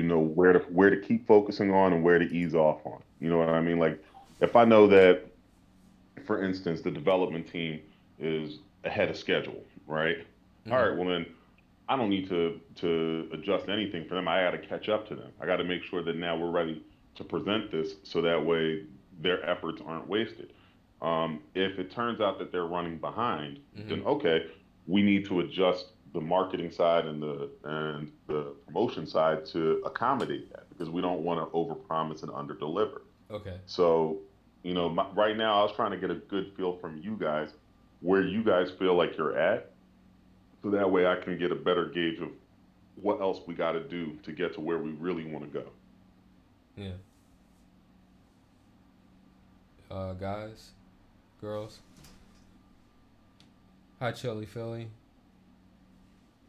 know where to keep focusing on and where to ease off on. You know what I mean? Like if I know that, for instance, the development team is ahead of schedule, right? All Mm-hmm. right, well then I don't need to adjust anything for them. I got to catch up to them. I got to make sure that now we're ready to present this so that way their efforts aren't wasted. If it turns out that they're running behind, Mm-hmm. then okay, we need to adjust the marketing side and the promotion side to accommodate that because we don't want to overpromise and underdeliver. Okay. So, right now I was trying to get a good feel from you guys where you guys feel like you're at, so that way I can get a better gauge of what else we got to do to get to where we really want to go. Yeah. Guys, girls. Hi, Chili Philly.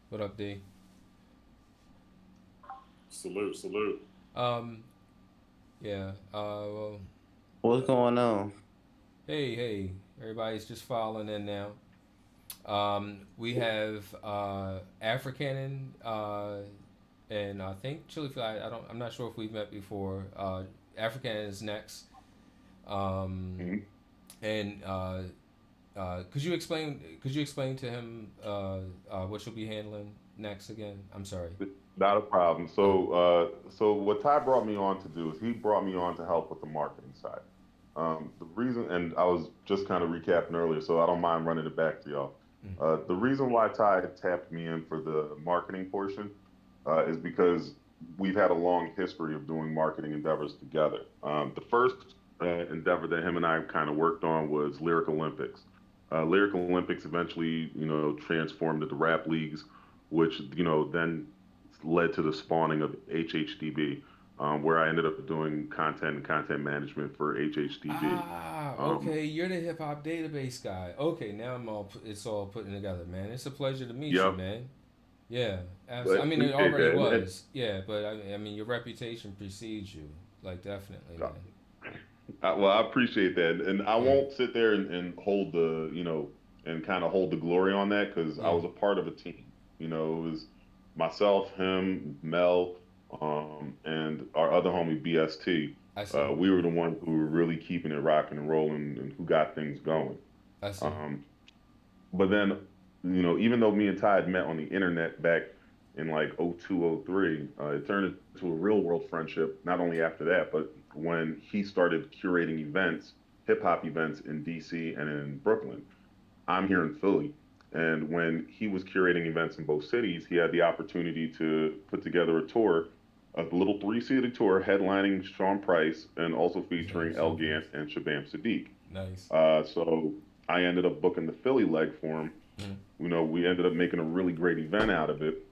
What up, D? Salute, salute. Um, yeah. Well, What's going on? hey. Everybody's just filing in now. We have African and I think Chili Philly. I don't. I'm not sure if we've met before. African is next. Um, Mhm. and Could you explain to him what you'll be handling next again? I'm sorry. Not a problem. Uh, So what Ty brought me on to do is he brought me on to help with the marketing side. The reason, and I was just kind of recapping earlier, so I don't mind running it back to y'all. mm, The reason why Ty had tapped me in for the marketing portion is because we've had a long history of doing marketing endeavors together. The first endeavor that him and I kind of worked on was Lyric Olympics. Lyric Olympics eventually, transformed into rap leagues, which, then led to the spawning of HHDB, where I ended up doing content and content management for HHDB. Um, okay. You're the hip hop database guy. Okay, now it's all putting together, man. It's a pleasure to meet you, yep, man. Yeah, I absolutely. I mean, it appreciate already that. was. Yeah, but I mean, your reputation precedes you. Like, definitely, Uh, man. well, I appreciate that, and I Yeah, won't sit there and hold and kind of hold the glory on that because I yeah. was a part of a team. It was myself, him, Mel, and our other homie BST. I see. We were the ones who were really keeping it rocking and rolling and who got things going. I see. Um, but then, even though me and Ty had met on the internet back in like '02, '03, it turned into a real world friendship. Not only after that, but when he started curating events, hip hop events in DC and in Brooklyn. I'm here in Philly. And when he was curating events in both cities, he had the opportunity to put together a tour, a little three-seated tour headlining Sean Price and also Same, featuring El same Gant place. and Shabam Sadiq. Nice. So I ended up booking the Philly leg for him. Mm, We ended up making a really great event out of it,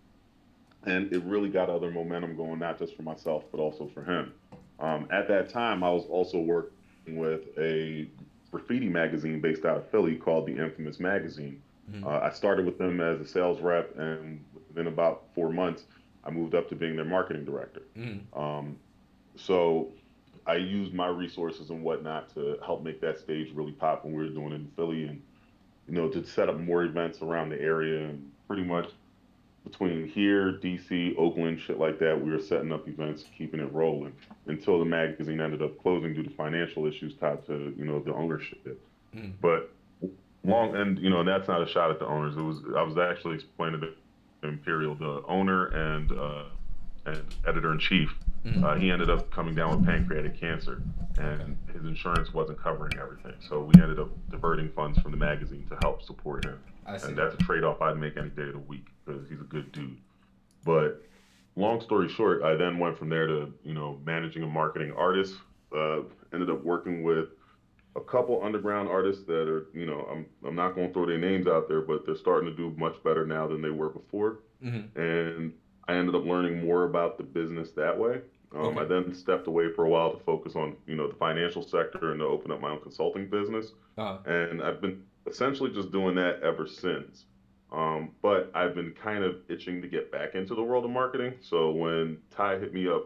and it really got other momentum going, not just for myself but also for him. At that time, I was also working with a graffiti magazine based out of Philly called the Infamous Magazine. mm, I started with them as a sales rep, and within about 4 months, I moved up to being their marketing director. mm. Um, so I used my resources and whatnot to help make that stage really pop when we were doing it in Philly, and to set up more events around the area, and pretty much between here, DC, Oakland, shit like that, we were setting up events, keeping it rolling until the magazine ended up closing due to financial issues tied to, the ownership. Mm. But long and that's not a shot at the owners. I was actually explaining to Imperial, the owner and editor in chief. Mm. He ended up coming down with pancreatic cancer, Okay. and his insurance wasn't covering everything. So we ended up diverting funds from the magazine to help support him, I and see. that's a trade off I'd make any day of the week because he's a good dude. But long story short, I then went from there to managing a marketing artist. Uh, Ended up working with a couple underground artists that are, I'm not going to throw their names out there, but they're starting to do much better now than they were before. Mm-hmm. And I ended up learning more about the business that way. I Okay. then stepped away for a while to focus on, the financial sector and to open up my own consulting business. Uh. And I've been essentially just doing that ever since. But I've been kind of itching to get back into the world of marketing. So when Ty hit me up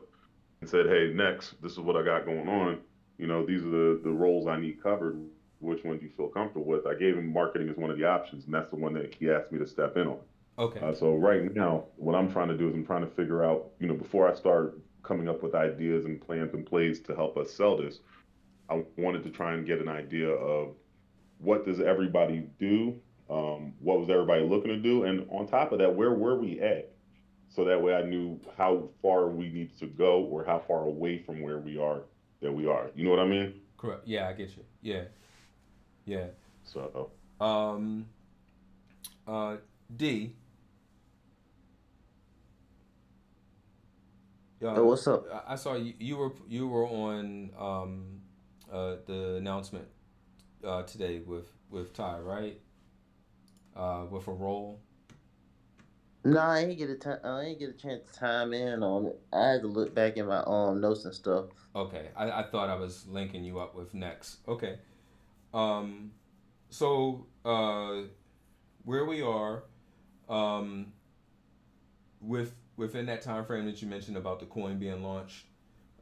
and said, "Hey, next, this is what I got going on. These are the roles I need covered. Which one do you feel comfortable with?" I gave him marketing as one of the options, and that's the one that he asked me to step in on. Okay. So right now, what I'm trying to do is I'm trying to figure out, before I start coming up with ideas and plans and plays to help us sell this, I wanted to try and get an idea of what does everybody do, what was everybody looking to do, and on top of that, where were we at? So that way I knew how far we need to go or how far away from where we are that we are. You know what I mean? Correct. Yeah, I get you. Yeah. Yeah. So Um. Uh. D. What's up? I saw you. You were on the announcement today with Ty, right? With a role. No, I ain't get a time. I ain't get a chance to time in on it. I had to look back in my notes and stuff. Okay. I thought I was linking you up with next. Okay. Um. So where we are, um, within that time frame that you mentioned about the coin being launched.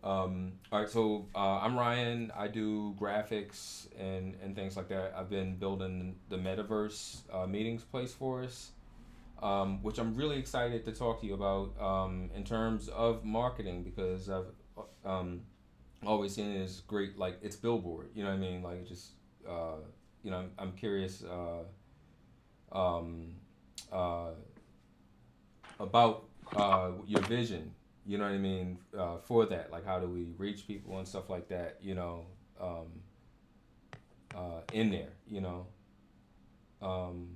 All right, so I'm Ryan. I do graphics and things like that. I've been building the metaverse meetings place for us, which I'm really excited to talk to you about in terms of marketing because I've um, always seen it as great. Like it's billboard, you know what I mean? Like it just, I'm curious um, uh, about your vision. You know what I mean for that. Like how do we reach people and stuff like that. Um, in there. Um,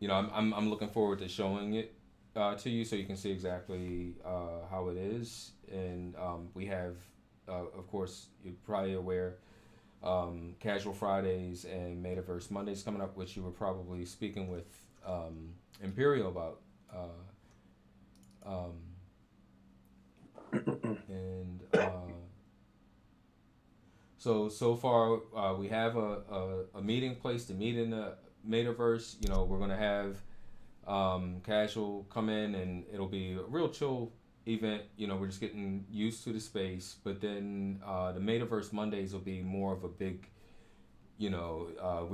I'm looking forward to showing it to you so you can see exactly how it is. And we have, of course, you're probably aware, Casual Fridays and Metaverse Mondays coming up, which you were probably speaking with Imperial about. Um, and so far we have a meeting place to meet in the metaverse. We're gonna have casual come in and it'll be a real chill event. We're just getting used to the space. But then the metaverse Mondays will be more of a big. We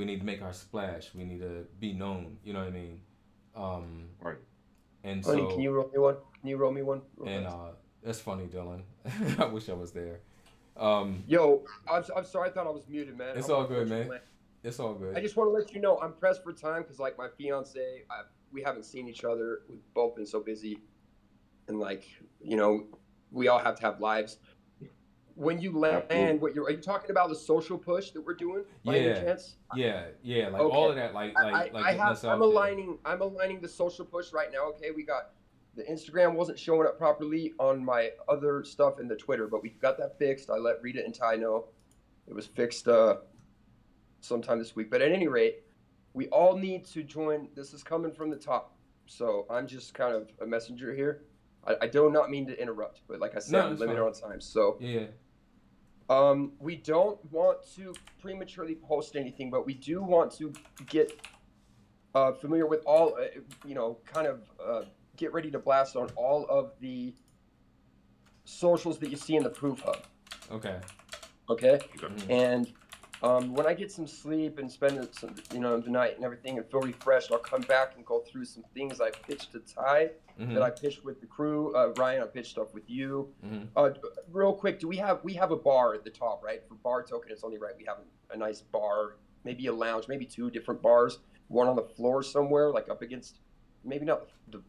need to make our splash. We need to be known. You know what I mean? Um, right. and Honey, can so you roll me one? Can you roll me one real and fast? that's funny, Dylan. I wish I was there. Um, Yo, I'm sorry. I thought I was muted, man. it's I'm all gonna good, quit your man. plan. It's all I good. just want to let you know I'm pressed for time because like my fiance, we haven't seen each other. We've both been so busy, and like you know, we all have to have lives. When you land, Absolutely. what you're are you talking about the social push that we're doing by any Yeah, chance? yeah. Like all Okay. of that, like I getting have us out there. I'm aligning the social push right now. Okay, we got the Instagram wasn't showing up properly on my other stuff in the Twitter, but we got that fixed. I let Rita and Ty know it was fixed sometime this week. But at any rate, we all need to join. This is coming from the top, so I'm just kind of a messenger here. I do not mean to interrupt, but like I said, No, I'm it's limited fine. on time. So Yeah, we don't want to prematurely post anything, but we do want to get familiar with all, kind of get ready to blast on all of the socials that you see in the Proof Hub. okay. Okay, Okay. Mm-hmm. and when I get some sleep and spend some, the night and everything, and feel refreshed, I'll come back and go through some things I pitched to Ty, that Mm-hmm. I pitched with the crew. Ryan, I pitched stuff with you. Mm-hmm. Real quick, do we have a bar at the top, right? For bar token, it's only right we have a nice bar, maybe a lounge, maybe two different bars, one on the floor somewhere, like up against, maybe not the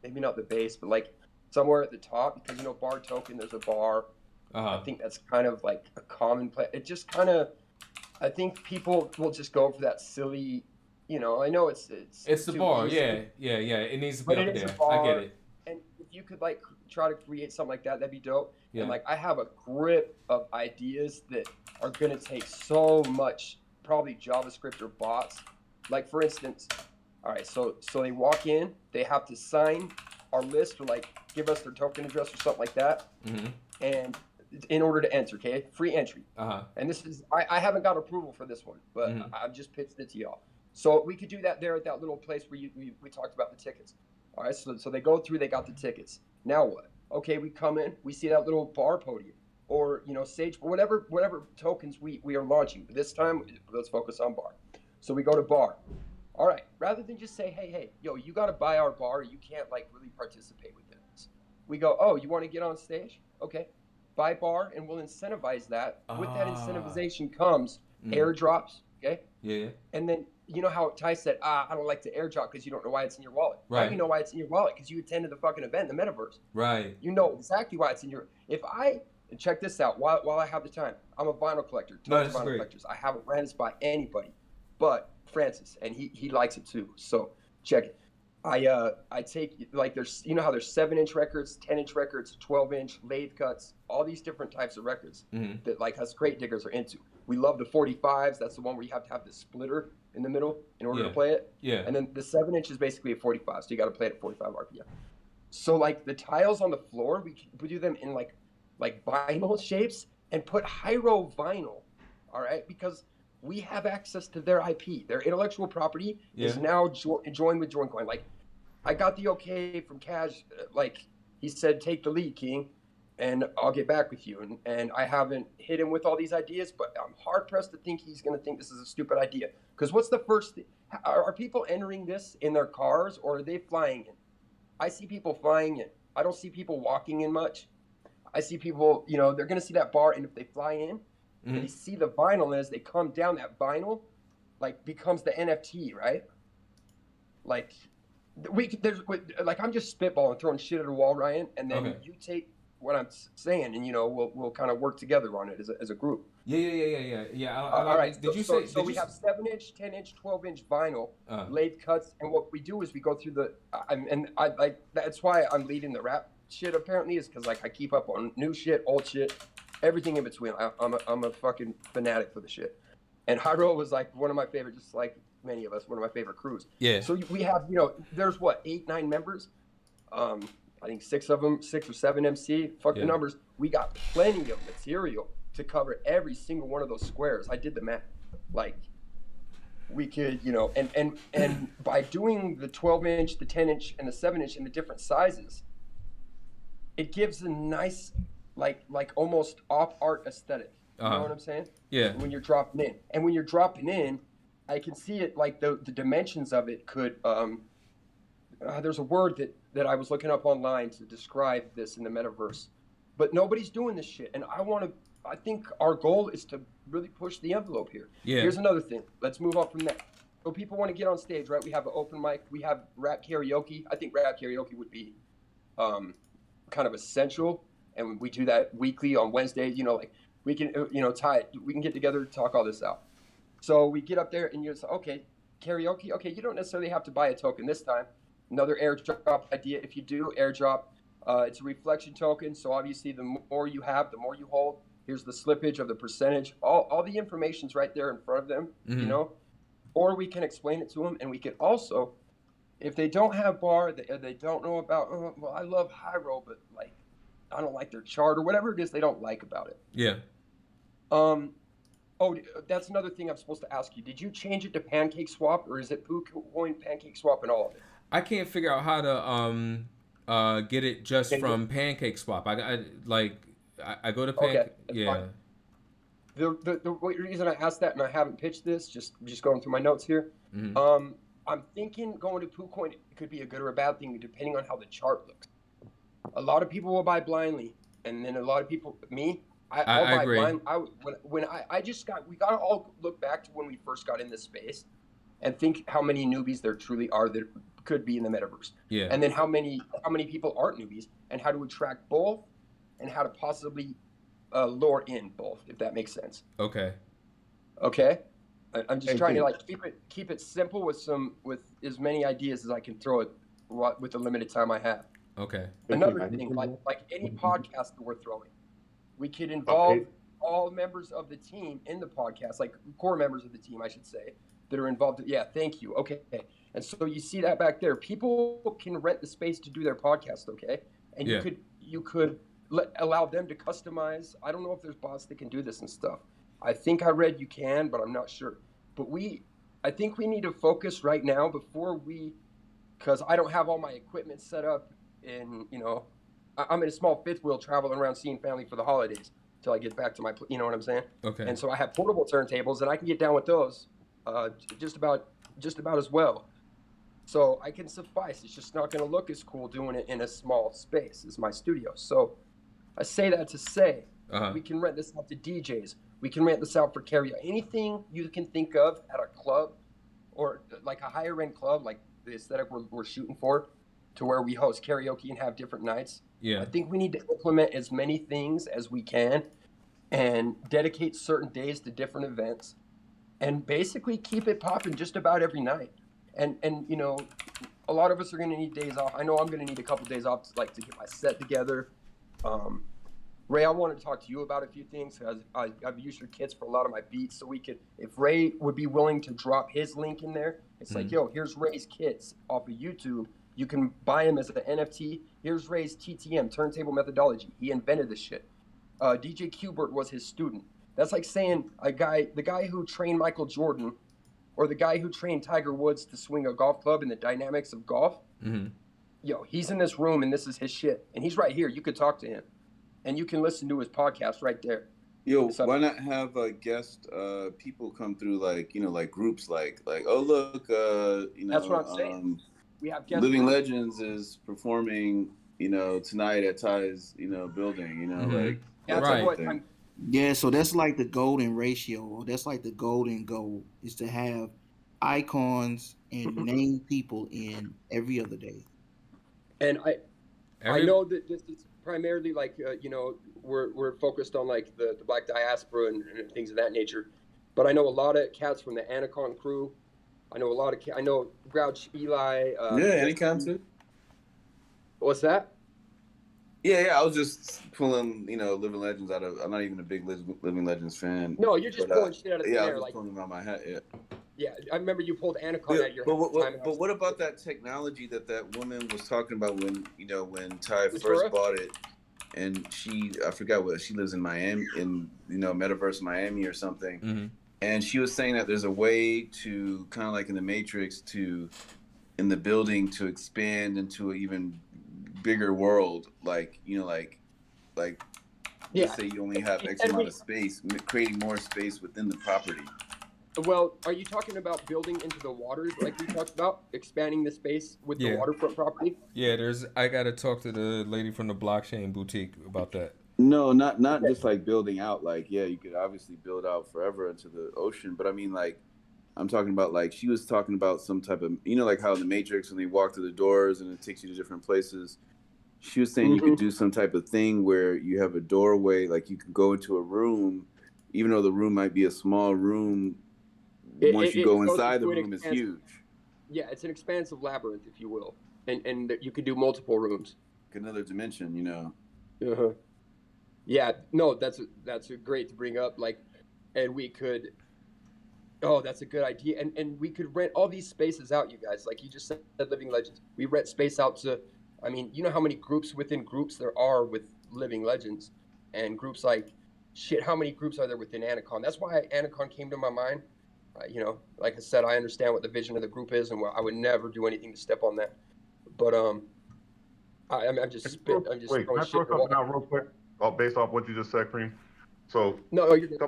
maybe not the base, but like somewhere at the top, because bar token, there's a bar. Uh I huh. think that's kind of like a common play. It just kind of, I think people will just go for that silly, I know it's It's the too bar. easy, Yeah. It needs to be but it up is a there. I get bar. it. And if you could like try to create something like that, that'd be dope. And Yeah. like I have a grip of ideas that are gonna take so much, probably JavaScript or bots. Like for instance, all right, so they walk in, they have to sign our list or like give us their token address or something like that, Mm-hmm. and in order to enter, okay, free entry. Uh huh. And this is I haven't got approval for this one, but Mm-hmm. I've just pitched it to y'all. So we could do that there at that little place where we talked about the tickets. All right, so they go through, they got the tickets. Now what? Okay, we come in, we see that little bar podium, or Sage, whatever tokens we are launching. This time, let's focus on bar. So we go to bar. All right, rather than just say, hey, yo, you got to buy our bar, you can't like really participate within this. We go, oh, you want to get on stage? Okay, buy bar, and we'll incentivize that. With that Ah. incentivization comes Mm. airdrops. Okay, Yeah. and then you know how Ty said, I don't like to airdrop because you don't know why it's in your wallet. Now you Right. know why it's in your wallet because you attended the fucking event in the metaverse. Right. You know exactly why it's in your. If I and check this out while I have the time, I'm a vinyl collector, No, tons of this is vinyl great. collectors. I haven't ran this by anybody, but Francis, and he likes it too. So check it. I take like there's you know how there's 7-inch records, 10-inch records, 12-inch lathe cuts, all these different types of records Mm-hmm. that like us crate diggers are into. We love the 45s. That's the one where you have to have the splitter in the middle in order Yeah. to play it. Yeah. And then the 7-inch is basically a 45, so you got to play it at 45 RPM. So like the tiles on the floor, we do them in like vinyl shapes and put Hyro vinyl, all right, because we have access to their IP. Their intellectual property is Yeah. now joined with JoinCoin. Like I got the okay from Cash. Like he said, take the lead, King, and I'll get back with you. And I haven't hit him with all these ideas, but I'm hard pressed to think he's going to think this is a stupid idea. Because what's the first thing? Are people entering this in their cars or are they flying in? I see people flying in. I don't see people walking in much. I see people, you know, they're going to see that bar, and if they fly in and Mm-hmm. they see the vinyl, and as they come down, that vinyl like becomes the NFT, right? Like there's like I'm just spitballing, throwing shit at a wall, Ryan, and then Okay. you take what I'm saying, and you know we'll kind of work together on it as a group. Yeah. I All like. right, Did so you so, say? so Did you? we have 7-inch, 10-inch, 12-inch vinyl Uh. lathe cuts, and what we do is we go through I like that's why I'm leading the rap shit apparently is because like I keep up on new shit, old shit, everything in between. I'm a fucking fanatic for the shit, and Hyro was like one of my favorite, just like many of us, one of my favorite crews. Yeah. So we have there's what 8-9 members. I think 6 of them, 6 or 7 MC. Fuck Yeah. the numbers. We got plenty of material to cover every single one of those squares. I did the math. Like we could, and by doing the 12-inch, the 10-inch, and the 7-inch in the different sizes, it gives a nice, like almost op art aesthetic. You know what I'm saying? Yeah. When you're dropping in, and when you're dropping in, I can see it like the dimensions of it could. There's a word that I was looking up online to describe this in the metaverse, but nobody's doing this shit, and I think our goal is to really push the envelope here. Yeah. Here's another thing. Let's move on from that. So people want to get on stage, right? We have an open mic. We have rap karaoke. I think rap karaoke would be kind of essential, and we do that weekly on Wednesdays. Like we can, we can get together to talk all this out. So we get up there, and you're like, okay, karaoke. Okay, you don't necessarily have to buy a token this time. Another airdrop idea. If you do airdrop, it's a reflection token. So obviously, the more you have, the more you hold. Here's the slippage of the percentage. All the information's right there in front of them. Mm-hmm. Or we can explain it to them, and we can also, if they don't have bar, they don't know about. Well, I love Hyro, but like, I don't like their chart or whatever it is they don't like about it. Yeah. Oh, that's another thing I'm supposed to ask you. Did you change it to Pancake Swap, or is it PooCoin Pancake Swap and all of it? I can't figure out how to get it just from Pancake Swap. I go to Okay, yeah. fine. The reason I asked that, and I haven't pitched this, just going through my notes here. Mm-hmm. I'm thinking going to PooCoin could be a good or a bad thing depending on how the chart looks. A lot of people will buy blindly, and then a lot of people, I'll buy agree. blind. We got to all look back to when we first got in this space, and think how many newbies there truly are that could be in the metaverse. Yeah. And then how many people aren't newbies, and how to attract both, and how to possibly lure in both, if that makes sense. Okay. I'm just trying to like keep it simple with as many ideas as I can throw it with the limited time I have. Okay. Another thing, like any podcast that we're throwing, we could involve all members of the team in the podcast, like core members of the team, I should say, that are involved. Yeah, thank you. Okay. And so you see that back there. People can rent the space to do their podcast, okay? And you could allow them to customize. I don't know if there's bots that can do this and stuff. I think I read you can, but I'm not sure. But I think we need to focus right now because I don't have all my equipment set up, and I'm in a small fifth wheel traveling around seeing family for the holidays till I get back to you know what I'm saying? Okay. And so I have portable turntables, and I can get down with those just about just about as well. So I can suffice. It's just not going to look as cool doing it in a small space as my studio. So I say that to say we can rent this out to DJs. We can rent this out for karaoke. Anything you can think of at a club or like a higher end club, like the aesthetic we're shooting for, to where we host karaoke and have different nights. Yeah. I think we need to implement as many things as we can and dedicate certain days to different events and basically keep it popping just about every night. And you know, a lot of us are going to need days off. I know I'm going to need a couple days off to get my set together. Ray, I wanted to talk to you about a few things because I've used your kits for a lot of my beats. So we could, if Ray would be willing to drop his link in there, it's like, yo, here's Ray's kits off of YouTube. You can buy them as an NFT. Here's Ray's TTM, turntable methodology. He invented this shit. DJ Qbert was his student. That's like saying the guy who trained Michael Jordan or the guy who trained Tiger Woods to swing a golf club and the dynamics of golf. Yo, he's in this room and this is his shit. And he's right here. You could talk to him. And you can listen to his podcast right there. Yo, why not have guest people come through, like, you know, like groups, like oh look, you know, that's what I'm saying. We have guest Living groups. Legends is performing, you know, tonight at Ty's, you know, building, you know, like that's right. what I'm, Yeah, so that's like the golden ratio. That's like the golden goal is to have icons and named people in every other day. and I know that this is primarily like you know, we're focused on like the black diaspora and things of that nature, but I know a lot of cats from the Anacon crew. I know Grouch Eli. yeah, Anacon too. What's that? Yeah, I was just pulling, you know, Living Legends out of. I'm not even a big Living Legends fan. No, you're just pulling shit out of the I air. was Like, pulling them out of my hat. Yeah. Yeah, I remember you pulled Anacon at your time. But what about that technology that woman was talking about when, you know, when Ty Ventura? first bought it, and I forgot what, she lives in Miami, in, you know, Metaverse Miami or something, and she was saying that there's a way to kind of like in the Matrix in the building to expand into an even bigger world, like, you know, like let's say you only have X amount of space, creating more space within the property. Well, are you talking about building into the waters like we talked about, expanding the space with the waterfront property? Yeah, I got to talk to the lady from the blockchain boutique about that. No, not just like building out. Like, yeah, you could obviously build out forever into the ocean, but I mean, like, I'm talking about, like, she was talking about some type of, you know, like how in the Matrix when they walk through the doors and it takes you to different places. She was saying you could do some type of thing where you have a doorway, like you can go into a room, even though the room might be a small room. Once you go inside, the room is huge. Yeah, it's an expansive labyrinth, if you will, and you could do multiple rooms. Another dimension, you know. Yeah, no, that's great to bring up. Like, and we could. Oh, that's a good idea, and we could rent all these spaces out, you guys. Like you just said, Living Legends. We rent space out to. I mean, you know how many groups within groups there are with Living Legends, and groups like shit. How many groups are there within Anacon? That's why Anacon came to my mind. You know, like I said, I understand what the vision of the group is, and I would never do anything to step on that. But I'm just spitting. I'm just wait, can I throw something out real quick? Based off what you just said, Cream. So no, you're good.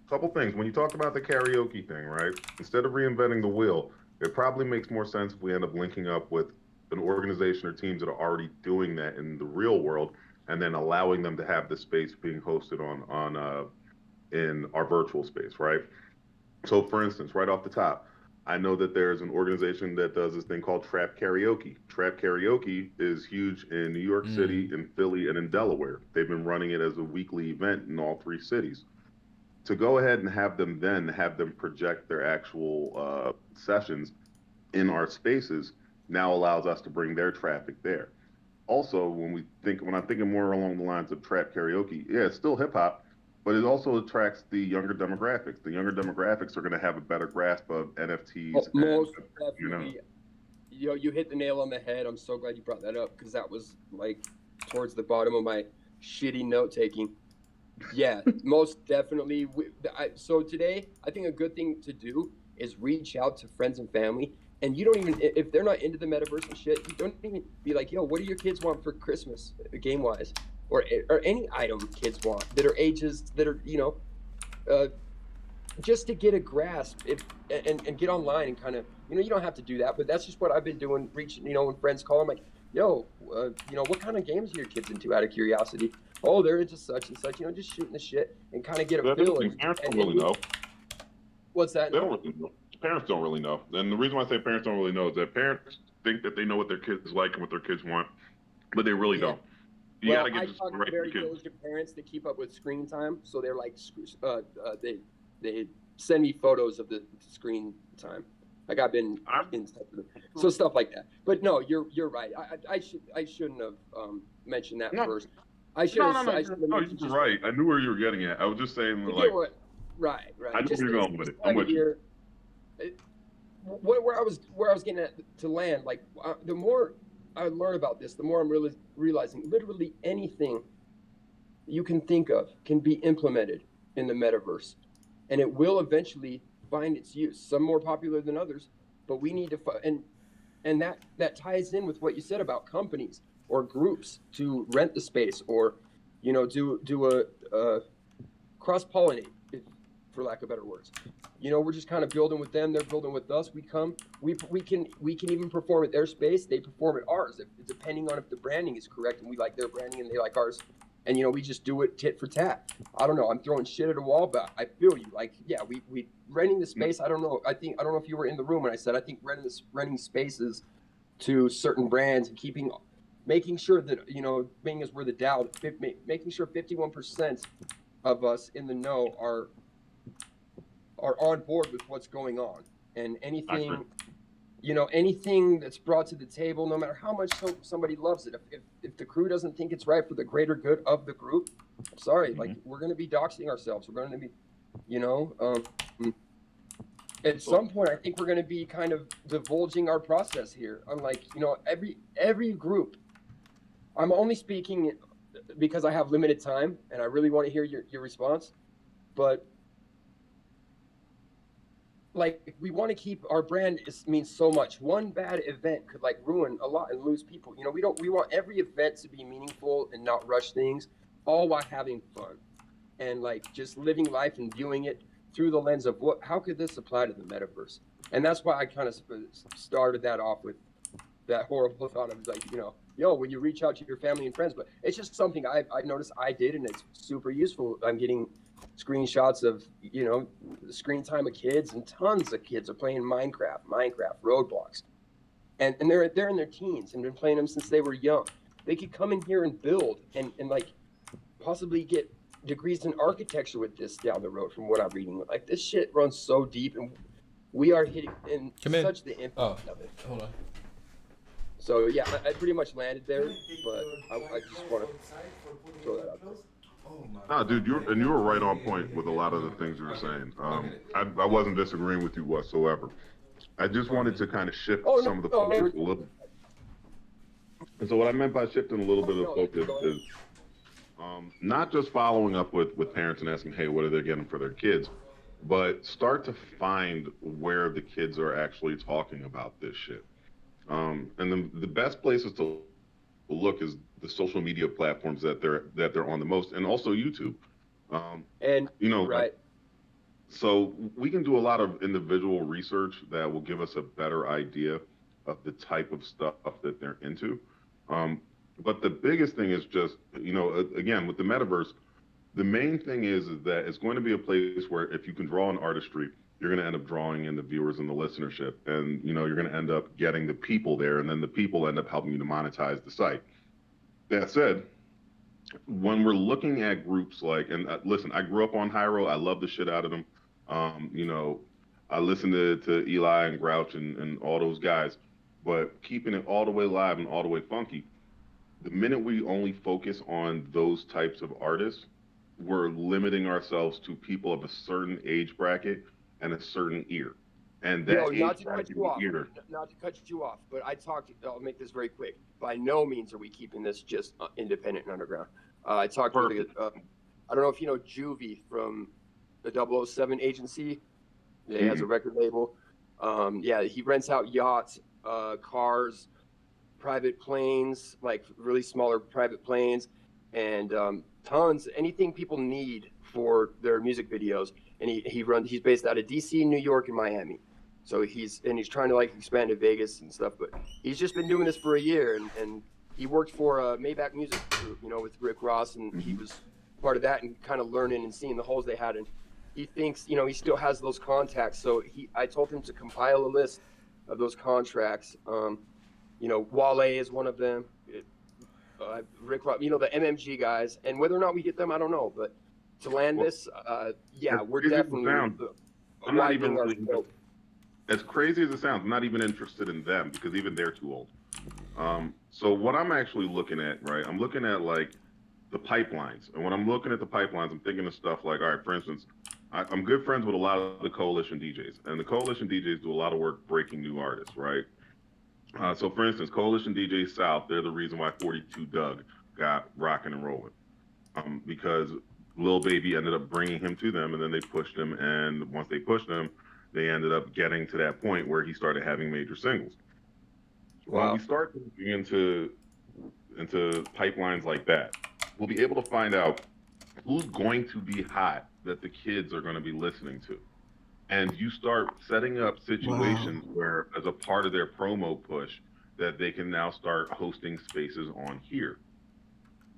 Couple things. When you talk about the karaoke thing, right? Instead of reinventing the wheel, it probably makes more sense if we end up linking up with an organization or teams that are already doing that in the real world, and then allowing them to have the space being hosted on in our virtual space, right? So, for instance, right off the top, I know that there's an organization that does this thing called Trap Karaoke. Trap Karaoke is huge in New York City, in Philly, and in Delaware. They've been running it as a weekly event in all three cities. To go ahead and have them project their actual sessions in our spaces now allows us to bring their traffic there. Also, when I'm thinking more along the lines of Trap Karaoke, yeah, it's still hip hop, but it also attracts the younger demographics. The younger demographics are going to have a better grasp of NFTs. Most definitely. You hit the nail on the head. I'm so glad you brought that up because that was like towards the bottom of my shitty note taking. Yeah, most definitely. So today, I think a good thing to do is reach out to friends and family. And you don't even, if they're not into the metaverse and shit, you don't even be like, yo, what do your kids want for Christmas, game-wise? Or any item kids want that are ages that are, you know, just to get a grasp and get online and kind of, you don't have to do that, but that's just what I've been doing, reaching, when friends call, I'm like, yo, what kind of games are your kids into, out of curiosity? Oh, they're into such and such, just shooting the shit and kind of get a feel. Parents don't really know. What's that? They don't really know. Parents don't really know. And the reason why I say parents don't really know is that parents think that they know what their kids like and what their kids want, but they really don't. You Well, gotta get I just talk to right very kids. diligent parents to keep up with screen time, so they're like, they send me photos of the screen time. Like I've been in touch with them. So stuff like that. But no, you're right. I shouldn't have mentioned that first. I should have. No, you're right. I knew where you were getting at. I was just saying, like, right. I know Just where you're going with it. I'm with you. Where I was getting at to land, like the more I learn about this, the more I'm really realizing literally anything you can think of can be implemented in the metaverse, and it will eventually find its use. Some more popular than others, but we need to and that ties in with what you said about companies or groups to rent the space, or do a cross pollinate, for lack of better words. We're just kind of building with them, they're building with us. We can even perform at their space, they perform at ours, depending on if the branding is correct and we like their branding and they like ours. And we just do it tit for tat. I don't know, I'm throwing shit at a wall, but I feel you. Like, yeah, we renting the space. I don't know if you were in the room when I said I think renting spaces to certain brands and making sure that being as we're the Dow, making sure 51% of us in the know are on board with what's going on, and anything that's brought to the table, no matter how much somebody loves it, if the crew doesn't think it's right for the greater good of the group, I'm sorry, like we're going to be doxing ourselves. We're going to be, at some point, I think we're going to be kind of divulging our process here. Unlike, every group, I'm only speaking because I have limited time and I really want to hear your response, but like, we want to keep our brand means so much. One bad event could like ruin a lot and lose people. We want every event to be meaningful and not rush things, all while having fun and like just living life and viewing it through the lens of how could this apply to the metaverse? And that's why I kind of started that off with that horrible thought of like, when you reach out to your family and friends. But it's just something I noticed I did, and it's super useful. I'm getting screenshots of the screen time of kids, and tons of kids are playing Minecraft, Roblox, and they're in their teens and been playing them since they were young. They could come in here and build and like possibly get degrees in architecture with this down the road, from what I'm reading. Like, this shit runs so deep, and we are hitting in such the impact of it. Hold on. So yeah, I pretty much landed there, but I just want to throw that out there. Nah, dude, you were right on point with a lot of the things you were saying. I wasn't disagreeing with you whatsoever. I just wanted to kind of shift some of the focus a little. And so what I meant by shifting a little bit of focus is not just following up with parents and asking, hey, what are they getting for their kids, but start to find where the kids are actually talking about this shit. And the best places to look is the social media platforms that they're on the most, and also YouTube. Right. So we can do a lot of individual research that will give us a better idea of the type of stuff that they're into. But the biggest thing is just, again, with the metaverse, the main thing is that it's going to be a place where if you can draw an artistry, you're going to end up drawing in the viewers and the listenership, and you're going to end up getting the people there, and then the people end up helping you to monetize the site. That said, when we're looking at groups like, and listen, I grew up on Hyro, I love the shit out of them. I listened to Eli and Grouch and all those guys, but keeping it all the way live and all the way funky, the minute we only focus on those types of artists, we're limiting ourselves to people of a certain age bracket and a certain ear. And that not to cut you off, but I'll make this very quick. By no means are we keeping this just independent and underground. I talked to I don't know if you know Juvie from the 007 agency. He has a record label. He rents out yachts, cars, private planes, like really smaller private planes, and tons, anything people need for their music videos, and he's based out of DC, New York, and Miami. So he's trying to like expand to Vegas and stuff, but he's just been doing this for a year, and he worked for Maybach Music Group, with Rick Ross, and he was part of that and kind of learning and seeing the holes they had. And he thinks, he still has those contacts. So I told him to compile a list of those contracts. Wale is one of them. Rick Ross, the MMG guys, and whether or not we get them, I don't know. But to land this, we're definitely I'm not even our really, scope. as crazy as it sounds, I'm not even interested in them because even they're too old. So what I'm actually looking at, right? I'm looking at like the pipelines, and when I'm looking at the pipelines, I'm thinking of stuff like, all right, for instance, I'm good friends with a lot of the coalition DJs, and the coalition DJs do a lot of work breaking new artists, right? So for instance, Coalition DJs South, they're the reason why 42 Doug got rocking and rolling, because Lil Baby ended up bringing him to them, and then they pushed him, and once they pushed him, they ended up getting to that point where he started having major singles. When Wow. we start looking into pipelines like that, we'll be able to find out who's going to be hot that the kids are going to be listening to. And you start setting up situations where, as a part of their promo push, that they can now start hosting spaces on here.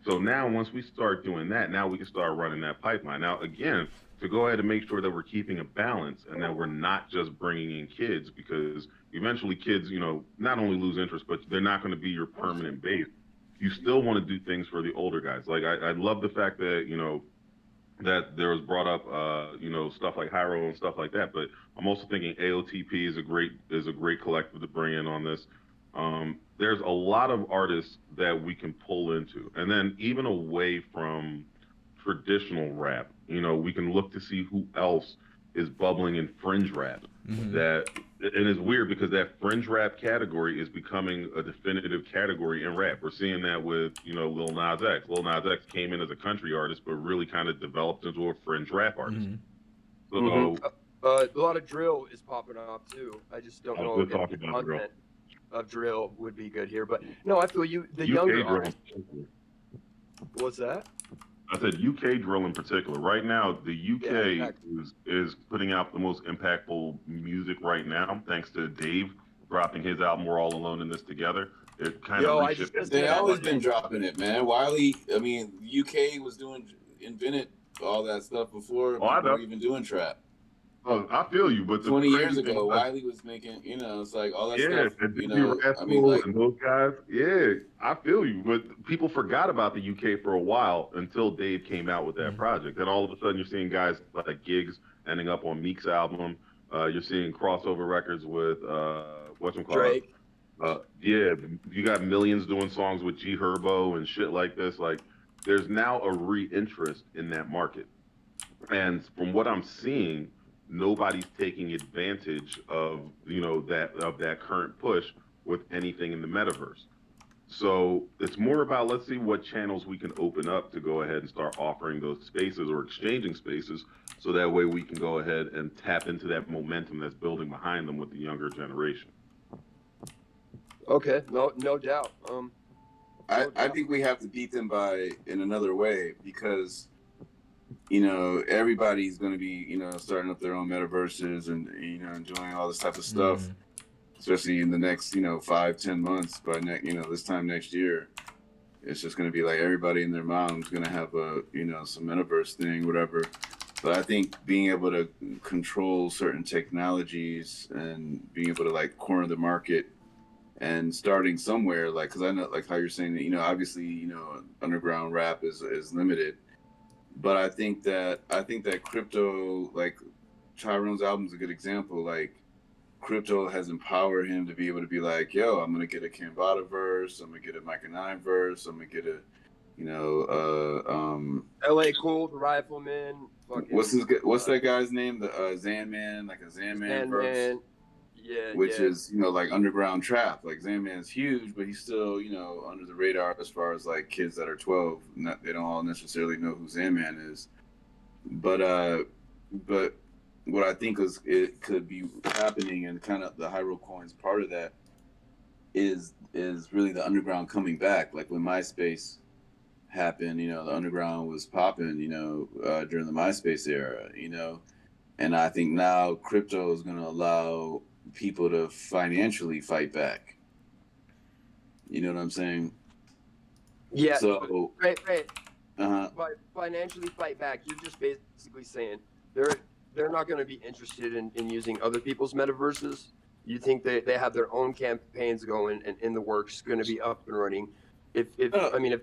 So now, once we start doing that, now we can start running that pipeline. Now, again, to go ahead and make sure that we're keeping a balance and that we're not just bringing in kids, because eventually kids, not only lose interest, but they're not going to be your permanent base. You still want to do things for the older guys. Like I love the fact that, that there was brought up, stuff like Hyro and stuff like that. But I'm also thinking AOTP is a great collective to bring in on this. There's a lot of artists that we can pull into, and then even away from traditional rap, we can look to see who else is bubbling in fringe rap. That, and it's weird because that fringe rap category is becoming a definitive category in rap. We're seeing that with, Lil Nas X. Lil Nas X came in as a country artist, but really kind of developed into a fringe rap artist. So a lot of drill is popping off too. I just don't know if the content drill. Of drill would be good here, but no, I feel you. The UK younger drill. artists. What's that? I said UK drill in particular. Right now, the UK is putting out the most impactful music right now, thanks to Dave dropping his album "We're All Alone in This Together." It kind of reshifted. They always been dropping it, man. Wiley, UK was invented all that stuff before people were even doing trap. Oh, I feel you, but 20 years ago, Wiley was making, it's like all that stuff. And those guys, I feel you, but people forgot about the UK for a while until Dave came out with that project. Then all of a sudden, you're seeing guys like Giggs ending up on Meek's album. You're seeing crossover records with Drake. You got Millions doing songs with G Herbo and shit like this. Like, there's now a re-interest in that market, and from what I'm seeing, nobody's taking advantage of that current push with anything in the metaverse. So it's more about, let's see what channels we can open up to go ahead and start offering those spaces or exchanging spaces, so that way we can go ahead and tap into that momentum that's building behind them with the younger generation. Okay, no doubt. I think we have to beat them in another way, because everybody's going to be, starting up their own metaverses and, enjoying all this type of stuff, especially in the next, 5-10 months. By this time next year, it's just going to be like everybody and their mom's going to have a, some metaverse thing, whatever. But I think being able to control certain technologies and being able to like corner the market and starting somewhere, like, because I know, like how you're saying that, obviously, underground rap is limited. But I think that Crypto, like Tyrone's album is a good example. Like, Crypto has empowered him to be able to be like, yo, I'm gonna get a Kambada verse, I'm gonna get a Micah 9 verse, I'm gonna get a, LA Cool, the Rifleman. What's that guy's name? The Zanman, like a Zanman verse. Yeah, which is, like underground trap. Like Zanman's huge, but he's still, under the radar as far as like kids that are 12. They don't all necessarily know who Zanman is. But what I think it could be happening, and kind of the Hyro Coins part of that is really the underground coming back. Like when MySpace happened, the underground was popping, during the MySpace era, and I think now crypto is going to allow people to financially fight back. You know what I'm saying? Yeah. So, Right. uh-huh. By financially fight back, you're just basically saying they're not going to be interested in using other people's metaverses. You think they have their own campaigns going and in the works, going to be up and running. If No, I mean if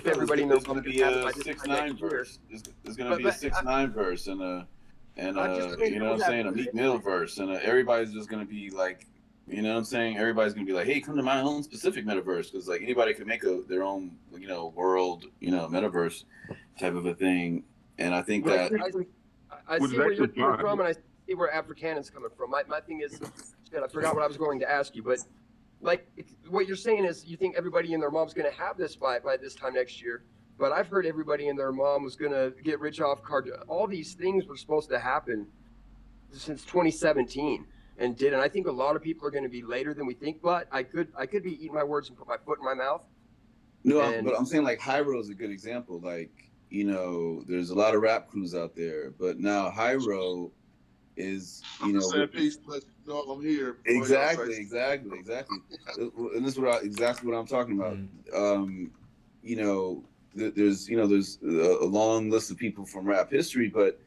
no, everybody in their there's going to mom's going be to have it a by this six time nine next year, verse. There's going to but be a 6ix9ine verse and I'm just a playing you know what I'm devil's saying, a advocate. Meek Mill verse, and everybody's just going to be like, you know what I'm saying, everybody's going to be like, hey, come to my own specific metaverse, because like anybody can make their own world, metaverse type of a thing. And I think But that I Which see is where you're actually coming fine. from, and I see where Africanen's coming from. My thing is, shit, I forgot what I was going to ask you, but like what you're saying is you think everybody and their mom's going to have this by this time next year. But I've heard everybody and their mom was going to get rich off card. All these things were supposed to happen since 2017 and didn't. I think a lot of people are going to be later than we think. But I could be eating my words and put my foot in my mouth. no, And but I'm saying like Hyro is a good example. Like, there's a lot of rap crews out there, but now Hyro is, I'm just saying peace, let you know I'm here before y'all say. exactly. And this is exactly what I'm talking about. Mm. You know, there's a long list of people from rap history, but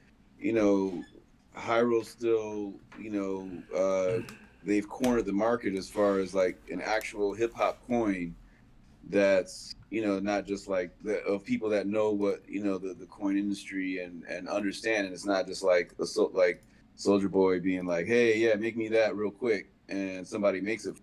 Hyro still, they've cornered the market as far as like an actual hip hop coin that's not just like of people that know what the coin industry and understand, and it's not just like like Soldier Boy being like, hey, yeah, make me that real quick, and somebody makes it.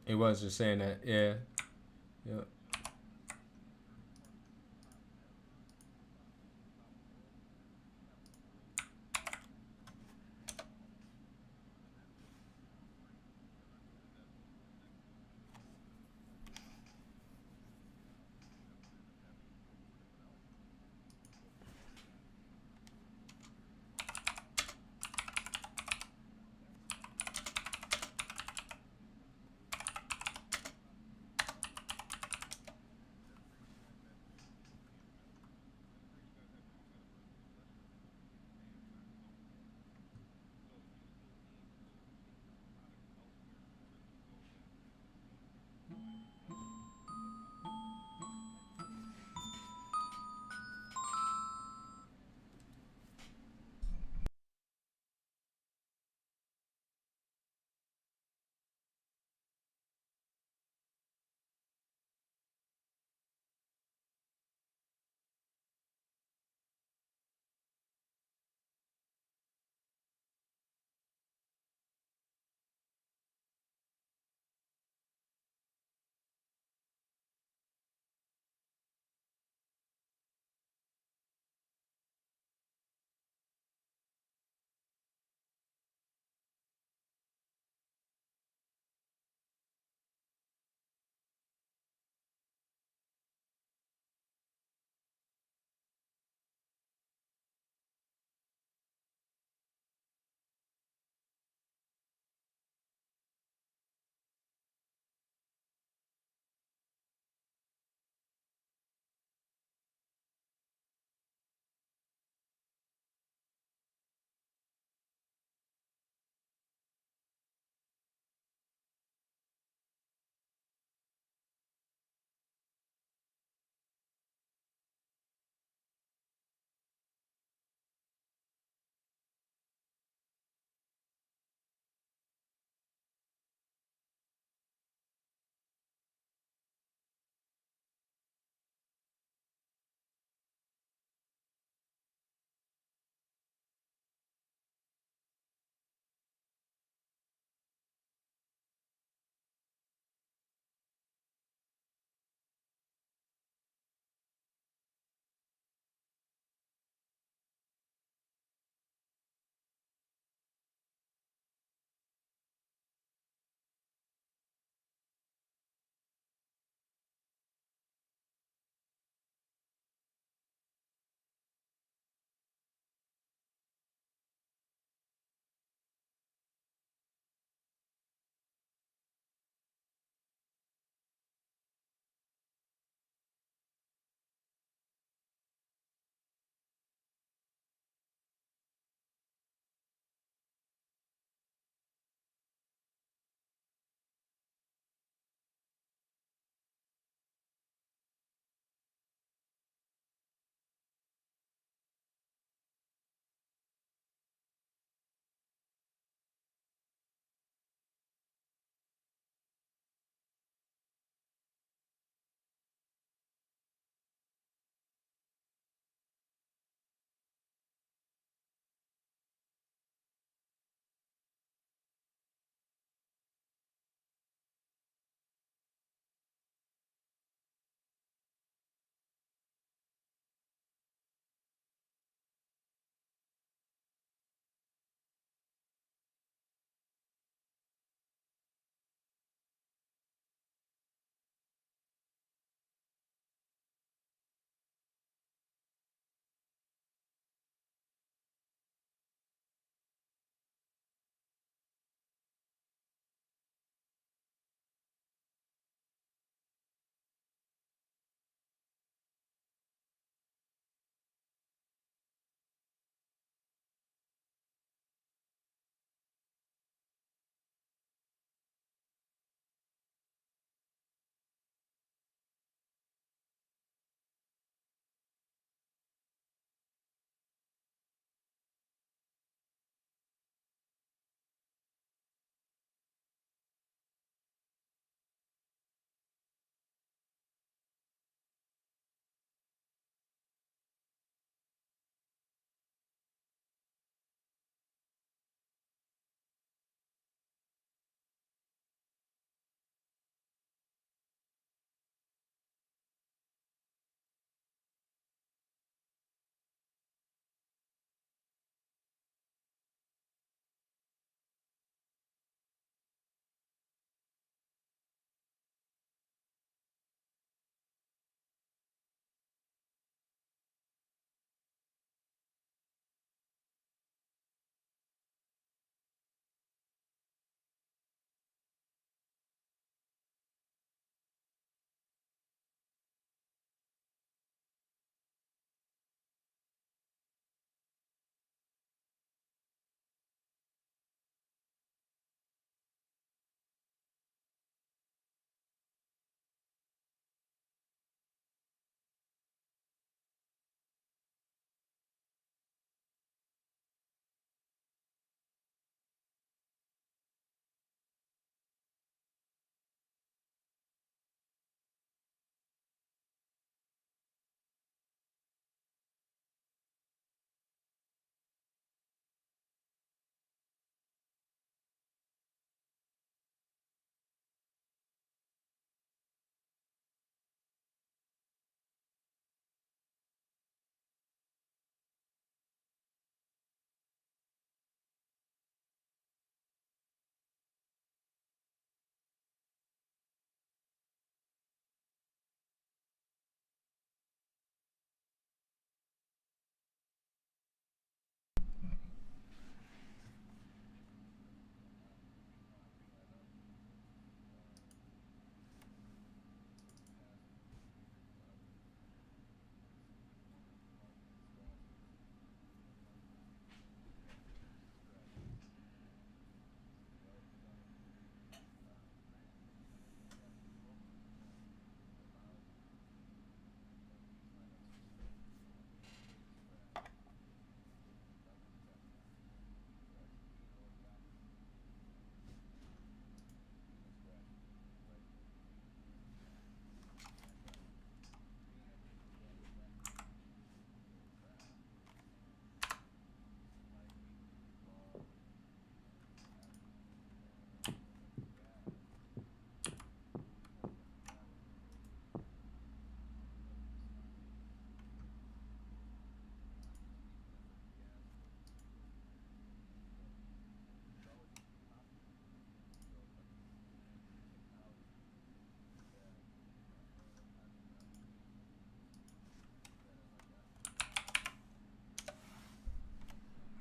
He was just saying that. Yeah. Yeah.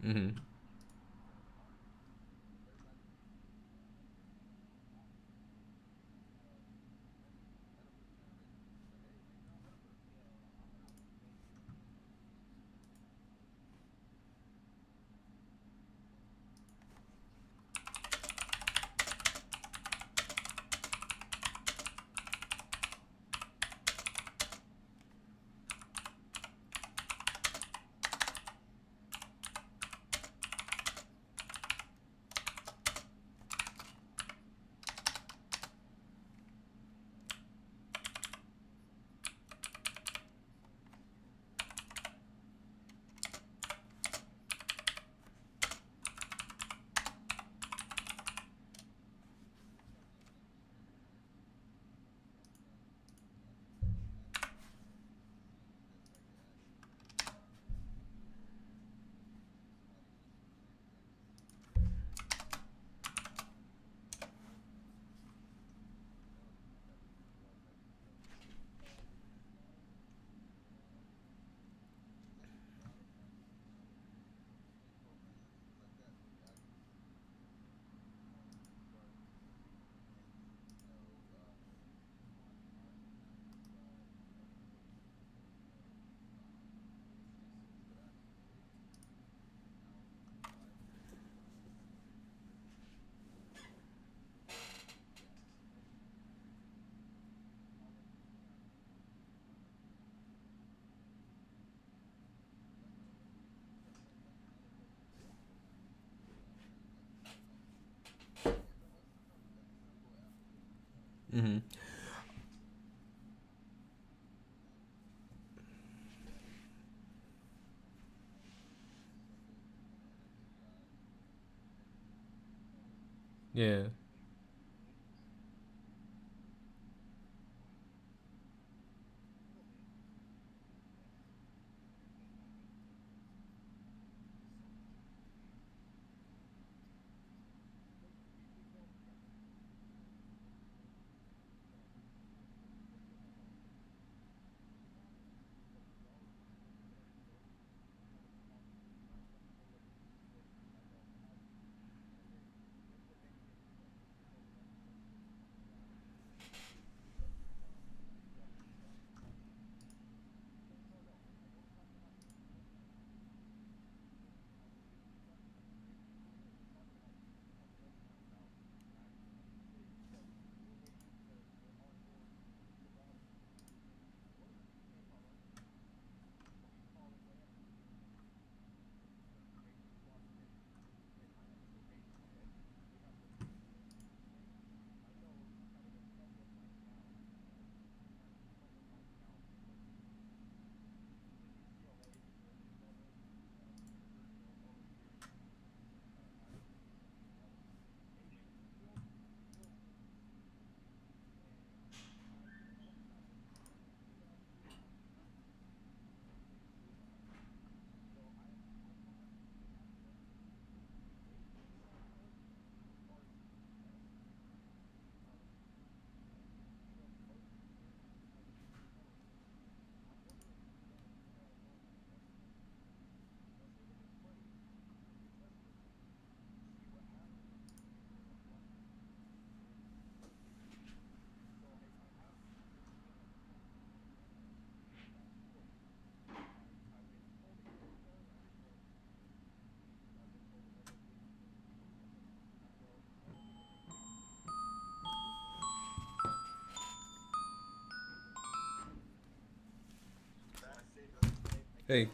Mm-hmm. Mm-hmm. Yeah. Hey.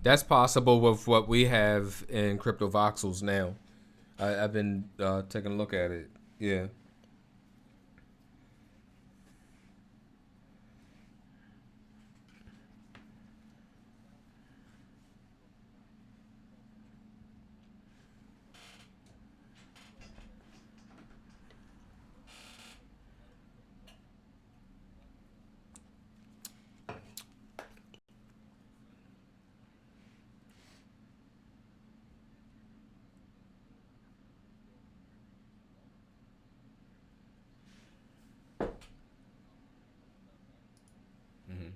That's possible with what we have in crypto voxels now. I've been taking a look at it. Yeah. Mm-hmm.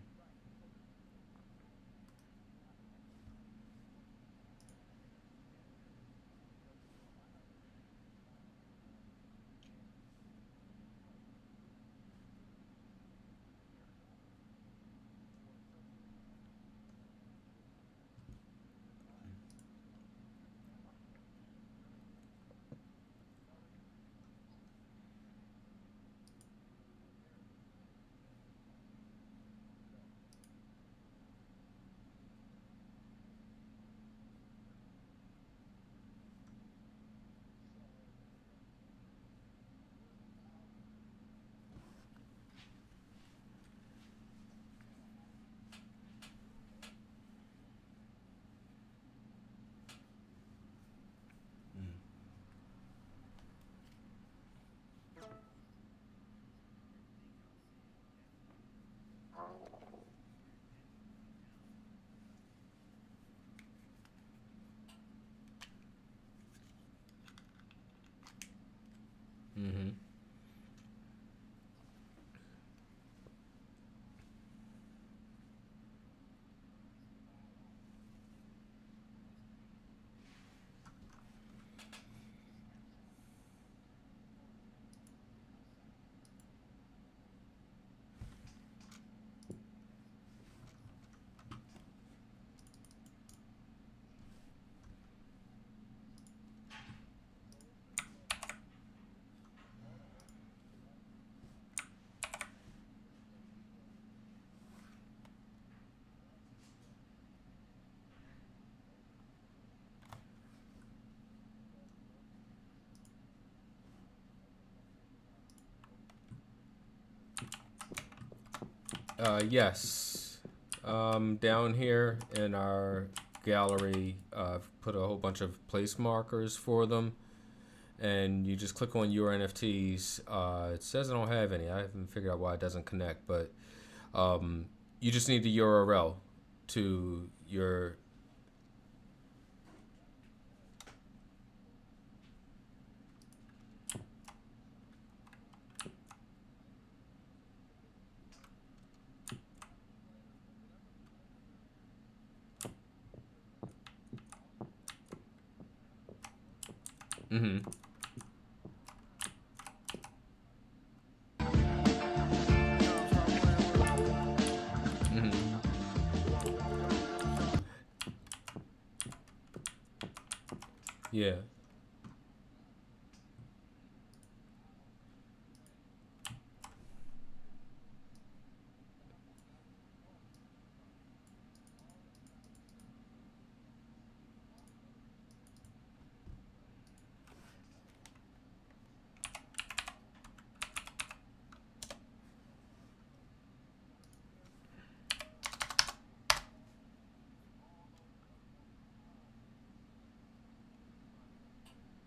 Mm-hmm. Yes. Down here in our gallery, I've put a whole bunch of place markers for them, and you just click on your NFTs. It says I don't have any. I haven't figured out why it doesn't connect, but you just need the URL to your. Mm-hmm. Mm-hmm. Yeah.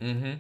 Mm-hmm.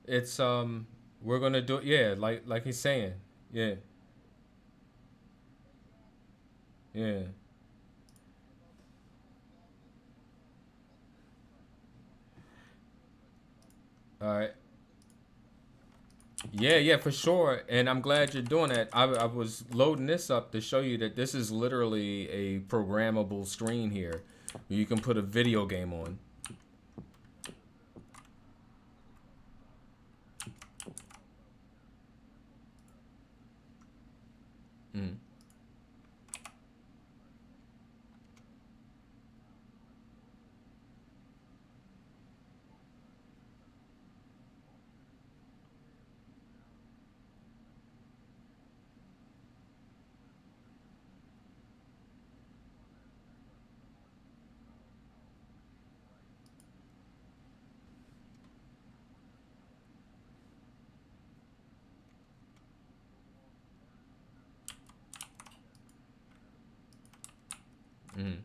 It's we're gonna do it. Yeah, like he's saying. Yeah, yeah. All right. Yeah, yeah, for sure. And I'm glad you're doing that. I was loading this up to show you that this is literally a programmable screen here. You can put a video game on. Mm, mm,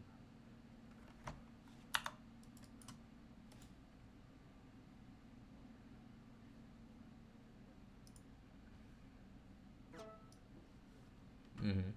mm,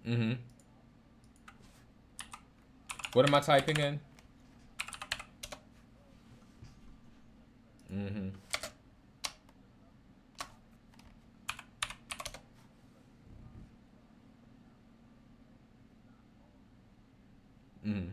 mm. What am I typing in? Mm-hmm. Mm-hmm.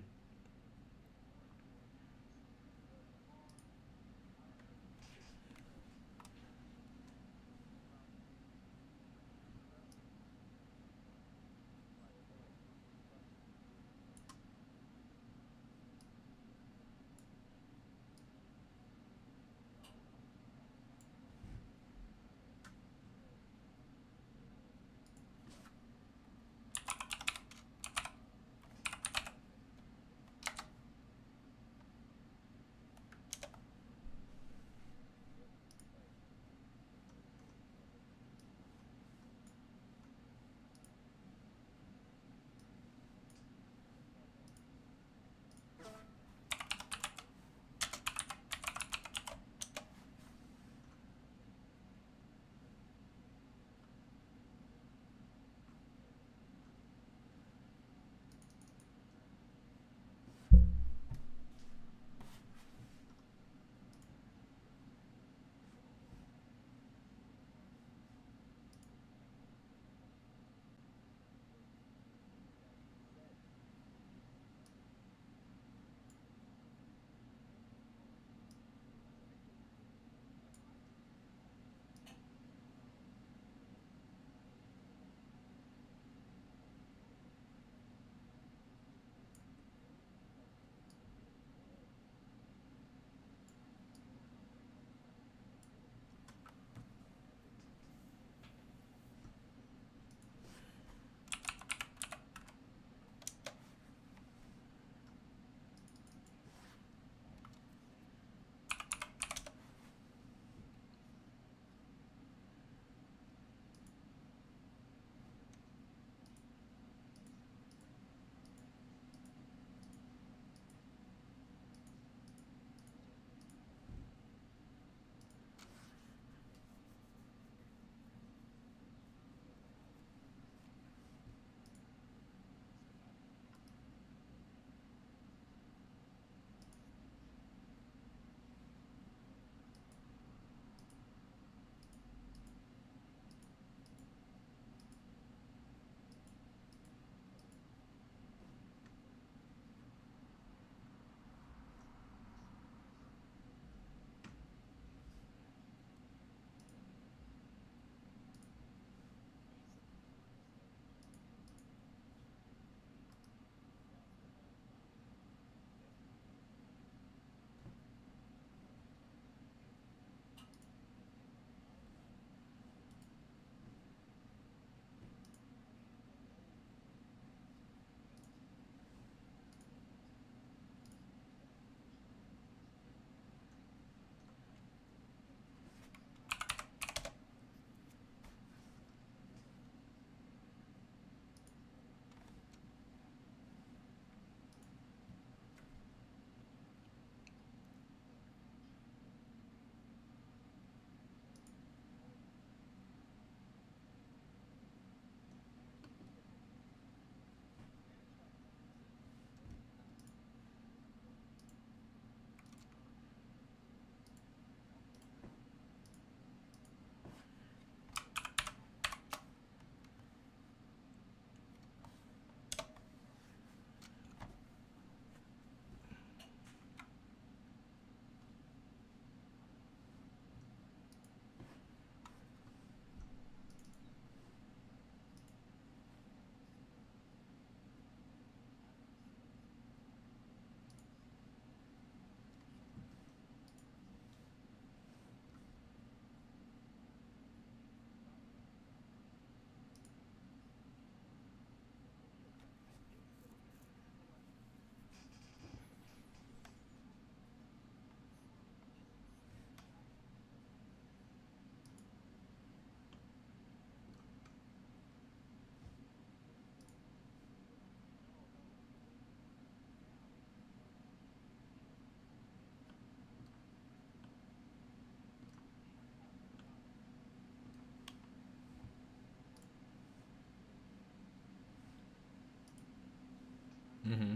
Mm-hmm.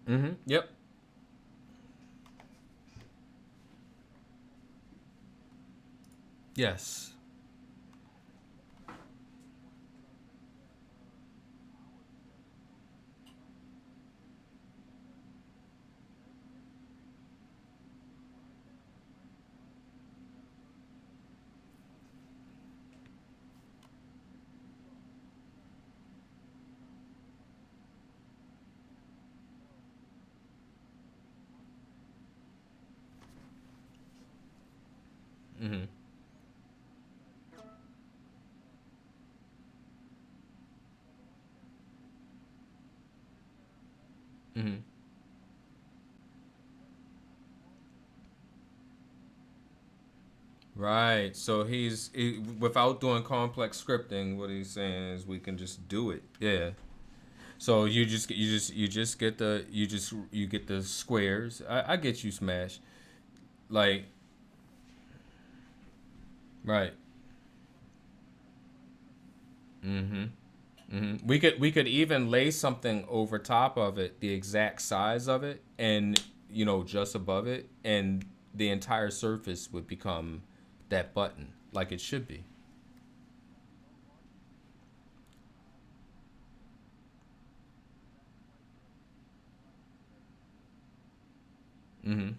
Mm-hmm. Yep. Yes. Mm-hmm. Mm-hmm. Right. So without doing complex scripting, what he's saying is we can just do it. Yeah. So you just get the squares. I get you, Smash. Like, right. Mm-hmm. Mm-hmm. We could even lay something over top of it, the exact size of it, and just above it, and the entire surface would become that button, like it should be. Mm-hmm.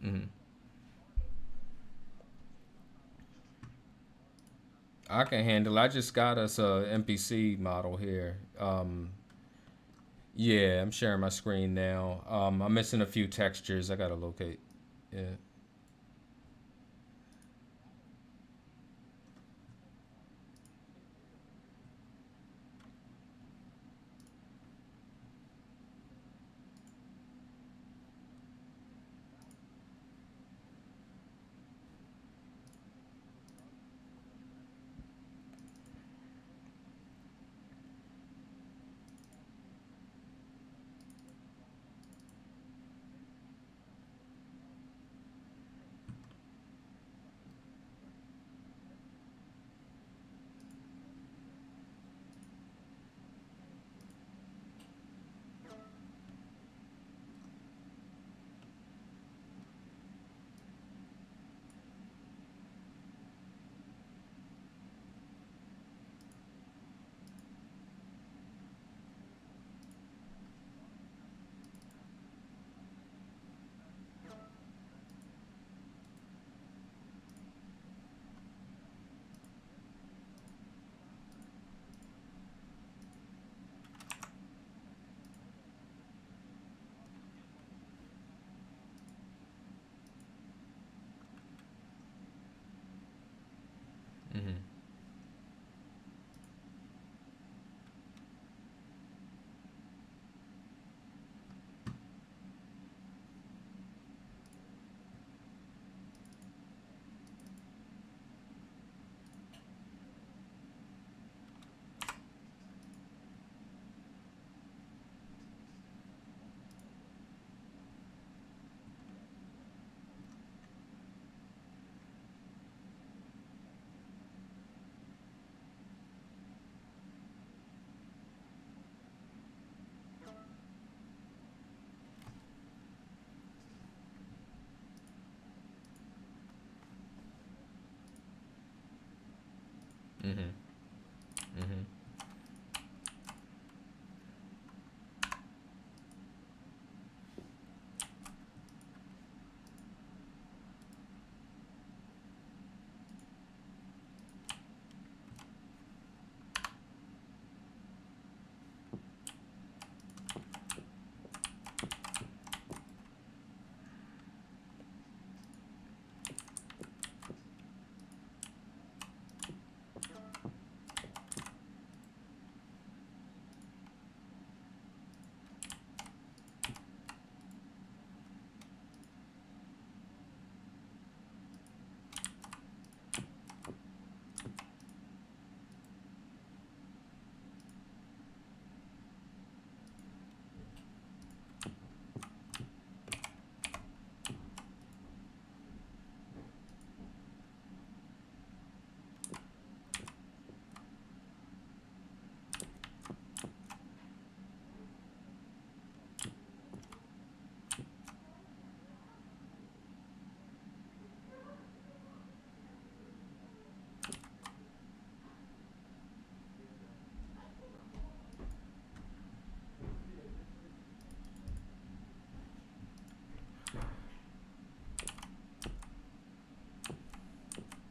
Mm-hmm. I can handle. I just got us a MPC model here. Yeah, I'm sharing my screen now. I'm missing a few textures. I gotta locate. Yeah. Mm-hmm. Mm-hmm. Mm-hmm.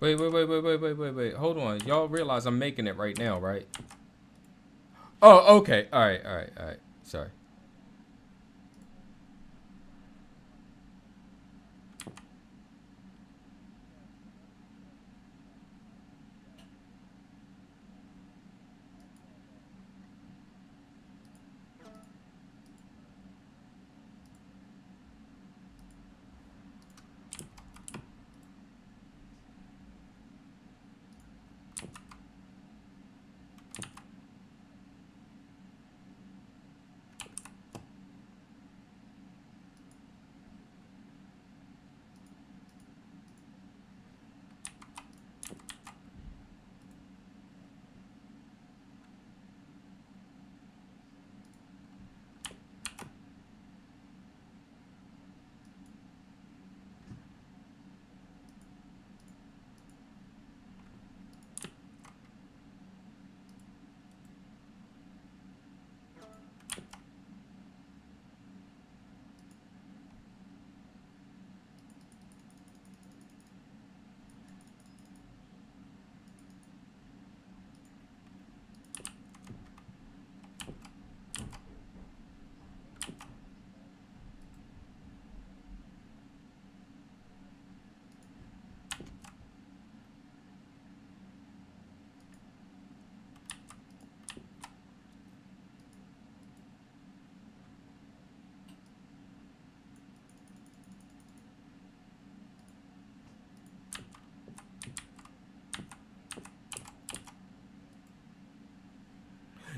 Wait. Hold on. Y'all realize I'm making it right now, right? Oh, okay. All right. Sorry.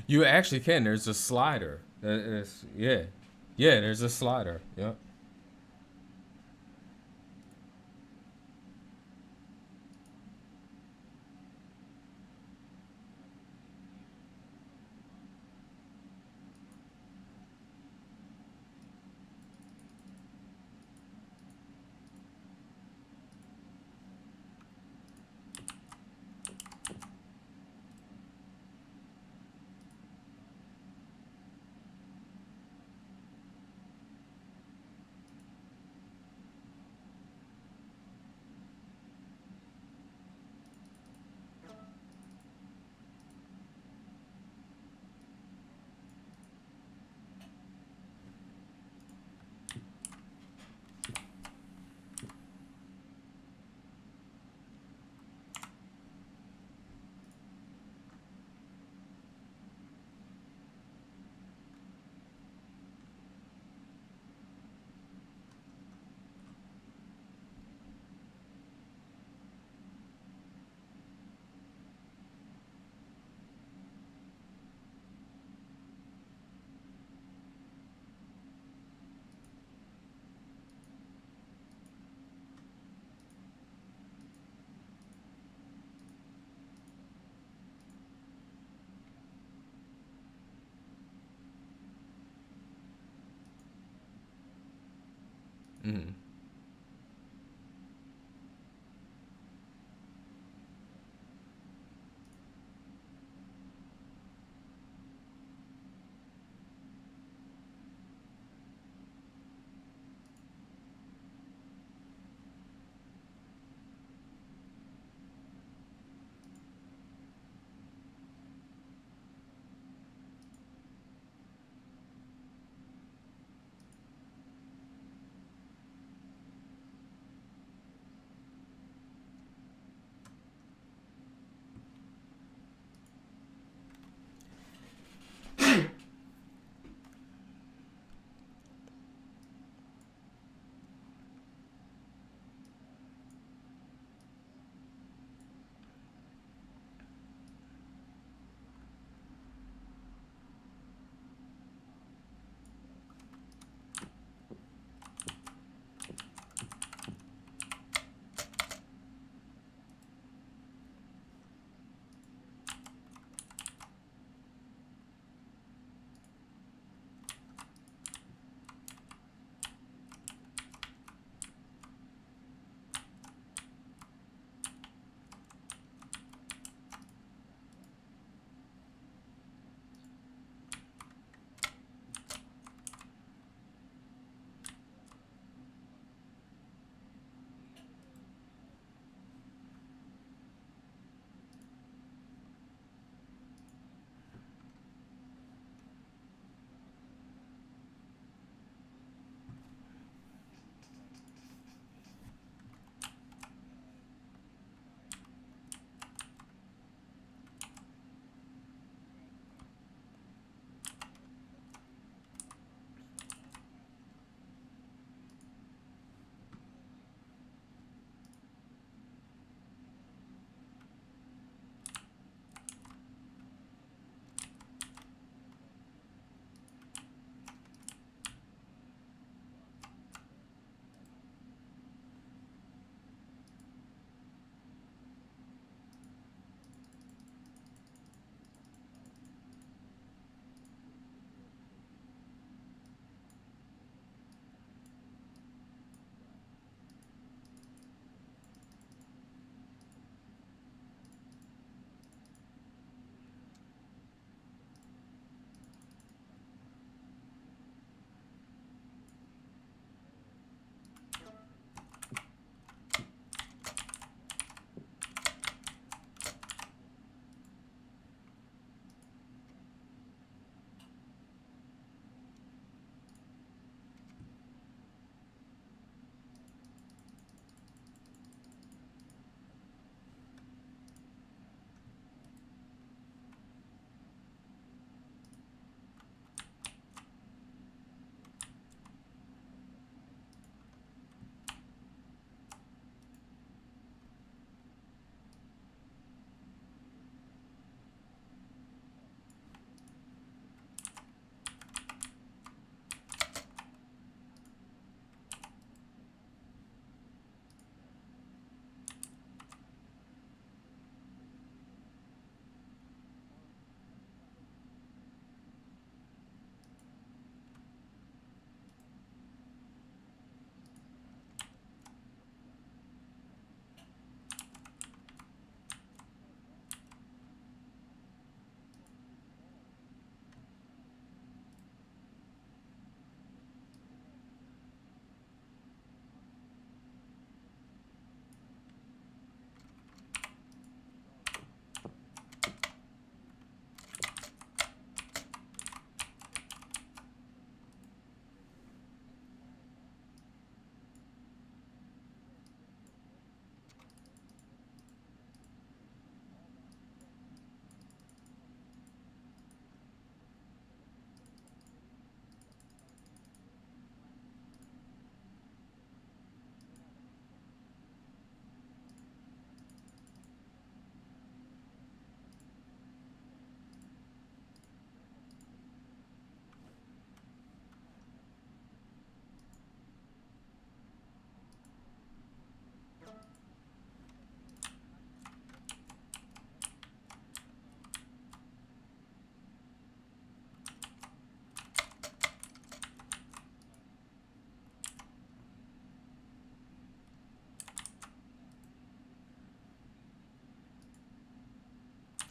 You actually can. There's a slider. Yeah. Yeah, there's a slider. Yep. Mm-hmm.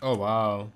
Oh wow.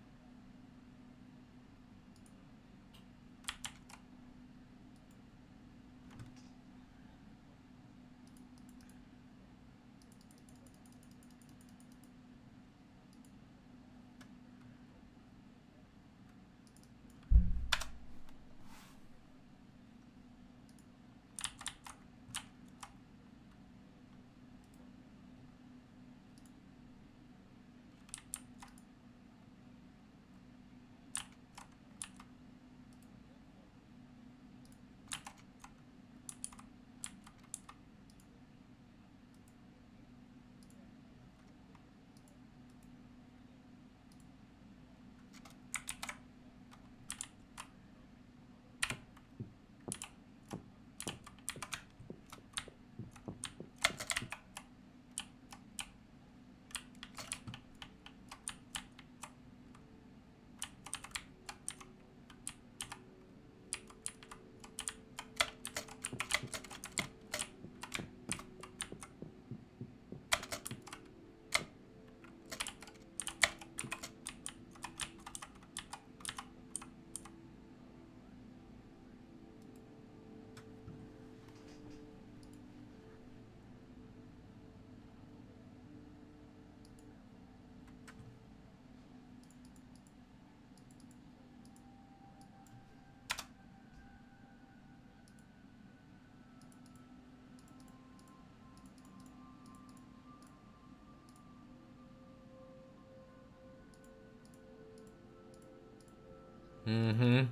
Mm-hmm.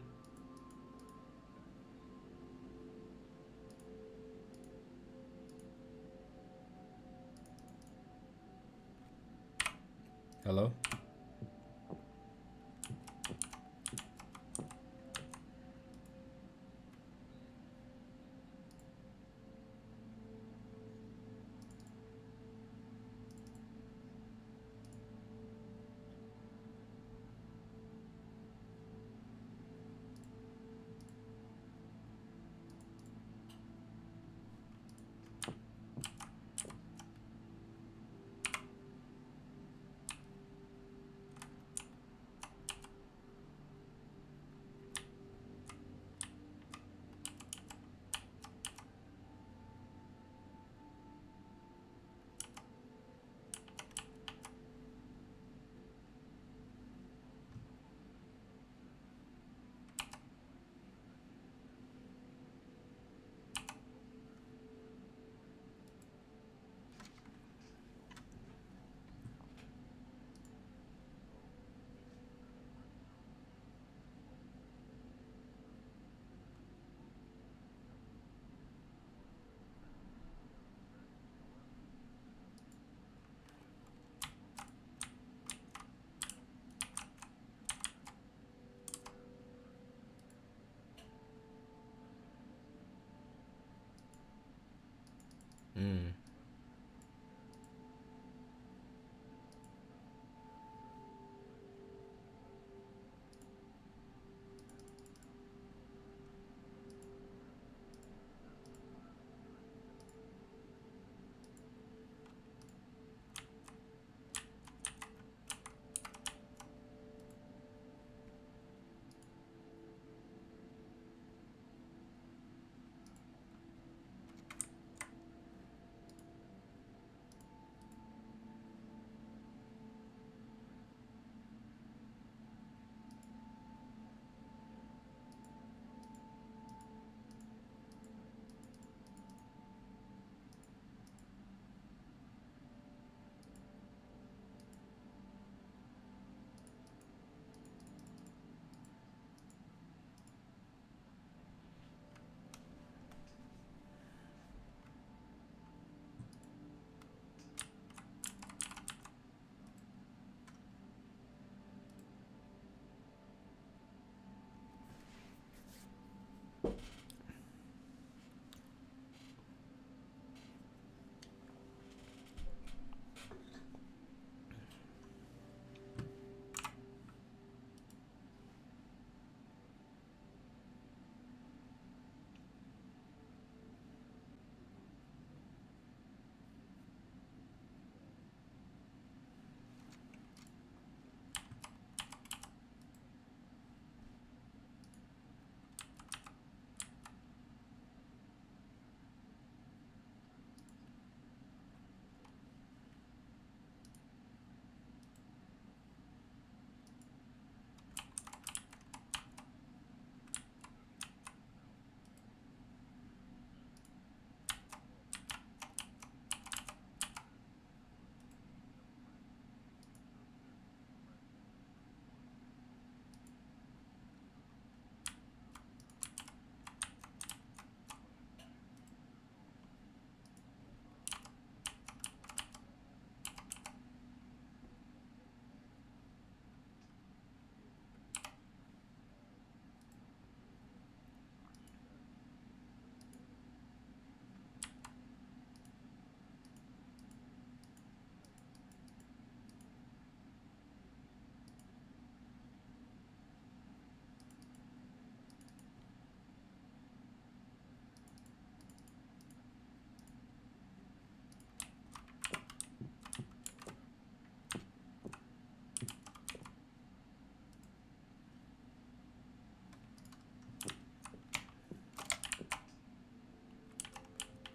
Hello.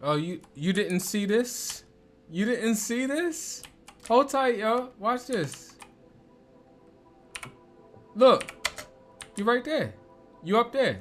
Oh, you didn't see this? You didn't see this? Hold tight, yo. Watch this. Look, you right there. You up there.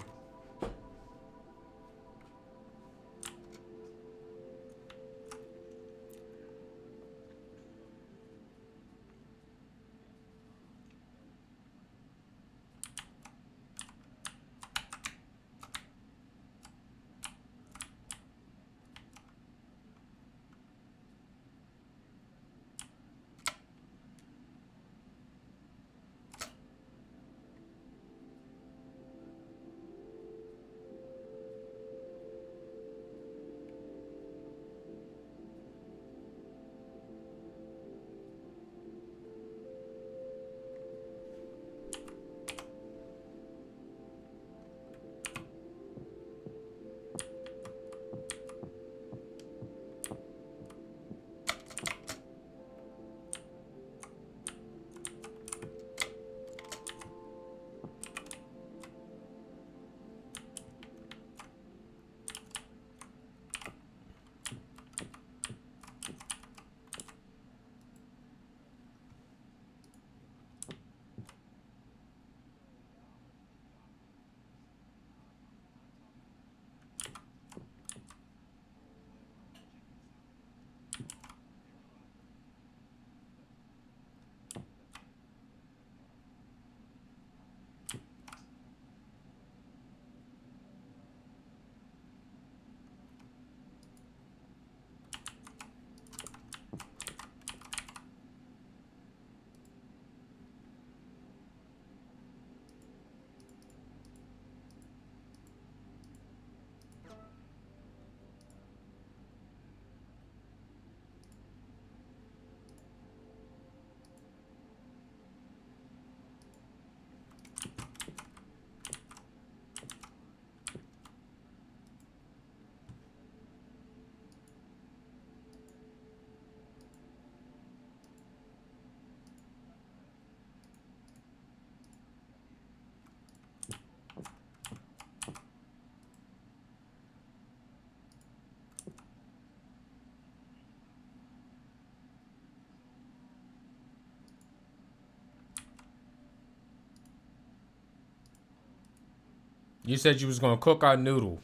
You said you was gonna cook our noodle.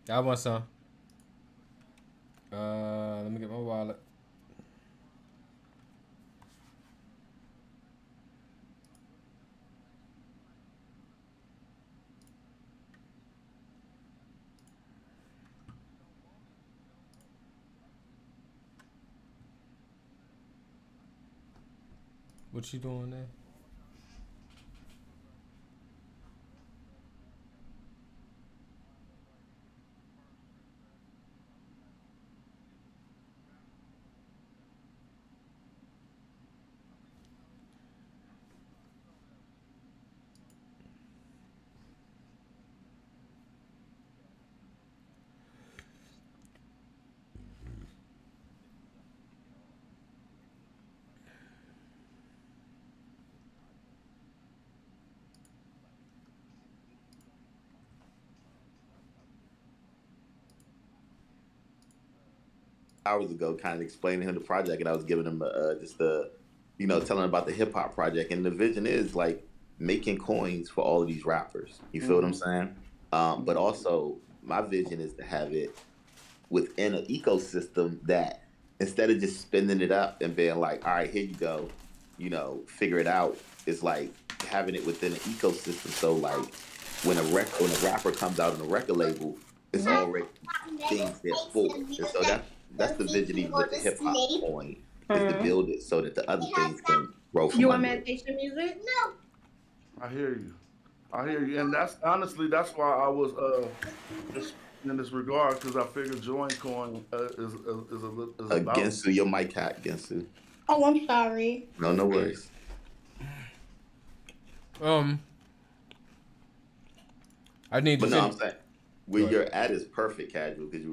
I want some. Let me get my wallet. What you doing there? Hours ago, kind of explaining him the project, and I was giving him just the, telling him about the hip hop project, and the vision is like making coins for all of these rappers. You feel what I'm saying? But also, my vision is to have it within an ecosystem that instead of just spinning it up and being like, all right, here you go, figure it out. It's like having it within an ecosystem. So like when a rapper comes out on a record label, it's already things there for. And so that's the vision even with the hip hop coin is to build it so that the other things can grow from You want under it. meditation music? I hear you. I hear you, and that's honestly that's why I was just in this regard because I figured JoinCoin is about. Gensu, your mic hat, Gensu. Oh, I'm sorry. No, no worries. I need to. But no, I'm saying where you're at is perfect, casual, because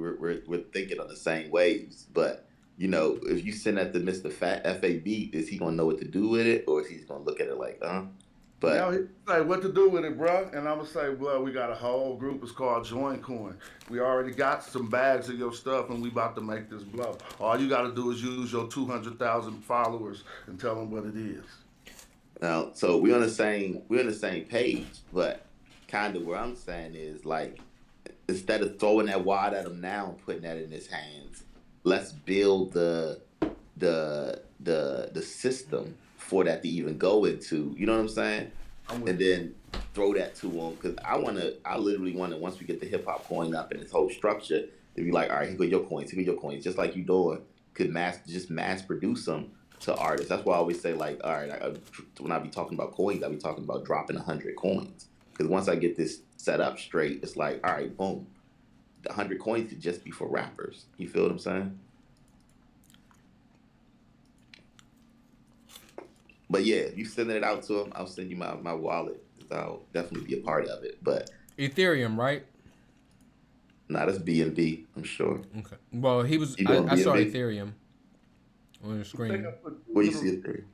we're thinking on the same waves. But if you send that to Mr. Fat FAB, is he gonna know what to do with it, or is he gonna look at it like, But Now he say what to do with it, bro, and I'm gonna say, well, we got a whole group. It's called JoinCoin. We already got some bags of your stuff, and we about to make this blow. All you got to do is use your 200,000 followers and tell them what it is. now, so we're on the same page, but kind of where I'm saying is like instead of throwing that wad at him now and putting that in his hands, let's build the system for that to even go into. You know what I'm saying? I'm with And you. then throw that to him because I literally want to once we get the hip hop coin up and its whole structure to be like, all right, here go your coins, here go your coins, just like you doing could mass produce them to artists. That's why I always say like, all right, when I be talking about coins, I be talking about dropping 100 coins because once I get this set up straight, it's like, all right, boom, the 100 coins could just be for rappers. You feel what I'm saying? But yeah, if you sending it out to him, I'll send you my wallet because I'll definitely be a part of it. But Ethereum, right? not as BNB, I'm sure. Okay. Well, he was. You doing I saw BNB? Ethereum on the I think screen I put Where you see it there?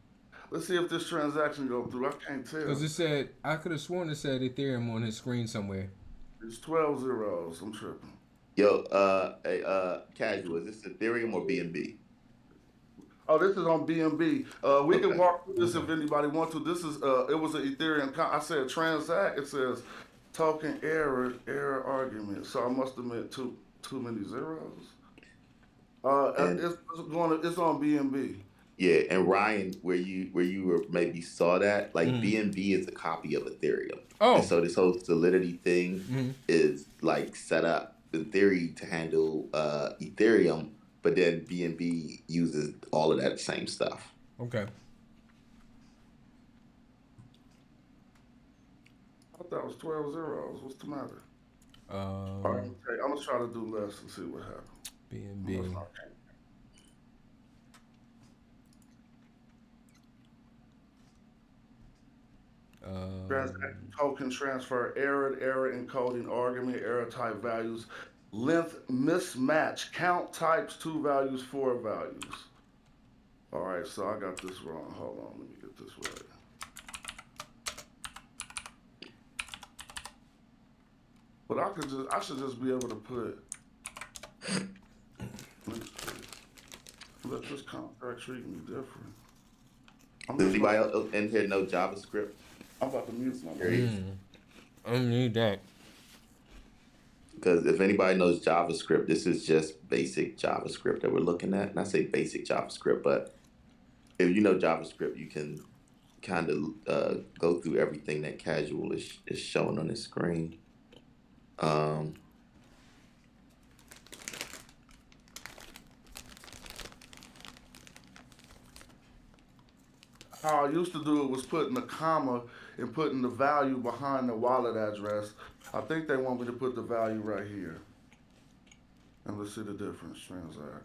Let's see if this transaction go through. I can't because tell. it said I could have sworn it said Ethereum on his screen somewhere. It's 12 zeros. I'm tripping. Yo, hey, casual, is this Ethereum or BNB? Oh, this is on BNB. We can Okay. walk through this if anybody wants to. This is it was an Ethereum. I said transact. It says token error argument. So I must have meant too many zeros. And It's on BNB. yeah, and Ryan, where you were maybe saw that, like Mm. BNB is a copy of Ethereum. And Oh. so this whole solidity thing Mm-hmm. is like set up in theory to handle Ethereum, but then BNB uses all of that same stuff. Okay. I thought it was 12 zeros. What's the matter? All right. Okay, I'm gonna try to do less and see what happens. BNB. Transaction token transfer error encoding argument error type values length mismatch count types two values four values. All right, so I got this wrong. Hold on, let me get this right. But I should just be able to put. Let me see. Let this contract treat me different. Does anybody else in here know JavaScript? I'm about to mute my Great. I don't need that. Because if anybody knows JavaScript, this is just basic JavaScript that we're looking at. And I say basic JavaScript, but if you know JavaScript, you can kind of go through everything that Casual is showing on the screen. Um, How I used to do it was putting a comma and putting the value behind the wallet address. I think they want me to put the value right here. And let's see the difference. Transact.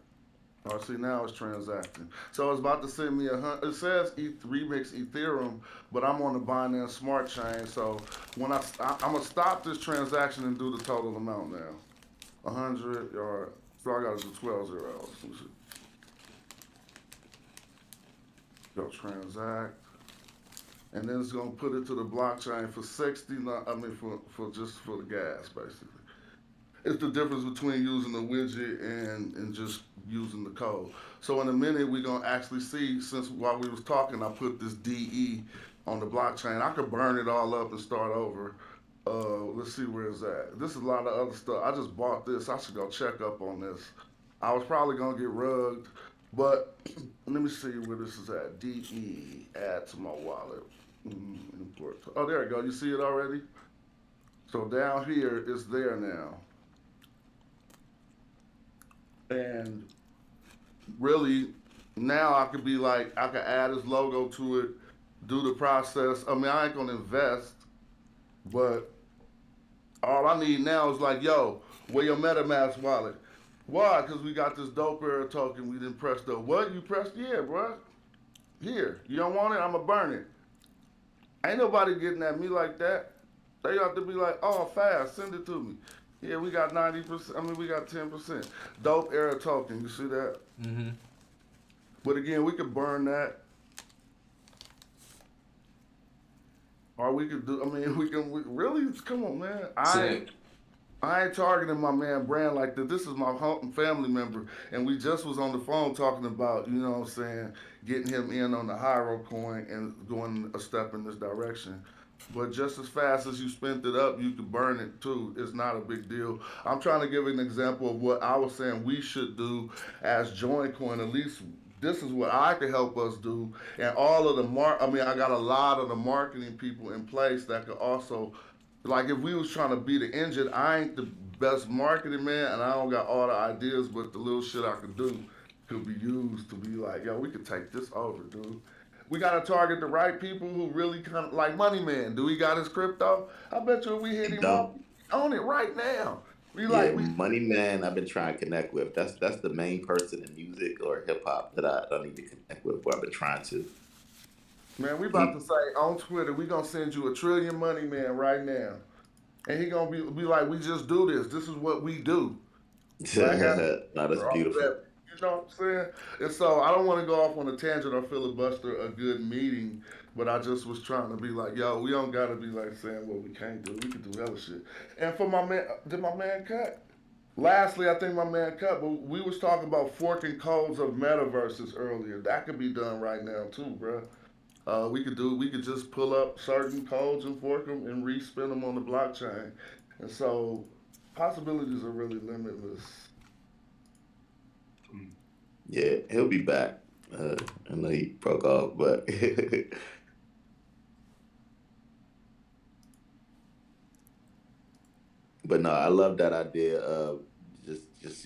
Oh, see now it's transacting. So it's about to send me it says remix Ethereum, but I'm on the Binance Smart Chain. So when I'm gonna stop this transaction and do the total amount now. 100 or so I gotta do 12 zeros. Let me see. Go transact. And then it's gonna put it to the blockchain for 60. I mean for just for the gas basically. It's the difference between using the widget and just using the code. So in a minute we're gonna actually see, since while we was talking I put this DE on the blockchain. I could burn it all up and start over. Let's see where it's at. This is a lot of other stuff. I just bought this. I should go check up on this. I was probably gonna get rugged, but let me see where this is at. DE, add to my wallet. Import. Oh, there you go. You see it already? So down here, it's there now. And really, now I could be like, I could add his logo to it, do the process. I mean, I ain't gonna invest, but all I need now is like, yo, where your MetaMask wallet? Why? Because we got this dope era token. We didn't press the what? You pressed? Yeah, bro. Here. You don't want it? I'ma burn it. Ain't nobody getting at me like that. They have to be like, oh, fast, send it to me. Yeah, we got 90%. I mean, we got 10%. Dope era token. You see that? Mm-hmm. But again, we could burn that. Or we could do, I mean, really, come on, man. Sick. I ain't targeting my man Brand like that. This is my family member, and we just was on the phone talking about, you know what I'm saying, getting him in on the Hyro coin and going a step in this direction. But just as fast as you spent it up, you could burn it too. It's not a big deal. I'm trying to give an example of what I was saying we should do as JoinCoin. At least this is what I could help us do. And all of the I mean, I got a lot of the marketing people in place that could also, like if we was trying to be the engine, I ain't the best marketing man and I don't got all the ideas, but the little shit I could do could be used to be like, yo, we could take this over, dude. We gotta target the right people who really kind of like Money Man. Do he got his crypto? I bet you if we hit he him up don't. on it right now. We Yeah, like we Money Man, I've been trying to connect with. That's the main person in music or hip hop that I need to connect with. Where I've been trying to. man, we about to He, say on Twitter, we gonna send you a trillion Money Man right now. And he gonna be like, we just do this. This is what we do. Black no, that's beautiful. You know what I'm saying? And so I don't want to go off on a tangent or filibuster a good meeting, but I just was trying to be like, yo, we don't gotta be like saying what we can't do. We can do hella shit. And for my man, did my man cut? Lastly, I think my man cut, but we was talking about forking codes of metaverses earlier. That could be done right now too, bro. We could just pull up certain codes and fork them and respin them on the blockchain. And so possibilities are really limitless. Yeah, he'll be back. I know he broke off, but but no, I love that idea of just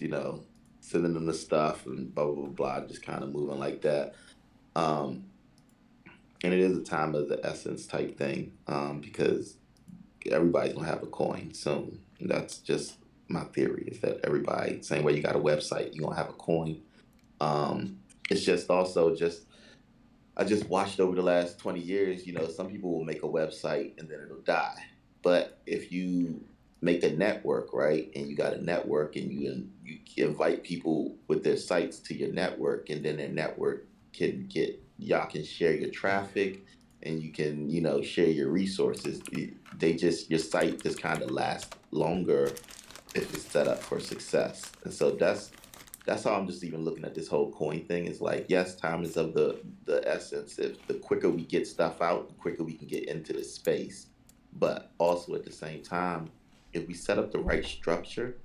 sending them the stuff and blah blah blah, blah just kind of moving like that. Um, and it is a time of the essence type thing, because everybody's gonna have a coin soon. That's just my theory. Is that everybody, same way you got a website, you're gonna have a coin. It's just also just I just watched over the last 20 years, some people will make a website and then it'll die. But if you make a network, right, and you got a network and you invite people with their sites to your network, and then their network can get y'all can share your traffic and you can, share your resources. Your site just kind of lasts longer if it's set up for success. And so that's how I'm just even looking at this whole coin thing. Is like, yes, time is of the essence. If the quicker we get stuff out, the quicker we can get into the space. But also at the same time, if we set up the right structure,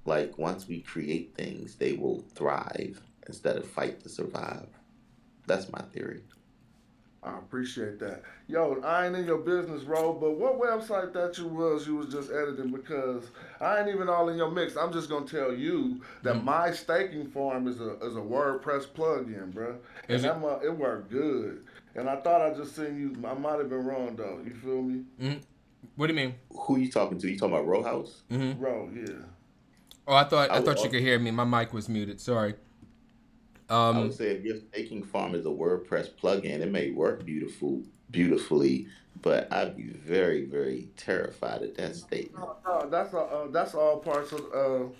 like once we create things, they will thrive instead of fight to survive. That's my theory. I appreciate that. Yo, I ain't in your business, bro, but what website that you was just editing? Because I ain't even all in your mix. I'm just gonna tell you that Mhm. my staking farm is a WordPress plugin, bro, and Is it? it worked good. And I thought I just seen you. I might have been wrong though. You feel me, Mhm. What do you mean? Who you talking to? You talking about Row House? Mhm. bro? Yeah. Oh, I thought I I would thought you also, could hear me. My mic was muted. Sorry. I would Um, say if your staking farm is a WordPress plugin, it may work beautifully, but I'd be very, very terrified at that statement. No, that's all parts of.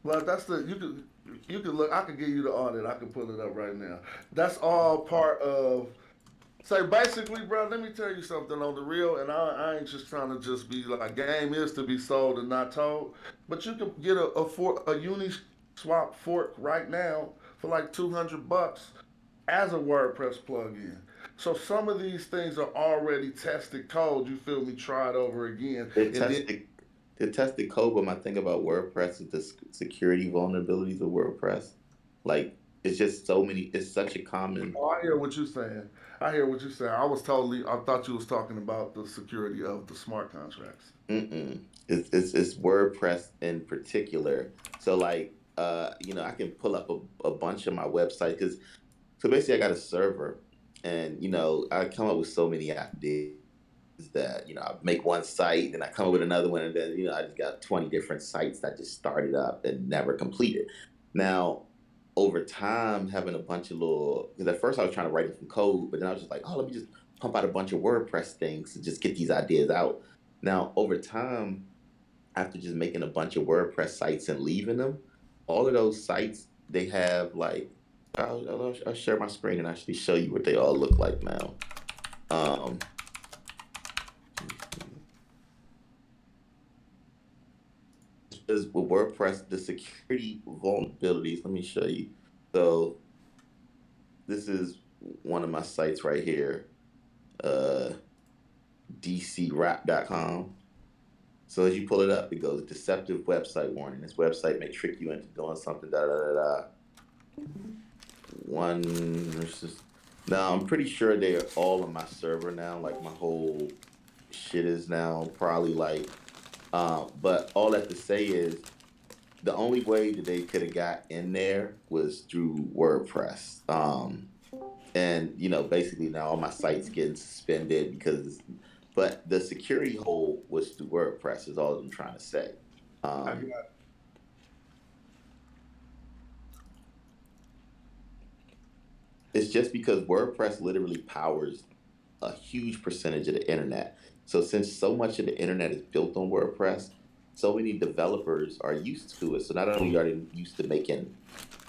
Well, that's the you could look. I could give you the audit. I can pull it up right now. That's all part of. So basically, bro, let me tell you something on the real, and I ain't just trying to just be like game is to be sold and not told, but you can get a uni swap fork right now for like $200 as a WordPress plugin. So some of these things are already tested code. You feel me? Tried over again, They and then tested they tested code, but my thing about WordPress is the security vulnerabilities of WordPress. Like it's just so many. It's such a common. oh, I hear what you're saying. I hear what you're saying. I was totally. I thought you was talking about the security of the smart contracts. Mm-mm. It's WordPress in particular. So like I can pull up a bunch of my websites because so basically I got a server and I come up with so many ideas that I make one site, then I come up with another one, and then I just got 20 different sites that just started up and never completed. Now, over time, having a bunch of little because at first I was trying to write it from code, but then I was just like, oh, let me just pump out a bunch of WordPress things to just get these ideas out. Now, over time, after just making a bunch of WordPress sites and leaving them, all of those sites they have like I'll share my screen and actually show you what they all look like now. Um, is with WordPress, the security vulnerabilities. Let me show you. So this is one of my sites right here, uh, dcrap.com. So as you pull it up, it goes deceptive website warning. This website may trick you into doing something. Da da da da. One versus. Now I'm pretty sure they're all on my server now. Like my whole shit is now probably like. But all that to say is the only way that they could have got in there was through WordPress. And basically now all my sites getting suspended but the security hole was through WordPress is all I'm trying to say. I Um, got it's just because WordPress literally powers a huge percentage of the internet. So since so much of the internet is built on WordPress, so many developers are used to it. So not only are they used to making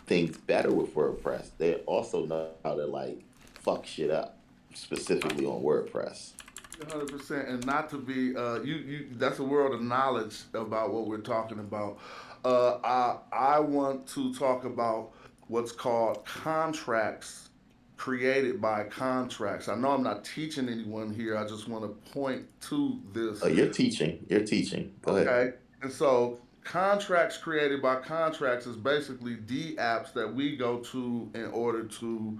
things better with WordPress, they also know how to like fuck shit up, specifically on WordPress. 100%, and not to be you. That's a world of knowledge about what we're talking about. I want to talk about what's called contracts created by contracts. I know I'm not teaching anyone here. I just want to point to this. Oh, you're teaching. You're teaching. Go ahead. Okay. And so contracts created by contracts is basically the apps that we go to in order to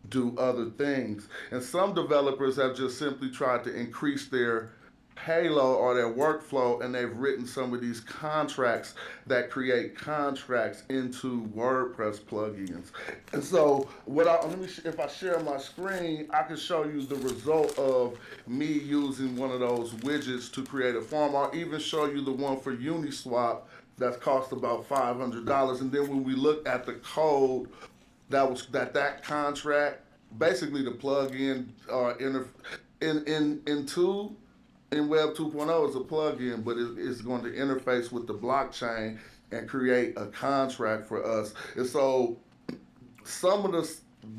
do other things. And some developers have just simply tried to increase their payload or their workflow, and they've written some of these contracts that create contracts into WordPress plugins. And so, let me if I share my screen, I can show you the result of me using one of those widgets to create a form. I'll even show you the one for Uniswap that's cost about $500. And then when we look at the code that contract, basically the plugin in Web 2.0 is a plugin, but it's going to interface with the blockchain and create a contract for us. And so some of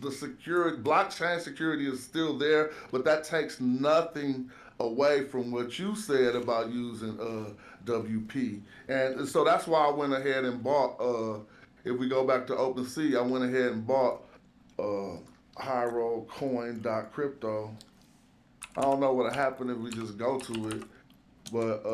the security blockchain security is still there, but that takes nothing away from what you said about using WP. And so that's why I went ahead and bought if we go back to OpenSea, I went ahead and bought uh HyroCoin.crypto. I don't know what happened if we just go to it, But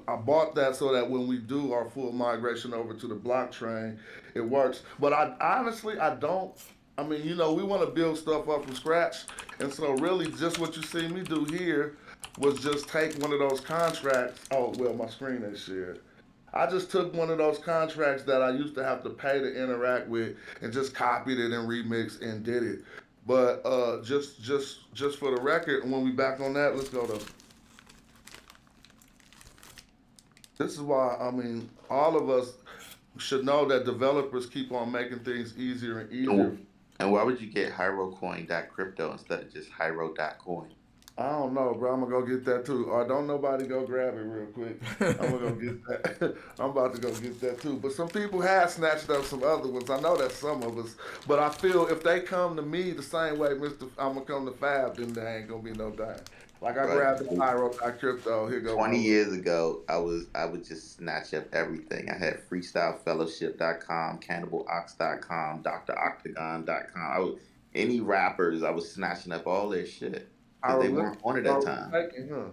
I bought that so that when we do our full migration over to the blockchain, it works. But I honestly, I don't. I mean, we want to build stuff up from scratch, and so really, just what you see me do here was just take one of those contracts. Oh well, my screen is shared. I just took one of those contracts that I used to have to pay to interact with, and just copied it and remixed and did it. But just for the record, when we back on that, let's go to. This is why I mean all of us should know that developers keep on making things easier and easier. And and why would you get HyroCoin.crypto instead of just Hyro.coin? I don't know, bro. I'm gonna go get that too. Or don't nobody go grab it real quick. I'm gonna go get that. I'm about to go get that too. But some people have snatched up some other ones. I know that's some of us. But I feel if they come to me the same way, Mister, I'm gonna come to Fab, then there ain't gonna be no dying. Like I Right. grabbed the Hyro.crypto. Here go my 20 little. years ago, I would just snatch up everything. I had freestylefellowship.com, cannibalox.com, droctagon.com. Any rappers, I was snatching up all their shit because they weren't on it at the time. Taking, huh?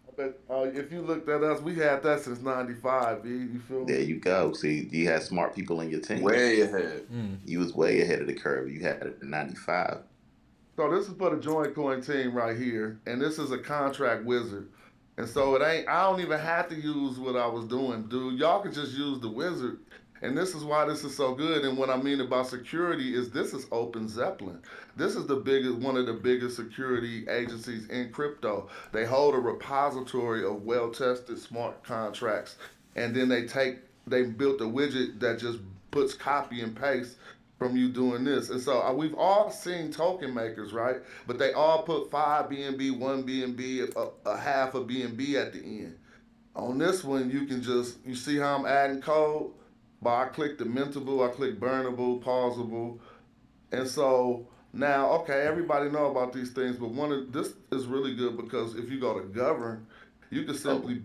I bet if you looked at us, we had that since '95. B, you feel There me? you go. See, you had smart people in your team. Way ahead. You was way ahead of the curve. You had it in 95. So this is for the JoinCoin team right here, and this is a contract wizard. And so it ain't. I don't even have to use what I was doing, dude. Y'all could just use the wizard. And this is why this is so good. And what I mean about security is this is Open Zeppelin. This is the biggest, one of the biggest security agencies in crypto. They hold a repository of well-tested smart contracts, and then they built a widget that just puts copy and paste from you doing this. And so we've all seen token makers, right? But they all put 5 BNB, 1 BNB, a half a BNB at the end. On this one, you see how I'm adding code? But I click the mintable, I click burnable, pausable, and so now, okay, everybody know about these things, but one of this is really good because if you go to govern, you can Oh, simply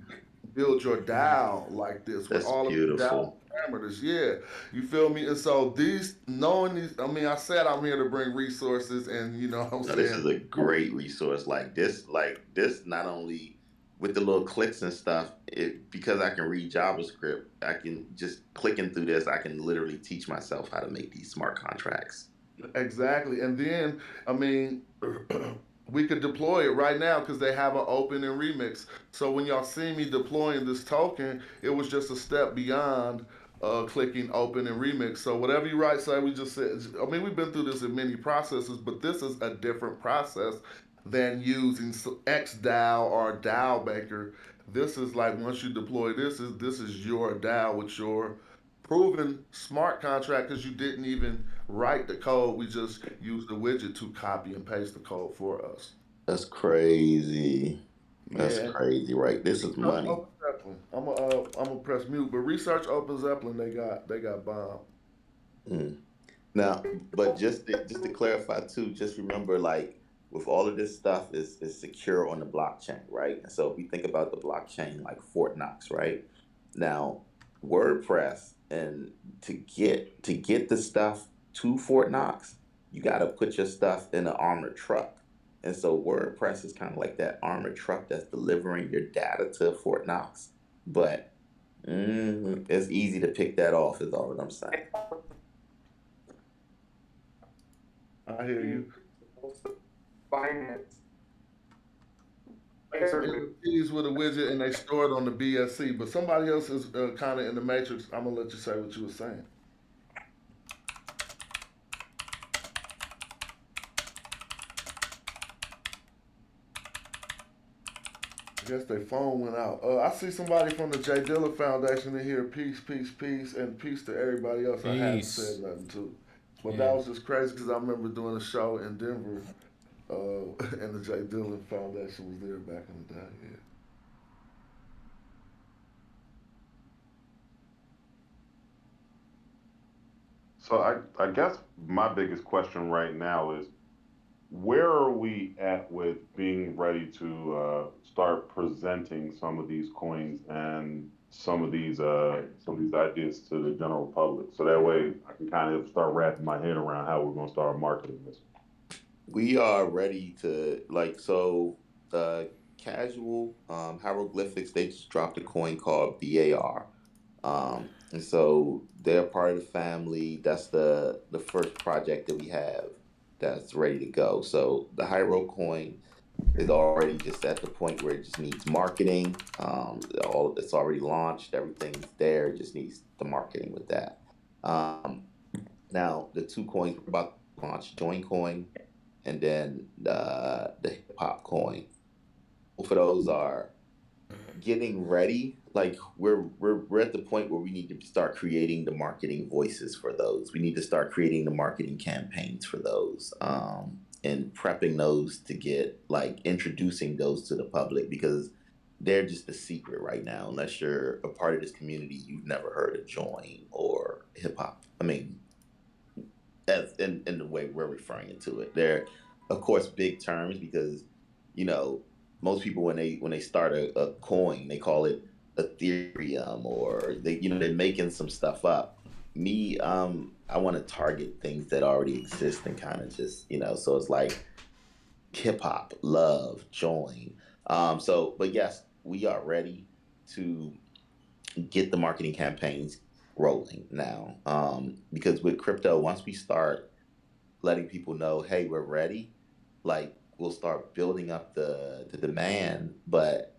build your DAO like this with that's all of the DAO beautiful. parameters. Yeah, you feel me? And so knowing these, I mean, I said I'm here to bring resources, and what I'm No, this saying. is a great resource. Like this, not only with the little clicks and stuff, because I can read JavaScript, I can just clicking through this, I can literally teach myself how to make these smart contracts. Exactly. And then, I mean, we could deploy it right now because they have an open and remix. So when y'all see me deploying this token, it was just a step beyond clicking open and remix. So whatever you write, say we just said, I mean, we've been through this in many processes, but this is a different process than using XDAO or DAO Maker. This is like once you deploy this is your DAO with your proven smart contract because you didn't even write the code. We just used the widget to copy and paste the code for us. That's crazy. That's Yeah. crazy, right? This is Research money. Open Zeppelin. I'm gonna press mute, but research Open Zeppelin. They got bombed. Mm. Now, but just to clarify too, just remember like with all of this stuff is secure on the blockchain, right? And so if we think about the blockchain like Fort Knox, right? Now, WordPress and to get the stuff to Fort Knox, you got to put your stuff in an armored truck. And so WordPress is kind of like that armored truck that's delivering your data to Fort Knox. But it's easy to pick that off, is all that I'm saying. I hear you. Finance. It's NFTs with a widget and they store it on the BSC. But somebody else is kind of in the matrix. I'm gonna let you say what you were saying. I guess their phone went out. I see somebody from the J Dilla Foundation in here. Peace, peace, peace, and peace to everybody else. I haven't Peace. said nothing to. But Yeah. that was just crazy because I remember doing a show in Denver, and the J Dilla Foundation was there back in the day. Yeah. So I guess my biggest question right now is where are we at with being ready to start presenting some of these coins and some of these ideas to the general public, so that way I can kind of start wrapping my head around how we're going to start marketing this. We are ready to like so. Casual Hieroglyphics, they just dropped a coin called BAR. And so they're part of the family. That's the first project that we have that's ready to go. So the Hyro coin is already just at the point where it just needs marketing. All it's already launched, everything's there, it just needs the marketing with that. Um, Now the two coins we're about to launch, JoinCoin and then the hip hop coin. Both of those are getting ready. Like we're at the point where we need to start creating the marketing voices for those. We need to start creating the marketing campaigns for those, and prepping those to get like introducing those to the public because they're just a secret right now. Unless you're a part of this community, you've never heard of Join or hip hop. I mean, as in the way we're referring to it. They're, of course, big terms because, you know, most people when they start a coin, they call it Ethereum or they're making some stuff up. Me, I want to target things that already exist and kind of just so it's like hip hop, love, join. But yes, we are ready to get the marketing campaigns rolling now. Because with crypto, once we start letting people know, hey, we're ready, like we'll start building up the demand. But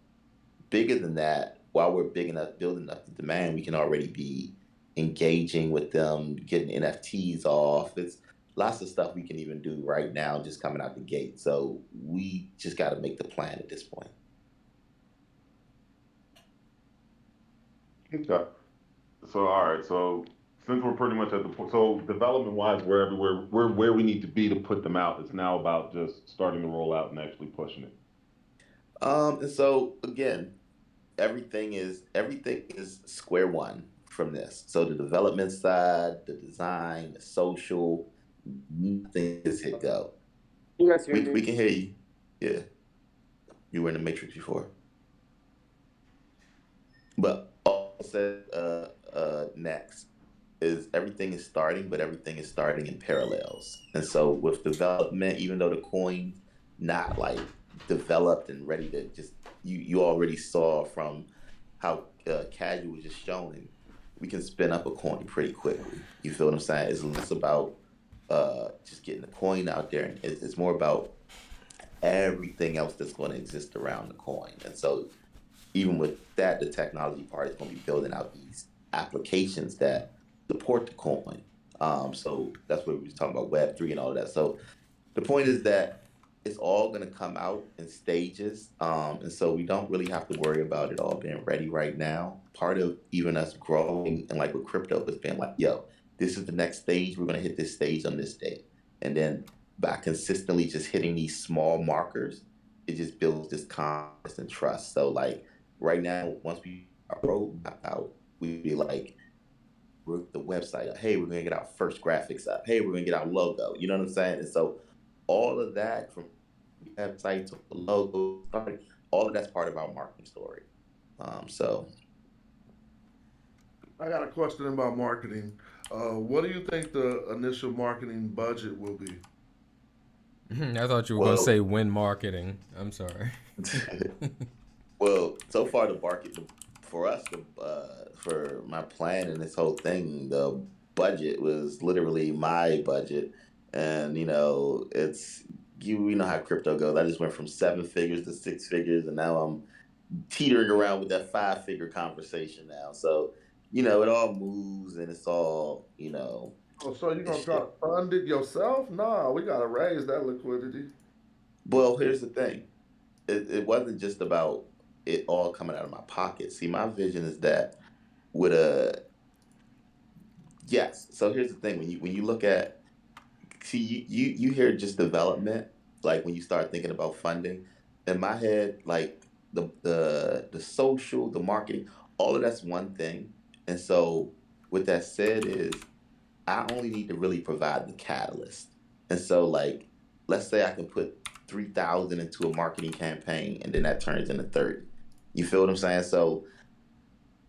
bigger than that, while we're big enough building up the demand, we can already be engaging with them, getting NFTs off. It's lots of stuff we can even do right now, just coming out the gate. So we just got to make the plan at this point. Okay. So all right. So since we're pretty much at the point, so development wise, we're everywhere. We're where we need to be to put them out. It's now about just starting to roll out and actually pushing it. And so again, everything is square one from this. So the development side, the design, the social, nothing is hit go. You guys hear We me? can hear you. Yeah, you were in the matrix before. But all said, next is everything is starting, but everything is starting in parallels. And so with development, even though the coin's not like developed and ready to just you already saw from how casual was just showing, we can spin up a coin pretty quickly. You feel what I'm saying? It's less about just getting the coin out there, and it's more about everything else that's going to exist around the coin. And so even with that, the technology part is going to be building out these applications that support the coin. So that's what we was talking about Web3 and all of that. So the point is that it's all going to come out in stages. And so we don't really have to worry about it all being ready right now. Part of even us growing and like with crypto has been like, yo, this is the next stage. We're going to hit this stage on this day. And then by consistently just hitting these small markers, it just builds this confidence and trust. So like right now, once we our roadmap out, we be like, the website. Hey, we're gonna get our first graphics up. Hey, we're gonna get our logo. You know what I'm saying? And so all of that from the website to the logo, all of that's part of our marketing story. So I got a question about marketing. What do you think the initial marketing budget will be? I thought you were gonna well, say win marketing. I'm sorry. well, so far for us, for my plan and this whole thing, the budget was literally my budget, and it's you know how crypto goes. I just went from seven figures to six figures, and now I'm teetering around with that five-figure conversation now. So, it all moves and it's all, Oh, so you're it's gonna try shit. to fund it yourself? Nah, we gotta raise that liquidity. Well, here's the thing. It wasn't just about it all coming out of my pocket. See, my vision is that with a yes. So here's the thing. When you look at see you hear just development, like when you start thinking about funding, in my head, like the social, the marketing, all of that's one thing. And so with that said is I only need to really provide the catalyst. And so like let's say I can put 3,000 into a marketing campaign and then that turns into 30. You feel what I'm saying? So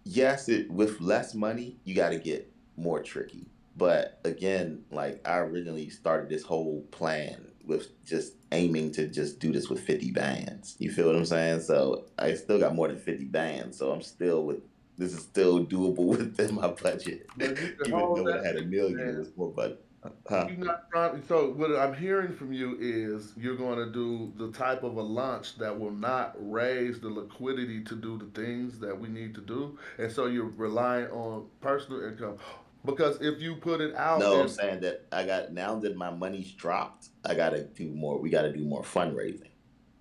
yes, it with less money, you got to get more tricky. But again, like I originally started this whole plan with just aiming to just do this with 50 bands. You feel what I'm saying? So I still got more than 50 bands. So I'm still with this is still doable within my budget. But you can Even hold though when that I had a 50 million, it bands. was more budget. Huh? You're not trying. So what I'm hearing from you is you're going to do the type of a launch that will not raise the liquidity to do the things that we need to do, and so you're relying on personal income. Because if you put it out No, I'm and saying that I got now that my money's dropped, I gotta do more. We gotta do more fundraising.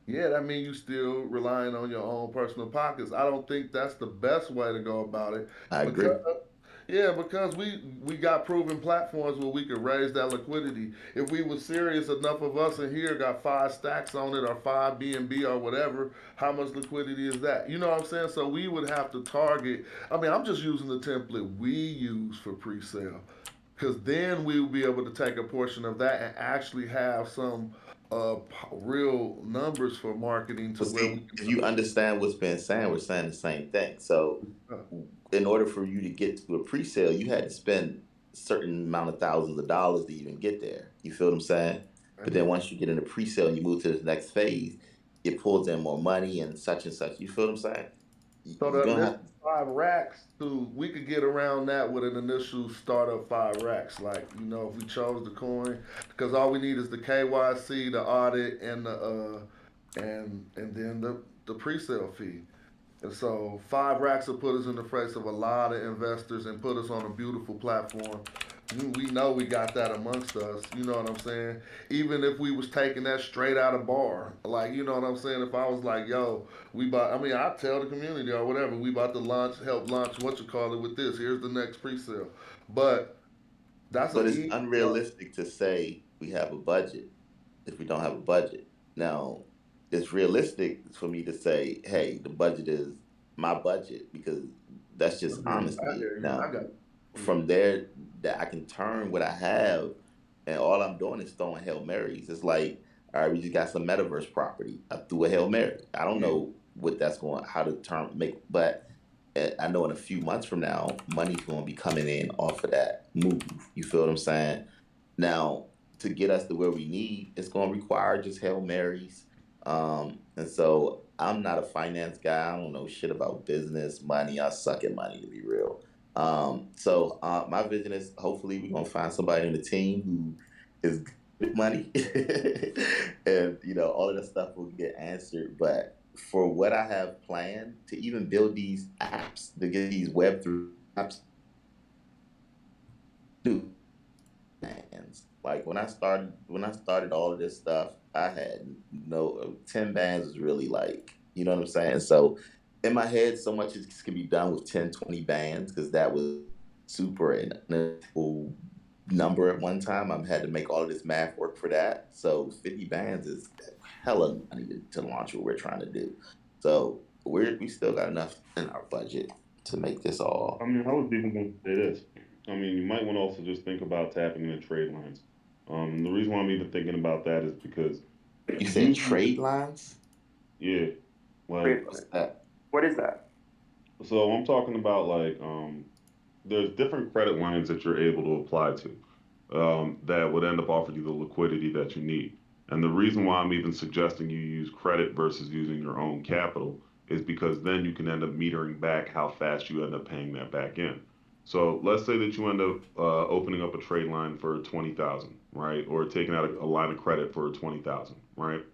yeah, that means you still relying on your own personal pockets. I don't think that's the best way to go about it I because agree. yeah, because we got proven platforms where we could raise that liquidity. If we were serious enough of us in here got 5 stacks on it or 5 BNB or whatever, how much liquidity is that? You know what I'm saying? So we would have to target. I mean, I'm just using the template we use for pre-sale because then we will be able to take a portion of that and actually have some real numbers for marketing to Well, where we see, can. if you understand what's been saying, we're saying the same thing. So, in order for you to get to a pre-sale, you had to spend a certain amount of thousands of dollars to even get there. You feel what I'm saying? But then once you get in a pre-sale and you move to the next phase, it pulls in more money and such and such. You feel what I'm saying? So You're the gonna initial have 5 racks to we could get around that with an initial startup 5 racks. Like, if we chose the coin, because all we need is the KYC, the audit, and the and then the pre-sale fee. And so 5 racks will put us in the face of a lot of investors and put us on a beautiful platform. We know we got that amongst us. You know what I'm saying? Even if we was taking that straight out of bar, like you know what I'm saying. If I was like, "Yo, we about," I mean, I tell the community or whatever, we about to help launch what you call it with this. Here's the next pre-sale. But that's but an it's easy one. unrealistic to say we have a budget if we don't have a budget. Now, it's realistic for me to say, hey, the budget is my budget because that's just Agreed. I honestly. hear you. I Now, got you. from there, that I can turn what I have, and all I'm doing is throwing Hail Marys. It's like, all right, we just got some metaverse property. I threw a Hail Mary. I don't Yeah. know what that's going, how to turn make, but I know in a few months from now, money's going to be coming in off of that move. You feel what I'm saying? Now, to get us to where we need, it's going to require just Hail Marys. And so I'm not a finance guy. I don't know shit about business, money. I suck at money, to be real. So my vision is hopefully we're going to find somebody in the team who is good with money. And, all of that stuff will get answered. But for what I have planned to even build these apps, to get these Web3 apps, do bands. Like when I started all of this stuff, I had no 10 bands was really like, you know what I'm saying? So in my head, so much is can be done with 10, 20 bands because that was super and full number at one time. I had to make all of this math work for that. So 50 bands is hella money to launch what we're trying to do. So we still got enough in our budget to make this I all. mean, I was even going to say this. I mean, you might want to also just think about tapping into trade lines. The reason why I'm even thinking about that is because You said usually, trade lines? yeah, like, Wait a What's minute. that? What is that? so I'm talking about like, there's different credit lines that you're able to apply to that would end up offering you the liquidity that you need. And the reason why I'm even suggesting you use credit versus using your own capital is because then you can end up metering back how fast you end up paying that back in. So let's say that you end up opening up a trade line for 20,000, right, or taking out a line of credit for 20,000, right?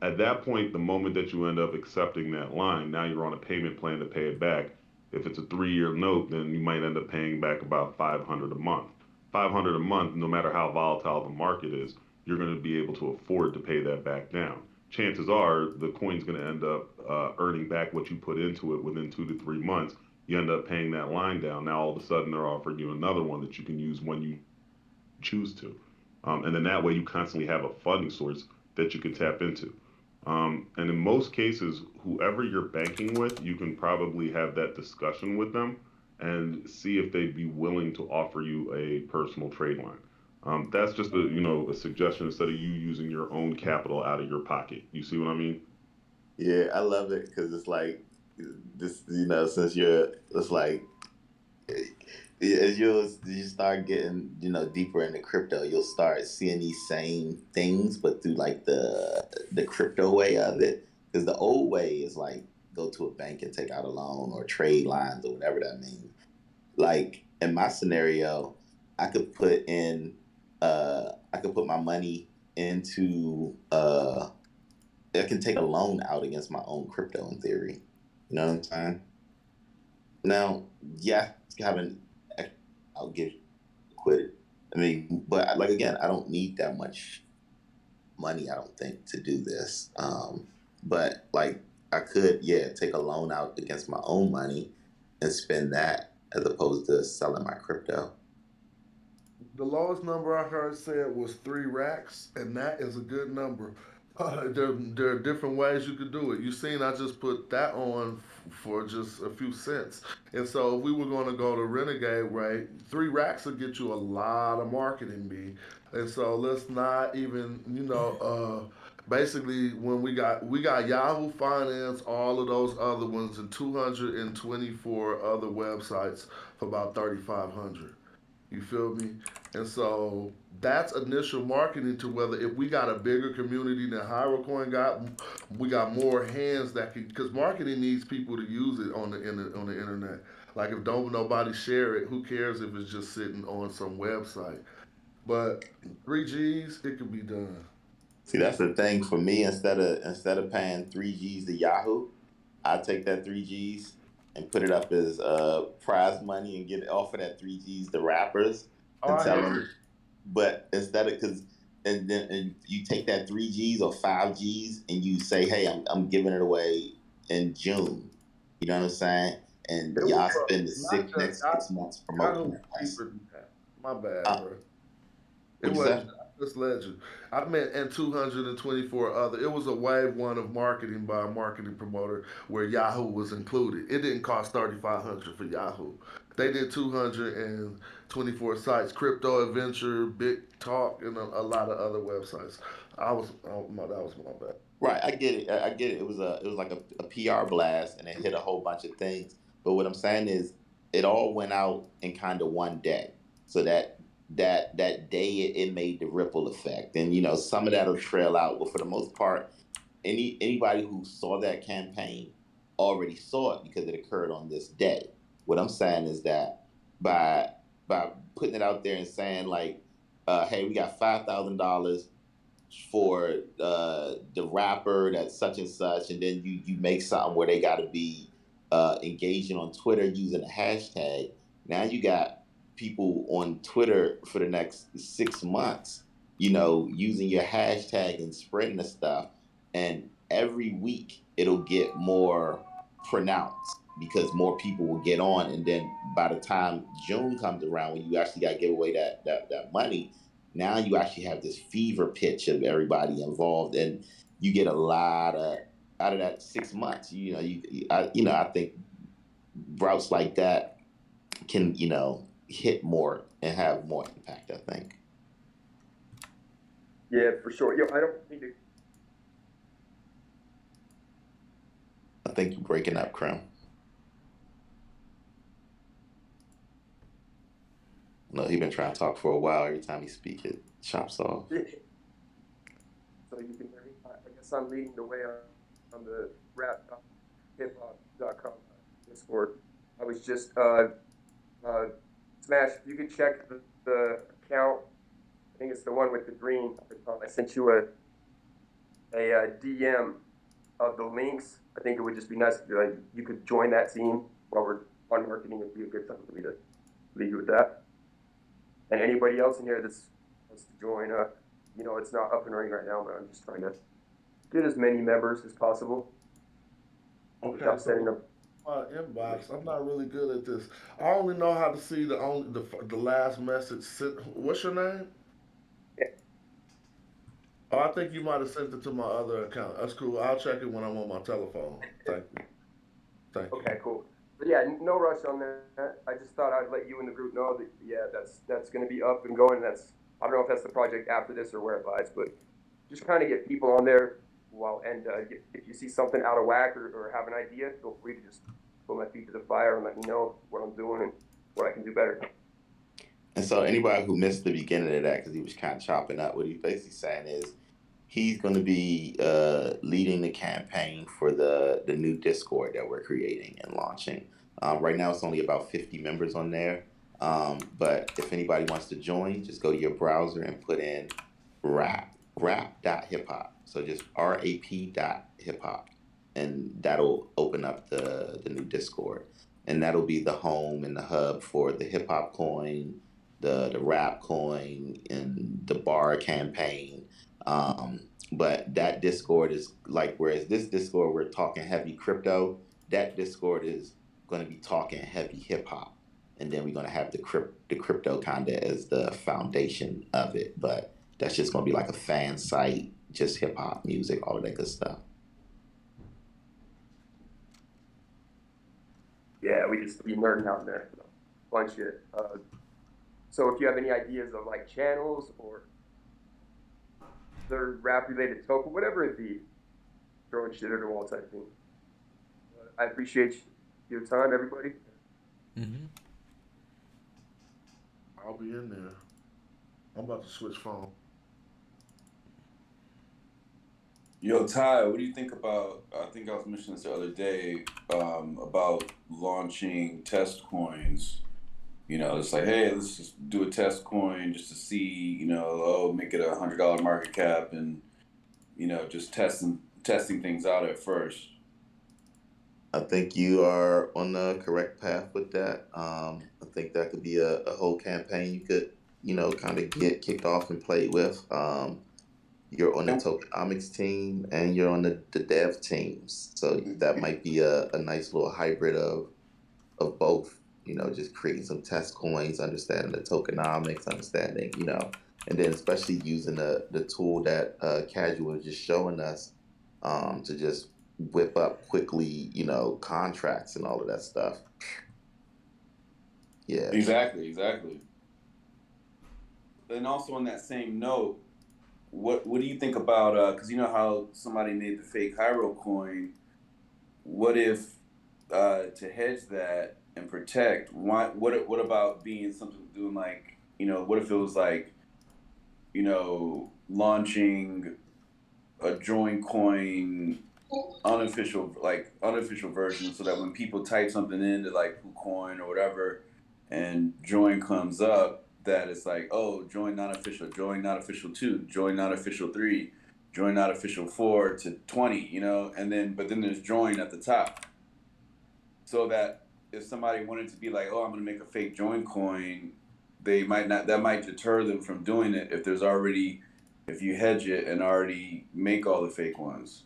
At that point, the moment that you end up accepting that line, now you're on a payment plan to pay it back. If it's a 3-year note, then you might end up paying back about 500 a month. 500 a month, no matter how volatile the market is, you're going to be able to afford to pay that back down. Chances are the coin's going to end up earning back what you put into it within 2 to 3 months. You end up paying that line down. Now all of a sudden they're offering you another one that you can use when you choose to. And then that way you constantly have a funding source that you can tap into. And in most cases, whoever you're banking with, you can probably have that discussion with them and see if they'd be willing to offer you a personal trade line. That's just a suggestion instead of you using your own capital out of your pocket. You see what I mean? Yeah, I love it because it's like this, since it's like As you start getting deeper into crypto, you'll start seeing these same things, but through like the crypto way of it. Because the old way is like go to a bank and take out a loan or trade lines or whatever that means. Like in my scenario, I could put in I could put my money into I can take a loan out against my own crypto in theory. You know what I'm saying? Now, yeah, having I'll give quit. I mean, but like again, I don't need that much money. I don't think to do this. But like I could, yeah, take a loan out against my own money and spend that as opposed to selling my crypto. The lowest number I heard said was 3 racks, and that is a good number. There are different ways you could do it. You seen I just put that on for just a few cents. And so if we were going to go to Renegade rate, 3 racks will get you a lot of marketing, B. And so let's not even, basically when we got Yahoo Finance, all of those other ones, and 224 other websites for about 3,500. You feel me? And so that's initial marketing to whether if we got a bigger community than HyroCoin got, we got more hands that can because marketing needs people to use it on the internet. Like if don't nobody share it, who cares if it's just sitting on some website? But 3Gs, it can be done. See, that's the thing for me. Instead of paying 3Gs to Yahoo, I take that 3Gs and put it up as prize money and get it off of that 3Gs to rappers Oh, and I tell hear you. them. But instead of because and you take that 3Gs or 5Gs and you say, hey, I'm giving it away in June. You know what I'm saying? And It was y'all spend the not just next 6 months Yahoo promoting was that. cheaper than that. My bad, Uh, bro. It what'd you wasn't say? just Legend. I meant and 224 other. It was a wave one of marketing by a marketing promoter where Yahoo was included. It didn't cost 3,500 for Yahoo. They did 224 sites, Crypto Adventure, Big Talk, and a lot of other websites. That was my bad. Right, I get it. I get it. It was like a PR blast, and it hit a whole bunch of things. But what I'm saying is, it all went out in kind of one day. So that day it made the ripple effect, and some of that'll trail out. But for the most part, anybody who saw that campaign already saw it because it occurred on this day. What I'm saying is that by by putting it out there and saying like, hey, we got $5,000 for the rapper that's such and such, and then you make something where they got to be engaging on Twitter using a hashtag. Now you got people on Twitter for the next 6 months, using your hashtag and spreading the stuff, and every week it'll get more pronounced because more people will get on, and then by the time June comes around, when you actually got to give away that money, now you actually have this fever pitch of everybody involved, and you get a lot of out of that 6 months. I think routes like that can hit more and have more impact. I think. Yeah, for sure. Yo, I don't need to. I think you're breaking up, Krim. No, he's been trying to talk for a while. Every time he speaks, it chops off. So you can hear me. I guess I'm leading the way on the rap hiphop.com Discord. I was just Smash. If you could check the account, I think it's the one with the green. I sent you a DM of the links. I think it would just be nice if you could join that team while we're on marketing. It'd be a good time for me to lead you with that. And anybody else in here that's wants to join, it's not up and running right now, but I'm just trying to get as many members as possible Okay, without so setting up. my inbox. I'm not really good at this. I only know how to see the last message. What's your name? Oh, I think you might have sent it to my other account. That's cool. I'll check it when I'm on my telephone. Thank you. Thank you. Okay, cool. But yeah, no rush on that. I just thought I'd let you and the group know that that's going to be up and going. I don't know if that's the project after this or where it lies, but just kind of get people on there. If you see something out of whack or have an idea, feel free to just put my feet to the fire and let me know what I'm doing, and what I can do better. And so anybody who missed the beginning of that, because he was kind of chopping up, what he's basically saying is he's going to be leading the campaign for the new Discord that we're creating and launching. Right now, it's only about 50 members on there. But if anybody wants to join, just go to your browser and put in rap.hiphop. So just rap.hiphop. And that'll open up the new Discord. And that'll be the home and the hub for the hip hop coin, the rap coin, and the bar campaign. But that Discord is like, whereas this Discord, we're talking heavy crypto, that Discord is going to be talking heavy hip hop. And then we're going to have the crypto kind of as the foundation of it. But that's just going to be like a fan site, just hip hop music, all of that good stuff. Yeah, we just be nerding out there. So, fun shit. So if you have any ideas of like channels or their rap related token, whatever it be, throwing shit at the wall type thing. I appreciate your time, everybody. Mm-hmm. I'll be in there. I'm about to switch phone. Yo, Ty, what do you think about? I think I was mentioning this the other day about launching test coins. You know, it's like, hey, let's just do a test coin just to see, you know, make it $100 market cap, and you know, just testing things out at first. I think you are on the correct path with that. I think that could be a whole campaign you could, you know, kind of get kicked off and played with. You're on the tokenomics team and you're on the dev teams. So that might be a nice little hybrid of both, you know, just creating some test coins, understanding the tokenomics, understanding, you know, and then especially using the tool that Casual was just showing us to just whip up quickly, you know, contracts and all of that stuff. Yeah. Exactly. And also on that same note, what do you think about, because you know how somebody made the fake Hyro coin, what if to hedge that and protect, what about being something doing like, you know, what if it was like, you know, launching a JoinCoin unofficial version, so that when people type something into like KuCoin or whatever and join comes up, that it's like, oh, join not official 2, join not official 3, join not official 4 to 20, you know, and then but then there's join at the top, so that if somebody wanted to be like, oh, I'm gonna make a fake join coin, they might not, that might deter them from doing it if you hedge it and already make all the fake ones.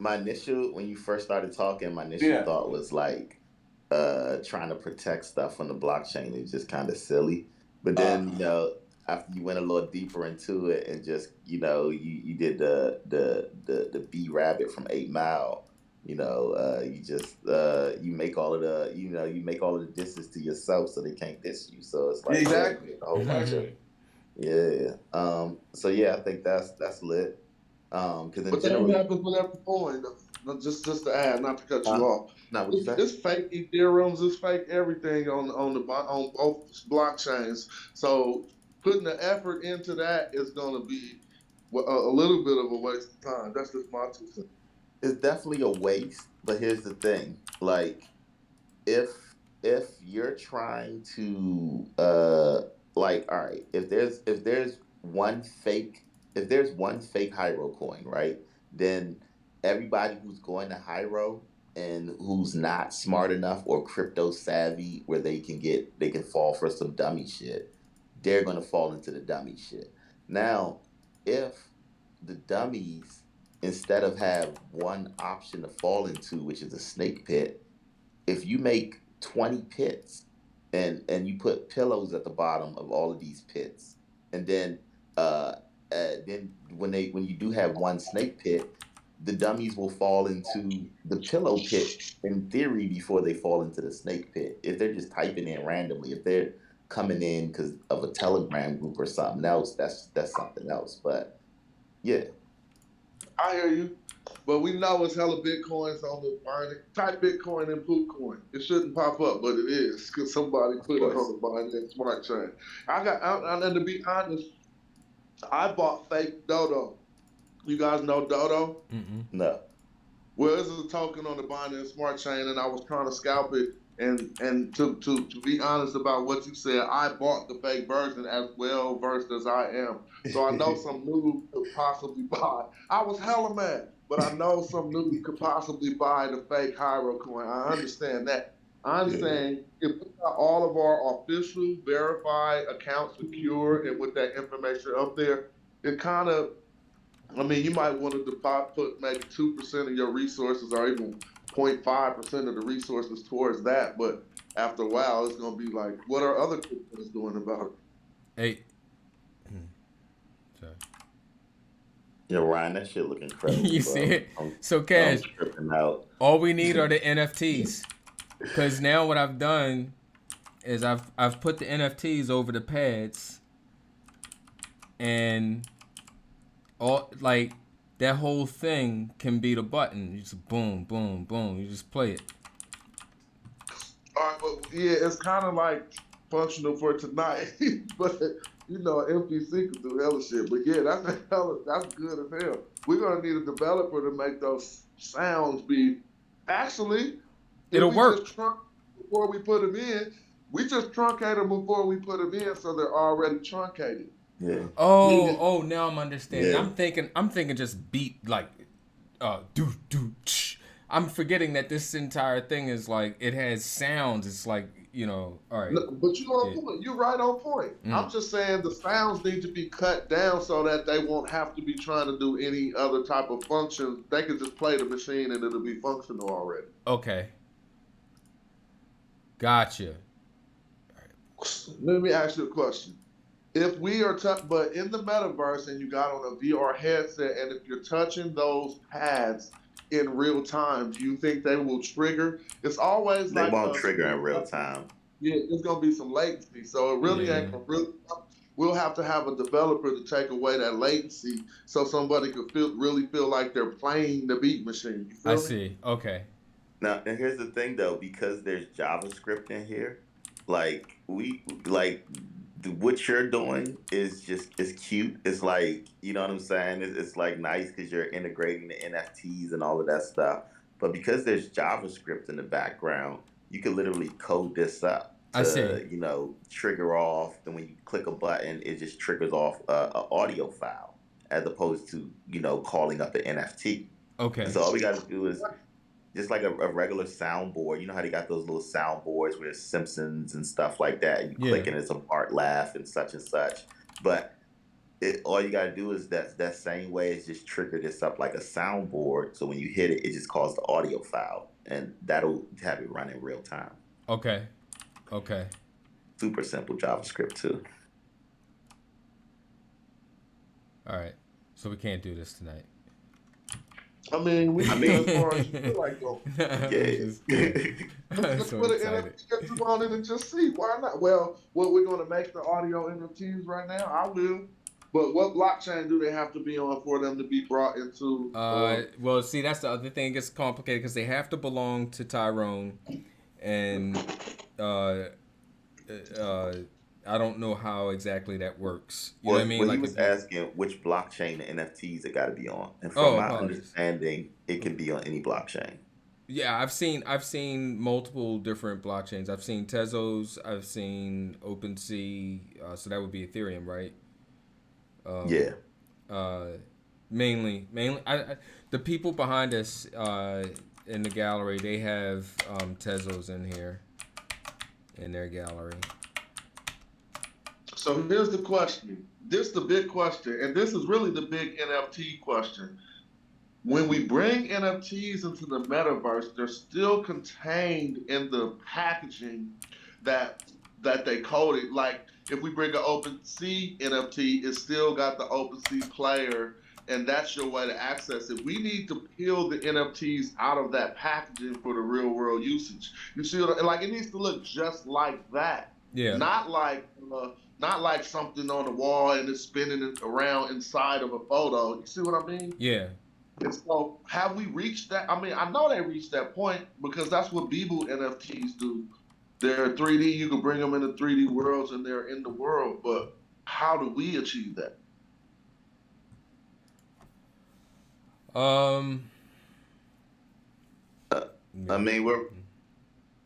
My initial, when you first started talking, my initial thought was like trying to protect stuff on the blockchain is just kind of silly. But then, you know, after you went a little deeper into it and just, you know, you did the B rabbit from 8 Mile, you know, you just you make all of the, you know, you make all of the disses to yourself so they can't diss you. So it's like exactly a whole bunch of so yeah, I think that's lit. Because in But general, that happens with every coin. Just to add, not to cut you off. not what you say. It's fake Ethereum's, it's fake everything on both blockchains. So putting the effort into that is going to be a little bit of a waste of time. That's just my 2 cents. It's definitely a waste, but here's the thing: like, if you're trying to like, all right, if there's one fake Hyro coin, right, then everybody who's going to Hyro and who's not smart enough or crypto savvy where they can fall for some dummy shit, they're gonna fall into the dummy shit. Now, if the dummies, instead of have one option to fall into, which is a snake pit, if you make 20 pits and you put pillows at the bottom of all of these pits, and then when you do have one snake pit, the dummies will fall into the pillow pit in theory before they fall into the snake pit. If they're just typing in randomly, if they're coming in because of a Telegram group or something else, that's something else. But yeah. I hear you. But we know it's hella Bitcoins on the Binance. Type Bitcoin and Poopcoin. It shouldn't pop up, but it is because somebody Of put it course. on the Binance Smart Chain. And to be honest, I bought fake Dodo. You guys know Dodo? Mm-mm. No. Well, this is a token on the Binance Smart Chain, and I was trying to scalp it. And to be honest about what you said, I bought the fake version as well versed as I am. So I know some noob could possibly buy. I was hella mad, but I know some noob could possibly buy the fake Hyro coin. I understand that. I'm Yeah. saying if we got all of our official verified accounts secure and with that information up there, it kind of I mean, you might want to put maybe 2% of your resources or even 0.5% of the resources towards that. But after a while, it's going to be like, what are other cryptos doing about it? Hey. Sorry. Yeah, Ryan, that shit look incredible, You see bro. it? So I'm Cash, tripping out. all we need are the NFTs. Cause now what I've done is I've put the NFTs over the pads, and all like that whole thing can be the button. You just boom, boom, boom. You just play it. All right, but yeah, it's kind of like functional for tonight. But, MPC could do hella shit. But yeah, that's good as hell. We're going to need a developer to make those sounds be. Actually, if It'll we work. just before we put them in, we just truncate them before we put them in, so they're already truncated. Yeah. Oh, now I'm understanding. Yeah. I'm thinking just beat like, do do. I'm forgetting that this entire thing is like it has sounds. It's like all right. No, but you're on Yeah. point. You're right on point. I'm just saying the sounds need to be cut down so that they won't have to be trying to do any other type of function. They can just play the machine and it'll be functional already. Okay. Gotcha. Let me ask you a question. If we are, but in the metaverse and you got on a VR headset, and if you're touching those pads in real time, do you think they will trigger? It's always They like won't us. trigger in real time. Yeah, there's gonna be some latency. So it really ain't gonna really. We'll have to have a developer to take away that latency, so somebody could really feel like they're playing the beat machine. You feel I me? see. Okay. Now, and here's the thing though, because there's JavaScript in here, like what you're doing is just it's cute. It's like you know what I'm saying. It's like nice because you're integrating the NFTs and all of that stuff. But because there's JavaScript in the background, you can literally code this up I see. to trigger off. And when you click a button, it just triggers off a audio file as opposed to calling up the NFT. Okay. And so all we got to do is just like a regular soundboard. You know how they got those little soundboards where it's Simpsons and stuff like that. And you click and it's a Bart laugh and such and such. But all you got to do is that same way is just trigger this up like a soundboard. So when you hit it, it just calls the audio file. And that'll have it run in real time. Okay. Okay. Super simple JavaScript too. All right. So we can't do this tonight. I mean, we can go as far as you feel like going. Let's put an NFT on it and just see. Why not? Well, we're going to make the audio NFTs right now. I will. But what blockchain do they have to be on for them to be brought into? Well, see, that's the other thing. It gets complicated because they have to belong to Tyrone, and I don't know how exactly that works. You know what I mean? Well, like he was asking which blockchain the NFTs it got to be on, and from my understanding, it can be on any blockchain. Yeah, I've seen multiple different blockchains. I've seen Tezos, I've seen OpenSea, so that would be Ethereum, right? Yeah. Mainly, the people behind us in the gallery, they have Tezos in here, in their gallery. So here's the question. This is the big question, and this is really the big NFT question. When we bring NFTs into the metaverse, they're still contained in the packaging that they coded. Like if we bring an OpenSea NFT, it's still got the OpenSea player, and that's your way to access it. We need to peel the NFTs out of that packaging for the real world usage. You see what like it needs to look just like that. Yeah. Not like something on the wall and it's spinning it around inside of a photo. You see what I mean? Yeah. And so, have we reached that? I mean, I know they reached that point because that's what Beeble NFTs do. They're 3D. You can bring them into 3D worlds, and they're in the world. But how do we achieve that? Um, Uh, yeah. I mean, we're.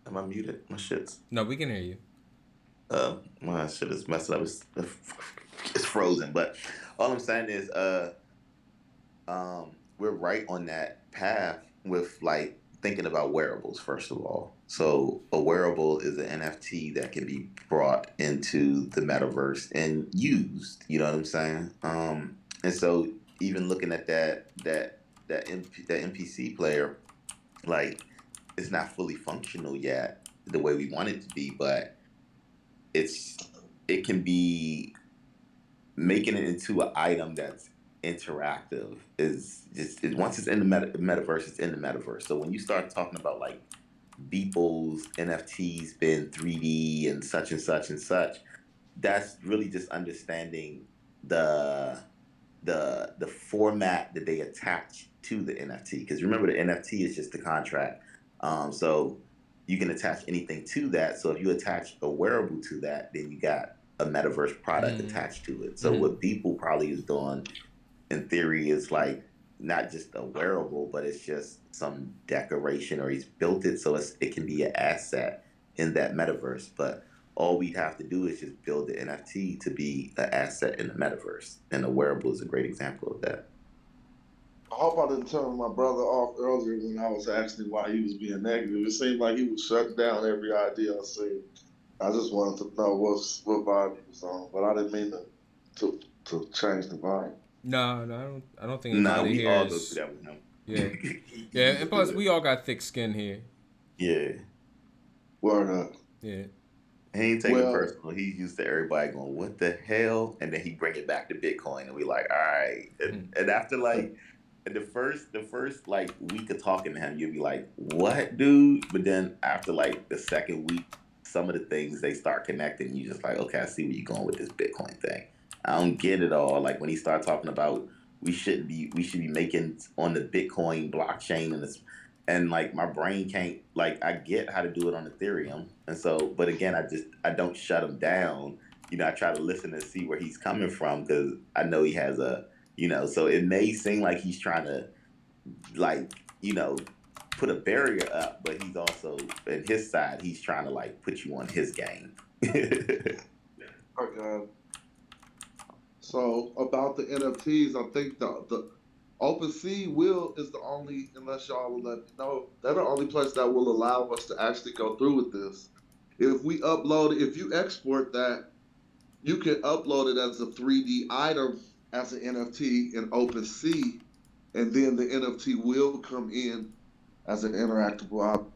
Am I muted? My shit's. No, we can hear you. My shit is messed up. It's frozen. But all I'm saying is, we're right on that path with like thinking about wearables first of all. So a wearable is an NFT that can be brought into the metaverse and used. You know what I'm saying? And so even looking at that NPC player, like it's not fully functional yet the way we want it to be, but it's it can be making it into an item that's interactive is just once it's in the metaverse, it's in the metaverse. So when you start talking about like Beeple's NFTs being 3D and such and such and such, that's really just understanding the the format that they attach to the NFT. Because remember, the NFT is just the contract. So you can attach anything to that. So if you attach a wearable to that, then you got a metaverse product Mm-hmm. attached to it. So Mm-hmm. what Beeple probably is doing, in theory, is like not just a wearable, but it's just some decoration, or he's built it so it can be an asset in that metaverse. But all we'd have to do is just build the NFT to be an asset in the metaverse, and a wearable is a great example of that. I hope I didn't turn my brother off earlier when I was asking why he was being negative. It seemed like he was shutting down every idea I seen. I just wanted to know what vibe he was on, but I didn't mean to change the vibe. No, I don't think Nah, anybody we here all go through is. that with him. Yeah, He yeah, used and to do plus it. we all got thick skin here. Yeah. Word up. Yeah. He ain't take it Well, personal. He's used to everybody going, "What the hell?" And then he bring it back to Bitcoin, and we like, "All right." Mm-hmm. And after like the first like week of talking to him, you'll be like, "What, dude?" But then after like the second week, some of the things they start connecting. You just like, "Okay, I see where you're going with this Bitcoin thing." I don't get it all. Like when he started talking about we should be making on the Bitcoin blockchain, and like my brain can't, like I get how to do it on Ethereum, and so but again I don't shut him down. I try to listen and see where he's coming from because I know he has so it may seem like he's trying to like put a barrier up, but he's also in his side he's trying to like put you on his game. okay. So about the NFTs, I think the OpenSea will is the only, unless y'all will let me know, they're the only place that will allow us to actually go through with this. If you export that, you can upload it as a 3D item as an NFT in OpenSea, and then the NFT will come in as an interactable object.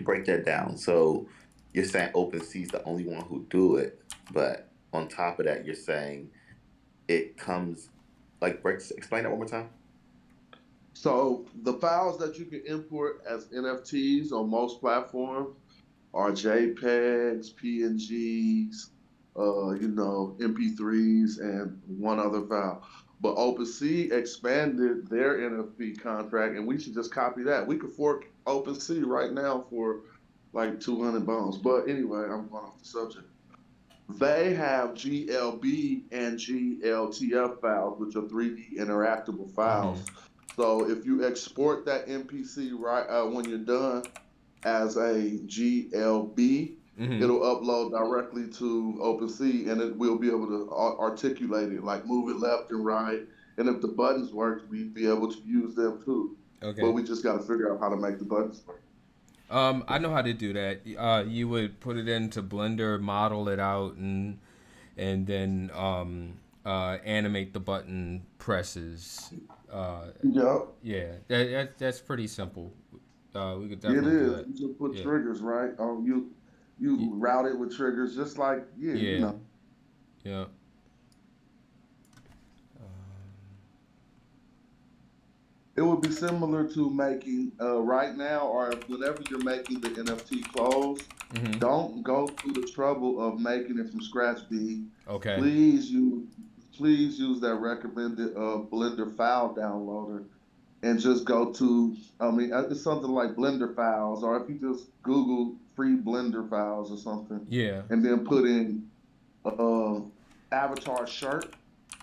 Break that down. So you're saying OpenSea is the only one who do it, but on top of that, you're saying it comes like explain that one more time. So the files that you can import as NFTs on most platforms are JPEGs, PNGs, MP3s, and one other file. But OpenSea expanded their NFT contract, and we should just copy that. We could fork OpenSea right now for like 200 bones. But anyway, I'm going off the subject. They have GLB and GLTF files, which are 3D interactable Mm-hmm. files. So if you export that MPC right when you're done as a GLB, Mm-hmm. it'll upload directly to OpenSea, and it will be able to articulate it, like move it left and right. And if the buttons work, we'd be able to use them too. But Okay. we just got to figure out how to make the buttons work. I know how to do that. You would put it into Blender, model it out, and then animate the button presses. Yep. Yeah, that's pretty simple. We could It definitely do is. that. You just put Yeah. triggers, right? You Y- route it with triggers, just like Yeah. Yeah. it would be similar to making right now, or whenever you're making the NFT clothes. Mm-hmm. Don't go through the trouble of making it from scratch. B, Okay. please use please use that recommended Blender file downloader and just go to, I mean, it's something like Blender files, or if you just Google free Blender files or something, Yeah. and then put in uh, avatar shirt,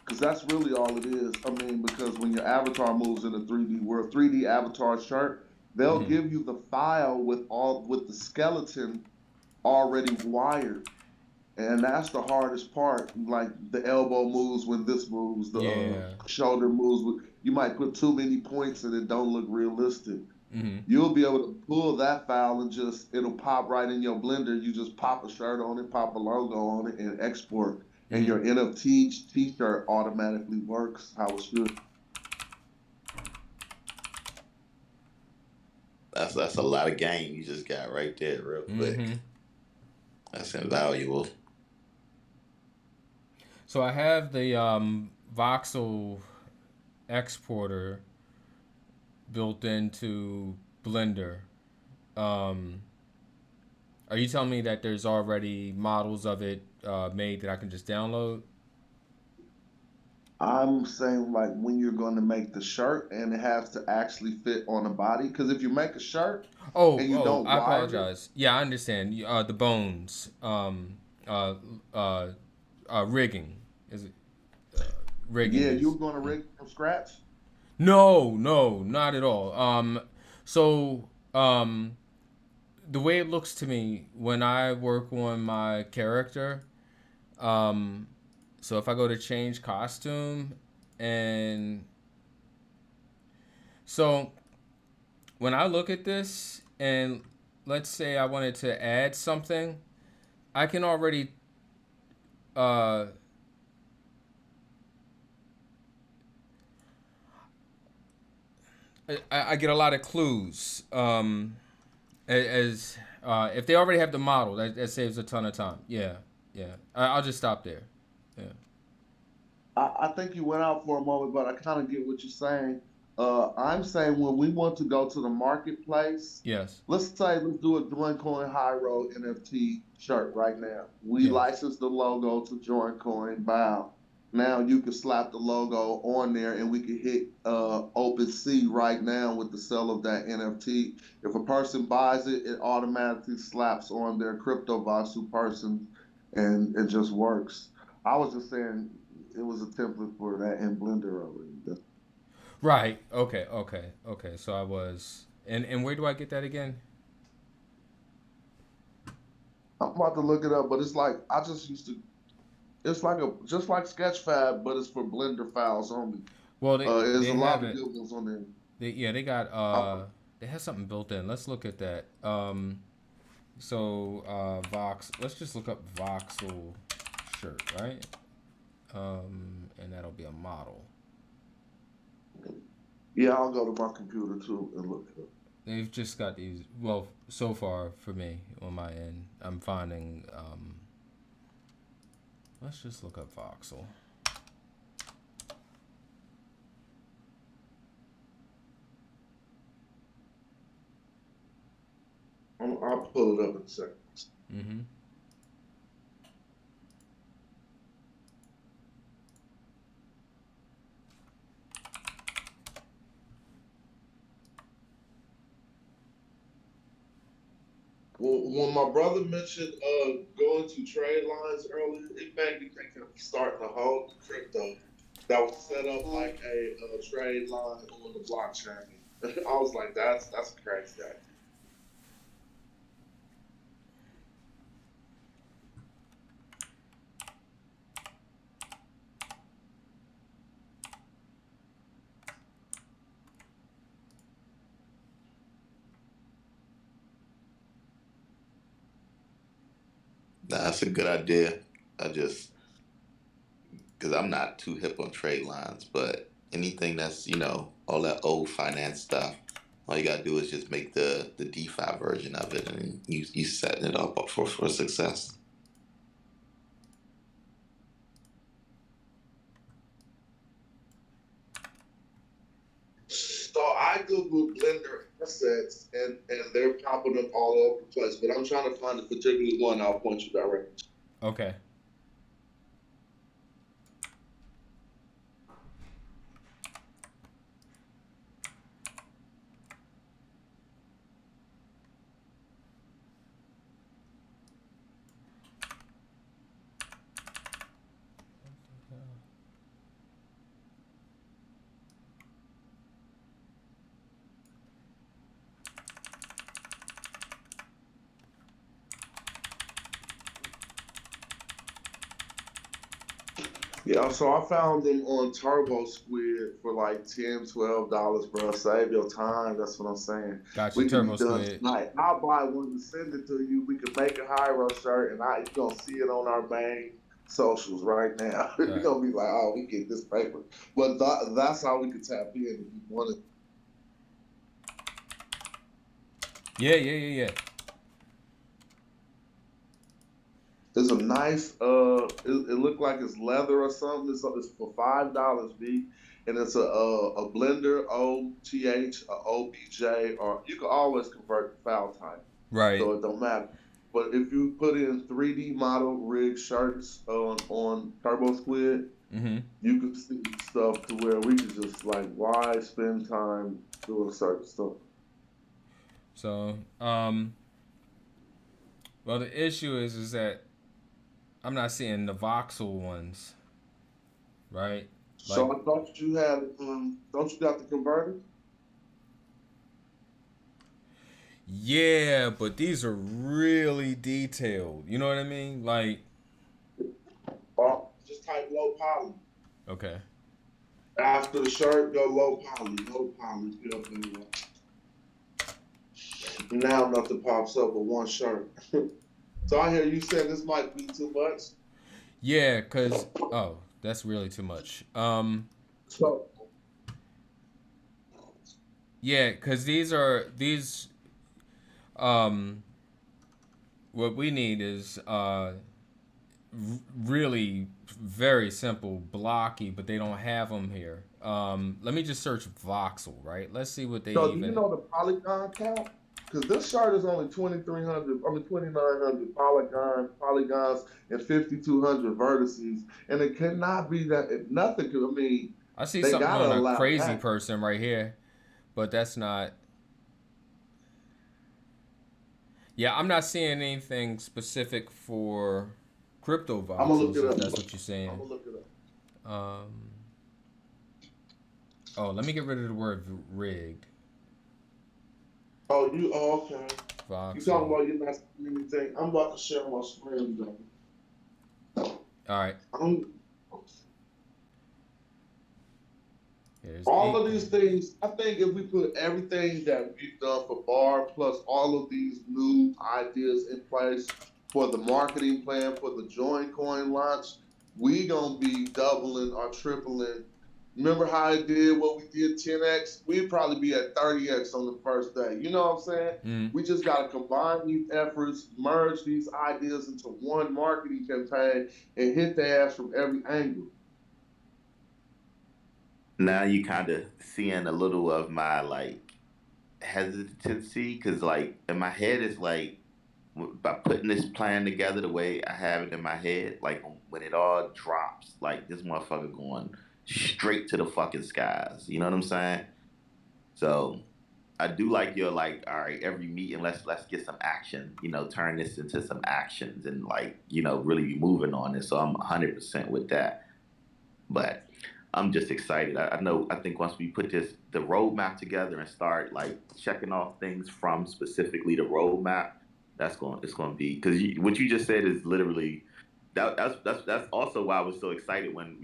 because that's really all it is. I mean, because when your avatar moves in a 3D world, 3D avatar shirt, they'll Mm-hmm. give you the file with the skeleton already wired. And that's the hardest part. Like the elbow moves when this moves, the Yeah. shoulder moves. You might put too many points and it don't look realistic. Mm-hmm. You'll be able to pull that file and just it'll pop right in your blender. You just pop a shirt on it, pop a logo on it, and export. And Mm-hmm. your NFT t-shirt automatically works how it should. That's a lot of game you just got right there, real quick. Mm-hmm. That's invaluable. So I have the voxel exporter built into Blender. Um, are you telling me that there's already models of it made that I can just download? I'm saying like when you're going to make the shirt and it has to actually fit on a body. Because if you make a shirt Oh, and you oh, don't I wire it, apologize. Yeah, I understand. The bones, uh, uh, rigging is it? Rigging yeah, is. you're going to rig it from scratch. No, no, not at all. So the way it looks to me when I work on my character, um, so if I go to change costume, and so when I look at this, and let's say I wanted to add something, I can already uh, I get a lot of clues. As if they already have the model, that saves a ton of time. Yeah, yeah. I'll just stop there. Yeah. I think you went out for a moment, but I kind of get what you're saying. I'm saying when we want to go to the marketplace, Yes. let's do a JoinCoin High Road NFT shirt right now. We Yes. license the logo to JoinCoin Bow. Now you can slap the logo on there and we can hit OpenSea right now with the sale of that NFT. If a person buys it, it automatically slaps on their crypto Vasu person and it just works. I was just saying it was a template for that in Blender already. Right. Okay. Okay. Okay. So I was. And where do I get that again? I'm about to look it up, but it's like I just used to. It's like a just like Sketchfab, but it's for Blender files only. Well, There's a they lot have of it. good ones on there. Yeah, they got I, they have something built in. Let's look at that. So Vox. Let's just look up voxel shirt, right? And that'll be a model. yeah, I'll go to my computer too and look it up. They've just got these. Well, so far for me on my end, I'm finding. Let's just look up voxel. I'll pull it up in a second. Mm-hmm. When my brother mentioned going to trade lines earlier, it made me think of starting a whole crypto that was set up like a trade line on the blockchain. I was like, that's crazy. That's a good idea. I just because I'm not too hip on trade lines, but anything that's all that old finance stuff, all you gotta do is just make the DeFi version of it, and you setting it up for success. So I googled Blender assets and they're popping up all over the place, but I'm trying to find a particular one. I'll point you directly. Okay. Yeah, so I found them on Turbo Squid for like $10, $12, bro. Save your time. That's what I'm saying. Got your We can be Turbo done Squid. tonight. I'll buy one to send it to you. We can make a hero shirt, and you gonna see it on our main socials right now. You're Right. gonna be like, oh, we get this paper. But that's how we can tap in if you want to. Yeah. It's a nice it looked like it's leather or something. It's for $5, B, and it's a blender OTH, a OBJ, or you can always convert the file type, Right. so it don't matter. But if you put in 3D model rig shirts on Turbo Squid, Mm-hmm. you can see stuff to where we could just like why spend time doing certain stuff. So, well, the issue is that I'm not seeing the voxel ones, right? Like, So I thought you had don't you got the converter? yeah, but these are really detailed. You know what I mean? Like, Or just type low poly. okay. After the shirt, go low poly, low poly. Get up in there. Now nothing pops up but one shirt. So I hear you saying this might be too much. Yeah, cause oh, that's really too much. So Yeah, cause these um, what we need is really very simple, blocky, but they don't have them here. Let me just search voxel, right? Let's see what they do you even. know the polygon count? Because this shirt is only 2,300, I mean 2,900 polygons and 5,200 vertices, and it cannot be that. Nothing could. I mean, I see they something gotta on a allow crazy that. person right here, but that's not. Yeah, I'm not seeing anything specific for crypto I'm gonna look voxels, it if up. that's what you're I'm saying. gonna look it up. Um, oh, let me get rid of the word rigged. Oh, you? Oh, okay. You talking Voxel. about you're not seeing anything? I'm about to share my screen, though. All right. I'm, Here's all eight. of these things, I think if we put everything that we've done for Bar plus all of these new ideas in place for the marketing plan for the JoinCoin launch, we gonna be doubling or tripling. Remember how I did what we did 10x? We'd probably be at 30x on the first day. You know what I'm saying? Mm. We just gotta combine these efforts, merge these ideas into one marketing campaign, and hit the ass from every angle. Now you kind of seeing a little of my like hesitancy because like in my head it's like by putting this plan together the way I have it in my head, like when it all drops, like this motherfucker going straight to the fucking skies. You know what I'm saying? So I do like your like, all right, every meeting, let's get some action. You know, turn this into some actions and like really be moving on it. So I'm 100% with that. But I'm just excited. I know. I think once we put the roadmap together and start like checking off things from specifically the roadmap, it's going to be because what you just said is literally that's also why I was so excited when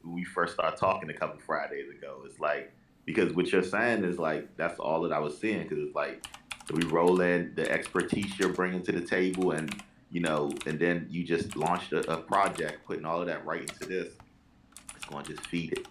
we first started talking a couple Fridays ago. It's like because what you're saying is like that's all that I was seeing because it's like we roll in the expertise you're bringing to the table and then you just launched a project putting all of that right into this. It's going to just feed it.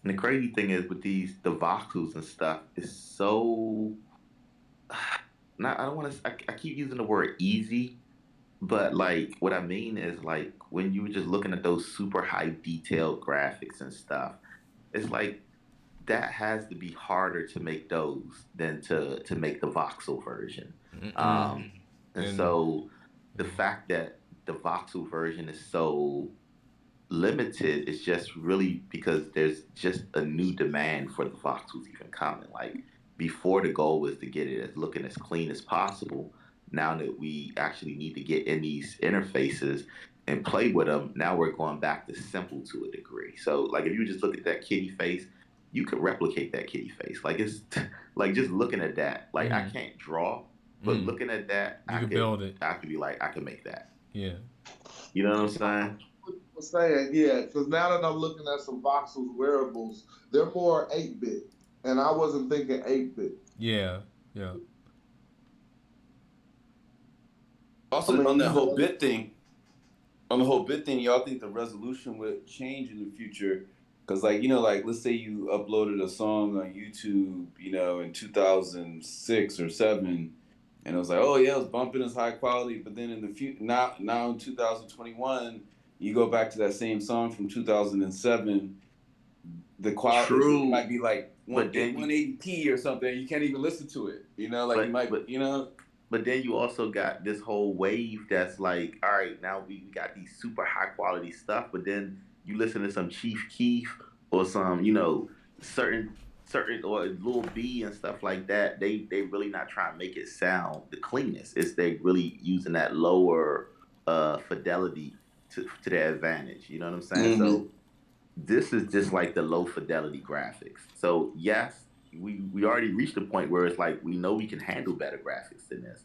And the crazy thing is with the voxels and stuff, it's so not. I don't want to. I keep using the word easy, but like what I mean is like when you were just looking at those super high detailed graphics and stuff, it's like that has to be harder to make those than to make the voxel version. Mm-mm. Um, and And so the fact that the voxel version is so limited is just really because there's just a new demand for the voxels even coming. Like before the goal was to get it as looking as clean as possible. Now that we actually need to get in these interfaces and play with them, now we're going back to simple to a degree. So like if you just look at that kitty face, you could replicate that kitty face. Like it's like just looking at that. Like I can't draw, but looking at that, You could build it. I could be like, I can make that. Yeah. You know what I'm saying? Saying, yeah, because now that I'm looking at some Voxels wearables, they're more 8-bit, and I wasn't thinking 8-bit. Yeah. Yeah. Also, I mean, on the you whole know- bit thing, y'all think the resolution would change in the future? Because, like, you know, like, let's say you uploaded a song on YouTube, you know, in 2006 or 7, and it was like, oh, yeah, it was bumping as high quality, but then in the future, now in 2021, you go back to that same song from 2007, the quality True. might be like But then 180p or something. You can't even listen to it, you know, like But- you might, but- you know. But then you also got this whole wave that's like, all right, now we got these super high quality stuff, but then you listen to some Chief Keef or some, you know, certain or Lil B and stuff like that. They really not trying to make it sound the cleanest. It's they really using that lower fidelity to their advantage. You know what I'm saying? So this is just like the low fidelity graphics. So yes, we already reached the point where it's like we know we can handle better graphics than this,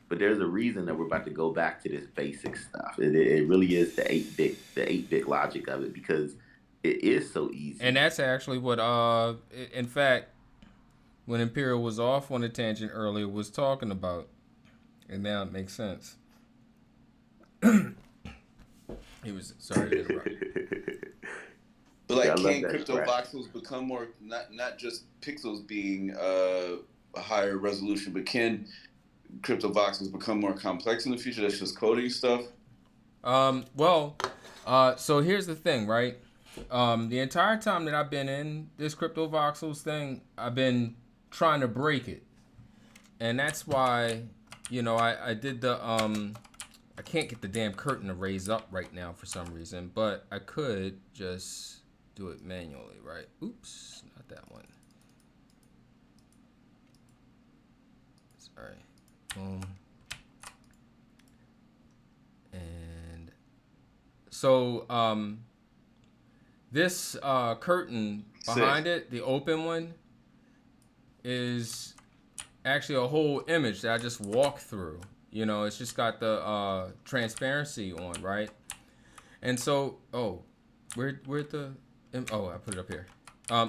but there's a reason that we're about to go back to this basic stuff. It really is the 8-bit logic of it, because it is so easy. And that's actually what in fact, when Imperial was off on a tangent earlier, was talking about, and now it makes sense. He was sorry to interrupt. But like, Yeah, I love can that crypto scratch. voxels become more, not just pixels being a higher resolution, but can crypto voxels become more complex in the future? That's just coding stuff. So here's the thing, right? The entire time that I've been in this crypto voxels thing, I've been trying to break it, and that's why, you know, I did the I can't get the damn curtain to raise up right now for some reason, but I could just do it manually, right? Oops, not that one. Sorry. Boom. And so this curtain behind it, the open one, is actually a whole image that I just walked through. You know, it's just got the transparency on, right? And so, where'd the I put it up here.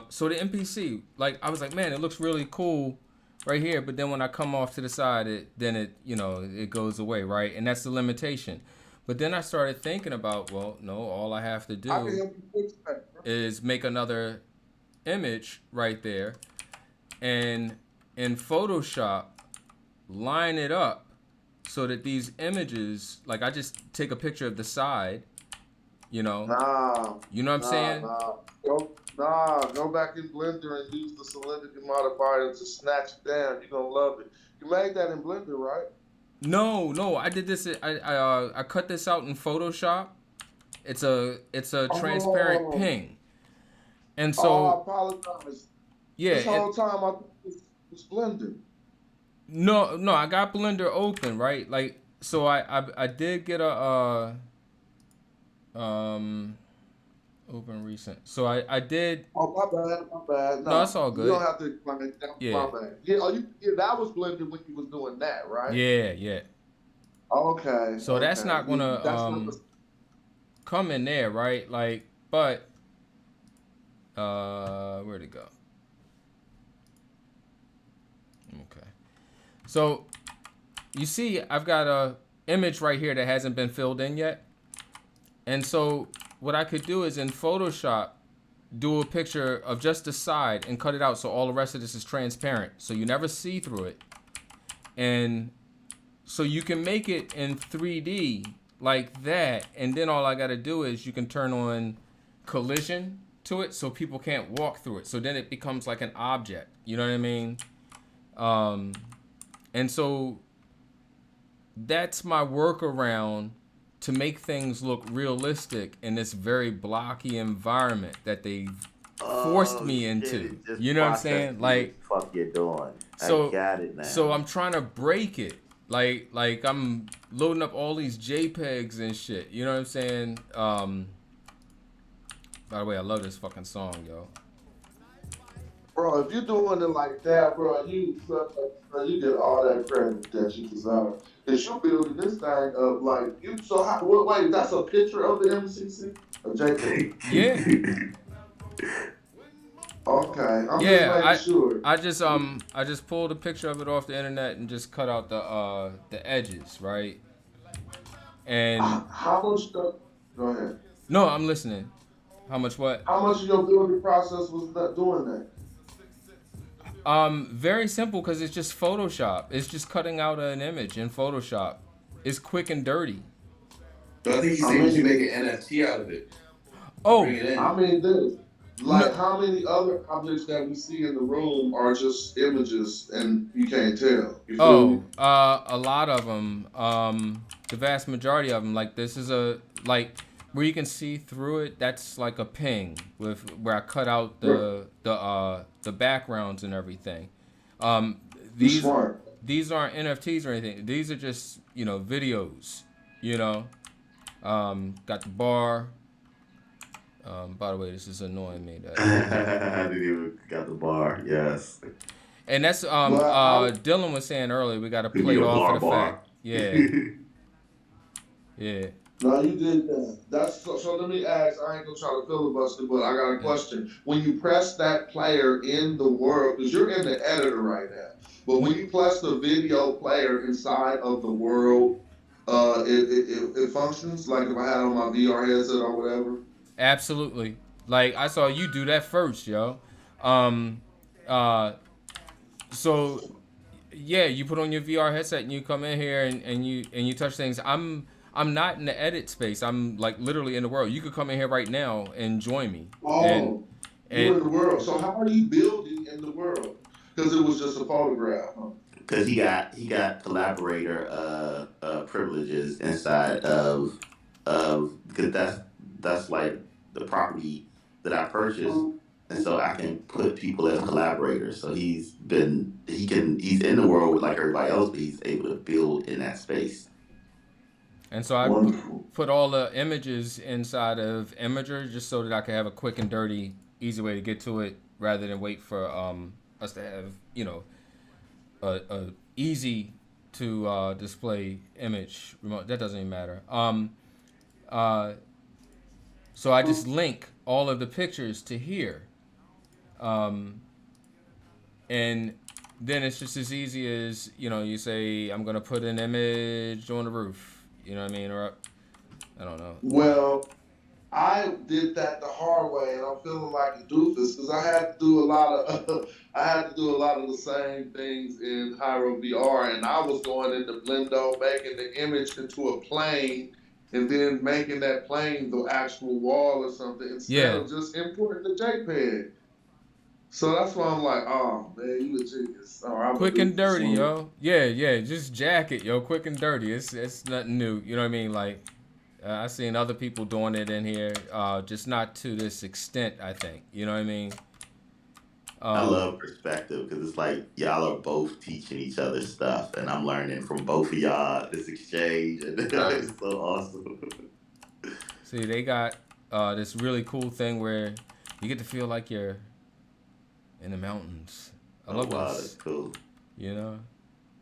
So the NPC, like, I was like, man, it looks really cool right here, but then when I come off to the side, it goes away, right? And that's the limitation. But then I started thinking about, well, no, all I have to I can do help you fix that, bro. is make another image right there, and in Photoshop, line it up so that these images, like, I just take a picture of the side, you know. Nah. You know what I'm saying? Go back in Blender and use the salinity modifier to snatch it down. You're gonna love it. You made that in Blender, right? No, I did this. I cut this out in Photoshop. It's a transparent ping, and I so apologize. yeah. This whole time I thought it was Blender. No, I got Blender open, right? Like, so I did get a open recent. So I did. Oh, my bad. No, it's all good. You don't have to explain it. That's Yeah. my bad. Yeah, that was Blender when you was doing that, right? Yeah. Okay. So that's okay. not gonna That's not the- come in there, right? Like, but where'd it go? Okay. So you see, I've got a image right here that hasn't been filled in yet. And so what I could do is in Photoshop, do a picture of just the side and cut it out so all the rest of this is transparent. So you never see through it. And so you can make it in 3D like that. And then all I got to do is you can turn on collision to it so people can't walk through it. So then it becomes like an object. You know what I mean? And so that's my workaround to make things look realistic in this very blocky environment that they forced Oh me shit! into. It just You know what I'm processed saying? you what Like, the fuck you're doing. I so got it so now. I'm trying to break it. Like I'm loading up all these JPEGs and shit. You know what I'm saying? By the way, I love this fucking song, yo. Bro, if you're doing it like that, bro, you get all that credit that you deserve. Cause you're building this thing up like you. So how, wait, that's a picture of the MCC, a JPEG. Yeah. Okay, I'm just Yeah, making sure. I just pulled a picture of it off the internet and just cut out the edges, right? And How much stuff? Go ahead. no, I'm listening. How much what? How much of your building process was that doing that? Very simple because it's just Photoshop. It's just cutting out an image in Photoshop. It's quick and dirty. But I think he's saying you make an NFT out of it. Oh, Bring it in. I mean, this. no, Like, how many other objects that we see in the room are just images and you can't tell? You feel me? a lot of them. The vast majority of them. Like this is a like where you can see through it. That's like a ping with where I cut out the backgrounds and everything. Um, You these smart. these aren't NFTs or anything. These are just videos. You know, got the bar. By the way, this is annoying me. That I didn't even got the bar. Yes. and that's Well, Dylan was saying earlier. We got to Give play me it a off for bar the fact. bar. Yeah, yeah. no, you did that. That's so. Let me ask. I ain't gonna try to filibuster, but I got a Yeah. question. When you press that player in the world, because you're in the editor right now, but when you press the video player inside of the world, it functions like if I had on my VR headset or whatever. Absolutely. Like I saw you do that first, yo. Um, uh, so yeah, you put on your VR headset and you come in here and you touch things. I'm not in the edit space. I'm like literally in the world. You could come in here right now and join me. And Oh, you and in the world. So how are you building in the world? Because it was just a photograph. Huh? Because he got collaborator privileges inside of because that's like the property that I purchased, and so I can put people as collaborators. So he's in the world with like everybody else, but he's able to build in that space. so I Wonderful. put all the images inside of Imager just so that I could have a quick and dirty, easy way to get to it rather than wait for us to have a easy to display image remote. That doesn't even matter. Uh, so I just link all of the pictures to here, and then it's just as easy as you say I'm gonna put an image on the roof. You know what I mean? Or I don't know. Well, I did that the hard way, and I'm feeling like a doofus because I had to do a lot of I had to do a lot of the same things in Hyro VR, and I was going into Blendo, making the image into a plane, and then making that plane the actual wall or something instead Yeah, of just importing the JPEG. So that's why I'm like, oh man, you a genius, or I'm a quick and doofus. dirty, yo. Yeah. Just jack it, yo. Quick and dirty. It's nothing new. You know what I mean? Like I've seen other people doing it in here, just not to this extent. I think. You know what I mean? I love perspective because it's like y'all are both teaching each other stuff, and I'm learning from both of y'all. This exchange, and it's so awesome. See, they got this really cool thing where you get to feel like you're in the mountains. I Oh love wow, this. that's cool. You know,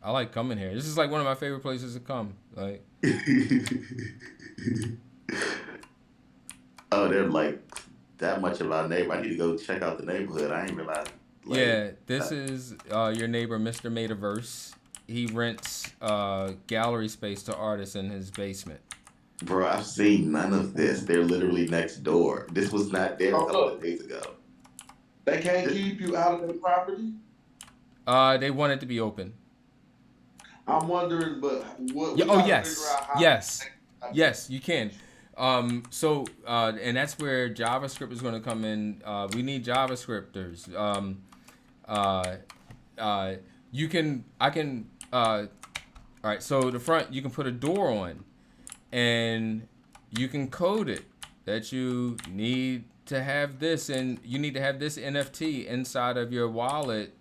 I like coming here. This is like one of my favorite places to come. Like, Oh, they're like that much of our neighbor. I need to go check out the neighborhood. I didn't realize. Like, yeah, this is your neighbor, Mr. Metaverse. He rents gallery space to artists in his basement. bro, I've seen none of this. They're literally next door. This was not there a Oh, couple look, of days ago. they can't keep you out of the property. They want it to be open. I'm wondering, but what? Yeah. We Oh gotta yes, figure out how. yes, you can. So and that's where JavaScript is going to come in. We need JavaScripters. You can. I can. All right. So the front, you can put a door on, and you can code it that you need to have this, and you need to have this NFT inside of your wallet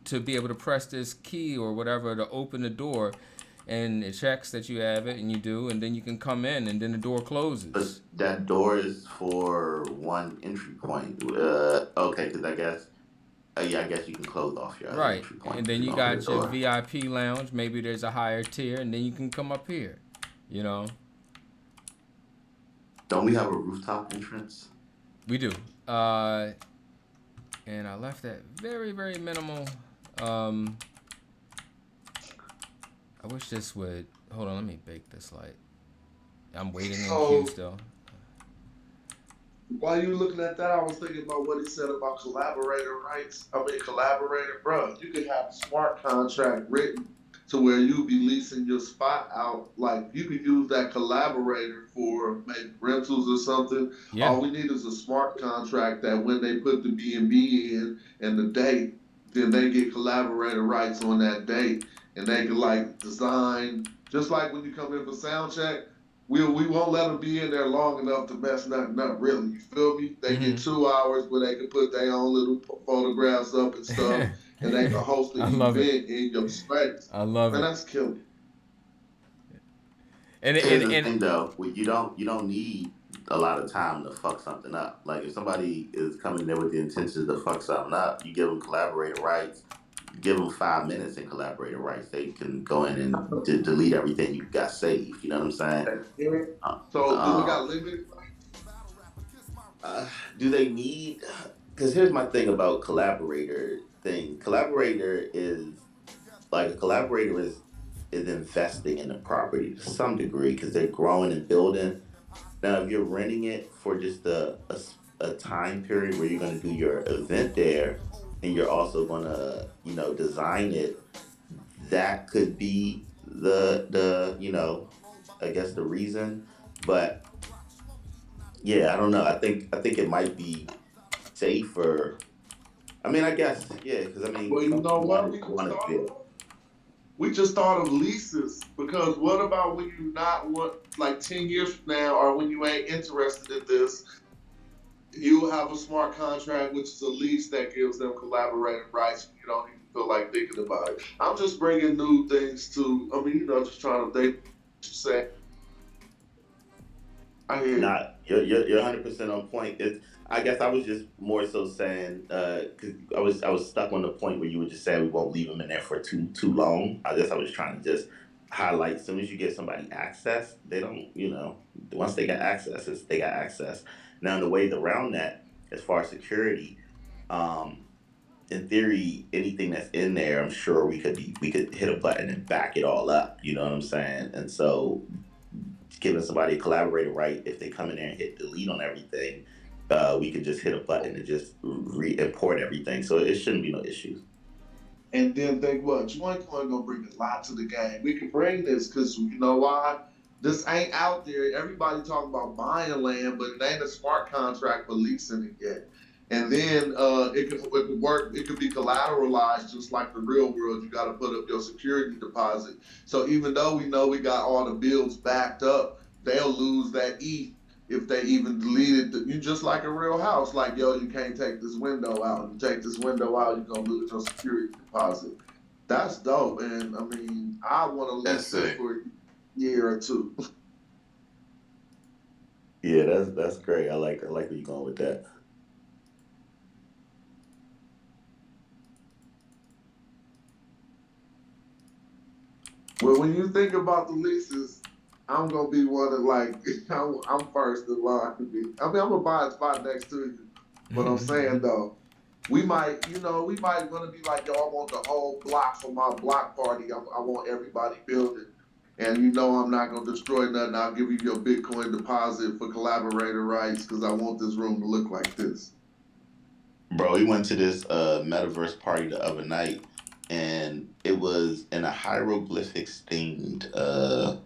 to be able to press this key or whatever to open the door, and it checks that you have it, and you do, and then you can come in, and then the door But closes. that door is for one entry point. Okay, because I guess, yeah, I guess you can close off your other Right, entry and point if then you you don't get a got your door. VIP lounge. Maybe there's a higher tier, and then you can come up here. You know, Don't we have a rooftop entrance? we do. And I left that very, very minimal. Um, I wish this would. Hold on, let me bake this light. I'm waiting in queue So still. while you looking at that, I was thinking about what he said about collaborator rights. I mean, collaborator, bro. You could have a smart contract written to where you be leasing your spot out. Like you could use that collaborator for maybe rentals or something. Yeah. All we need is a smart contract that when they put the B&B in and the date, then they get collaborator rights on that date, and they can like design just like when you come in for sound check. We won't let them be in there long enough to mess nothing up. Really, you feel me? They get Mhm. 2 hours where they can put their own little photographs up and stuff, and they can host an I love it. event in your space. I love Man, it. that's killer. And Here's and the and thing though, you don't need a lot of time to fuck something up. Like if somebody is coming there with the intentions to fuck something up, you give them collaborator rights. Give them 5 minutes in collaborator rights. They can go in and delete everything you got saved. You know what I'm saying? Uh, So do we got Um, limited? do they need? Because here's my thing about collaborator thing. Collaborator is like a collaborator is investing in the property to some degree because they're growing and building. Now, if you're renting it for just a time period where you're going to do your event there, and you're also going to design it, that could be the I guess the reason. But yeah, I don't know. I think it might be safer. I mean, I guess yeah, because I mean, Well, you some know people what? want to feel. We just thought of leases because what about when you not want like 10 years from now, or when you ain't interested in this, you have a smart contract, which is a lease that gives them collaborative rights. You don't even feel like thinking about it. I'm just bringing new things to. I mean, just trying to think. Say, I hear you. Not you're 100% on point. I guess I was just more so saying because I was stuck on the point where you were just saying we won't leave them in there for too long. I guess I was trying to just highlight. As soon as you give somebody access, they don't once they got access, they got access. Now the ways around that, as far as security, um, in theory, anything that's in there, I'm sure we could hit a button and back it all up. You know what I'm saying? And so giving somebody a collaborator right, if they come in there and hit delete on everything, we could just hit a button and just re-import everything. So it shouldn't be no issues. And then think what JoinCoin gonna bring a lot to the game. We can bring this because you know why? This ain't out there. Everybody talking about buying land, but it ain't a smart contract for leasing it yet. And then it could work. It could be collateralized just like the real world. You got to put up your security deposit. So even though we know we got all the bills backed up, they'll lose that ETH if they even deleted you just like a real house. Like, yo, you can't take this window out. You take this window out, you're gonna lose your security deposit. That's dope. And I mean, I want to lease That's this it. for a year or two. Yeah, that's great. I like where you're going with that. Well, when you think about the leases, I'm gonna be one of like I'm first in line to be. I mean, I'm gonna buy a spot next to you. But I'm saying though, we might want to be like, yo, I want the whole block for my block party. I want everybody building. And I'm not going to destroy nothing. I'll give you your Bitcoin deposit for collaborator rights because I want this room to look like this. Bro, we went to this metaverse party the other night, and it was in a hieroglyphics themed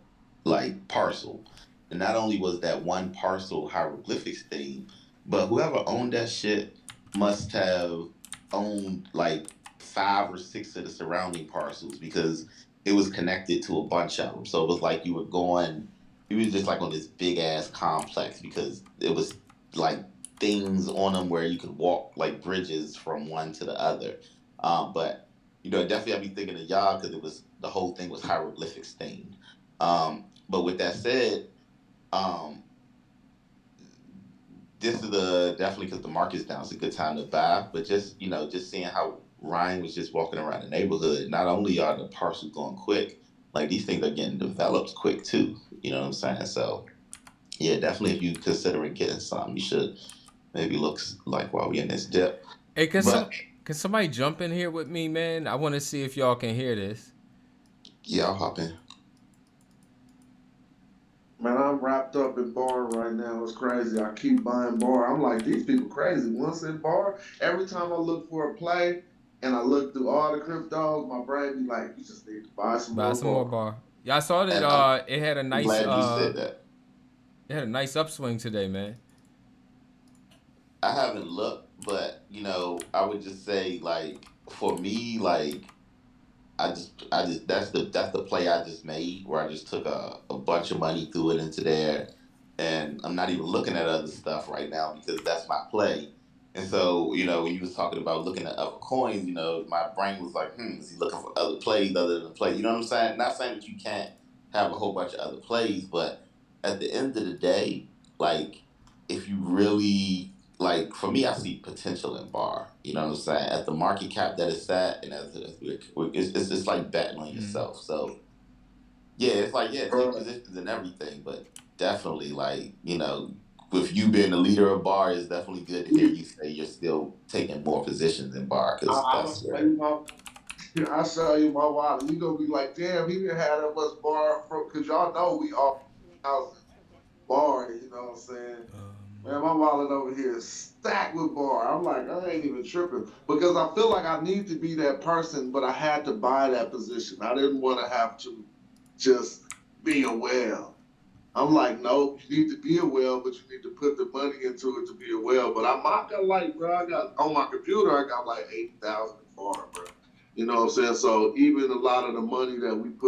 like parcel. And not only was that one parcel hieroglyphics themed, but whoever owned that shit must have owned like 5 or 6 of the surrounding parcels because it was connected to a bunch of them. So it was like it was just like on this big ass complex because it was like things on them where you could walk like bridges from one to the other. But definitely I'd be thinking of y'all because the whole thing was hieroglyphics themed. But with that said, um, this is the definitely because the market's down. It's a good time to buy. But just seeing how Ryan was just walking around the neighborhood. Not only are the parcels going quick, like these things are getting developed quick too. You know what I'm saying? So yeah, definitely if you considering getting some, you should maybe look like while we in this dip. Hey, But can somebody jump in here with me, man? I want to see if y'all can hear this. yeah, I'll hop in. Man, I'm wrapped up in bar right now. It's crazy. I keep buying bar. I'm like, these people crazy. Once in bar, every time I look for a play and I look through all the cryptos, my brain be like, you just need to buy some Buy more some more bar. bar. Yeah, I saw that. And I'm It had a nice. glad you said that. It had a nice upswing today, man. I haven't looked, but I would just say like for me, like I just that's the play I just made where I just took a bunch of money, threw it into there, and I'm not even looking at other stuff right now because that's my play. And so, when you was talking about looking at other coins, my brain was like, is he looking for other plays other than play? You know what I'm saying? Not saying that you can't have a whole bunch of other plays, but at the end of the day, like if you really like for me, I see potential in bar. You know what I'm saying? At the market cap that it's at, and it's like betting on Mm. yourself. So yeah, it's like take Right. positions and everything, but definitely like with you being the leader of bar, it's definitely good to hear you say you're still taking more positions in bar because I'm gonna that's show where you my I show you my wallet. You gonna be like, damn, he didn't have that much bar from cause y'all know we all thousand bar, you know what I'm saying? Man, my wallet over here is stacked with bar. I'm like, I ain't even tripping because I feel like I need to be that person, but I had to buy that position. I didn't want to have to just be a whale. I'm like, nope, you need to be a whale, but you need to put the money into it to be a whale. But I'm not gonna like, bro, I got on my computer, I got like 80,000 in farm, bro. You know what I'm saying? So even a lot of the money that we put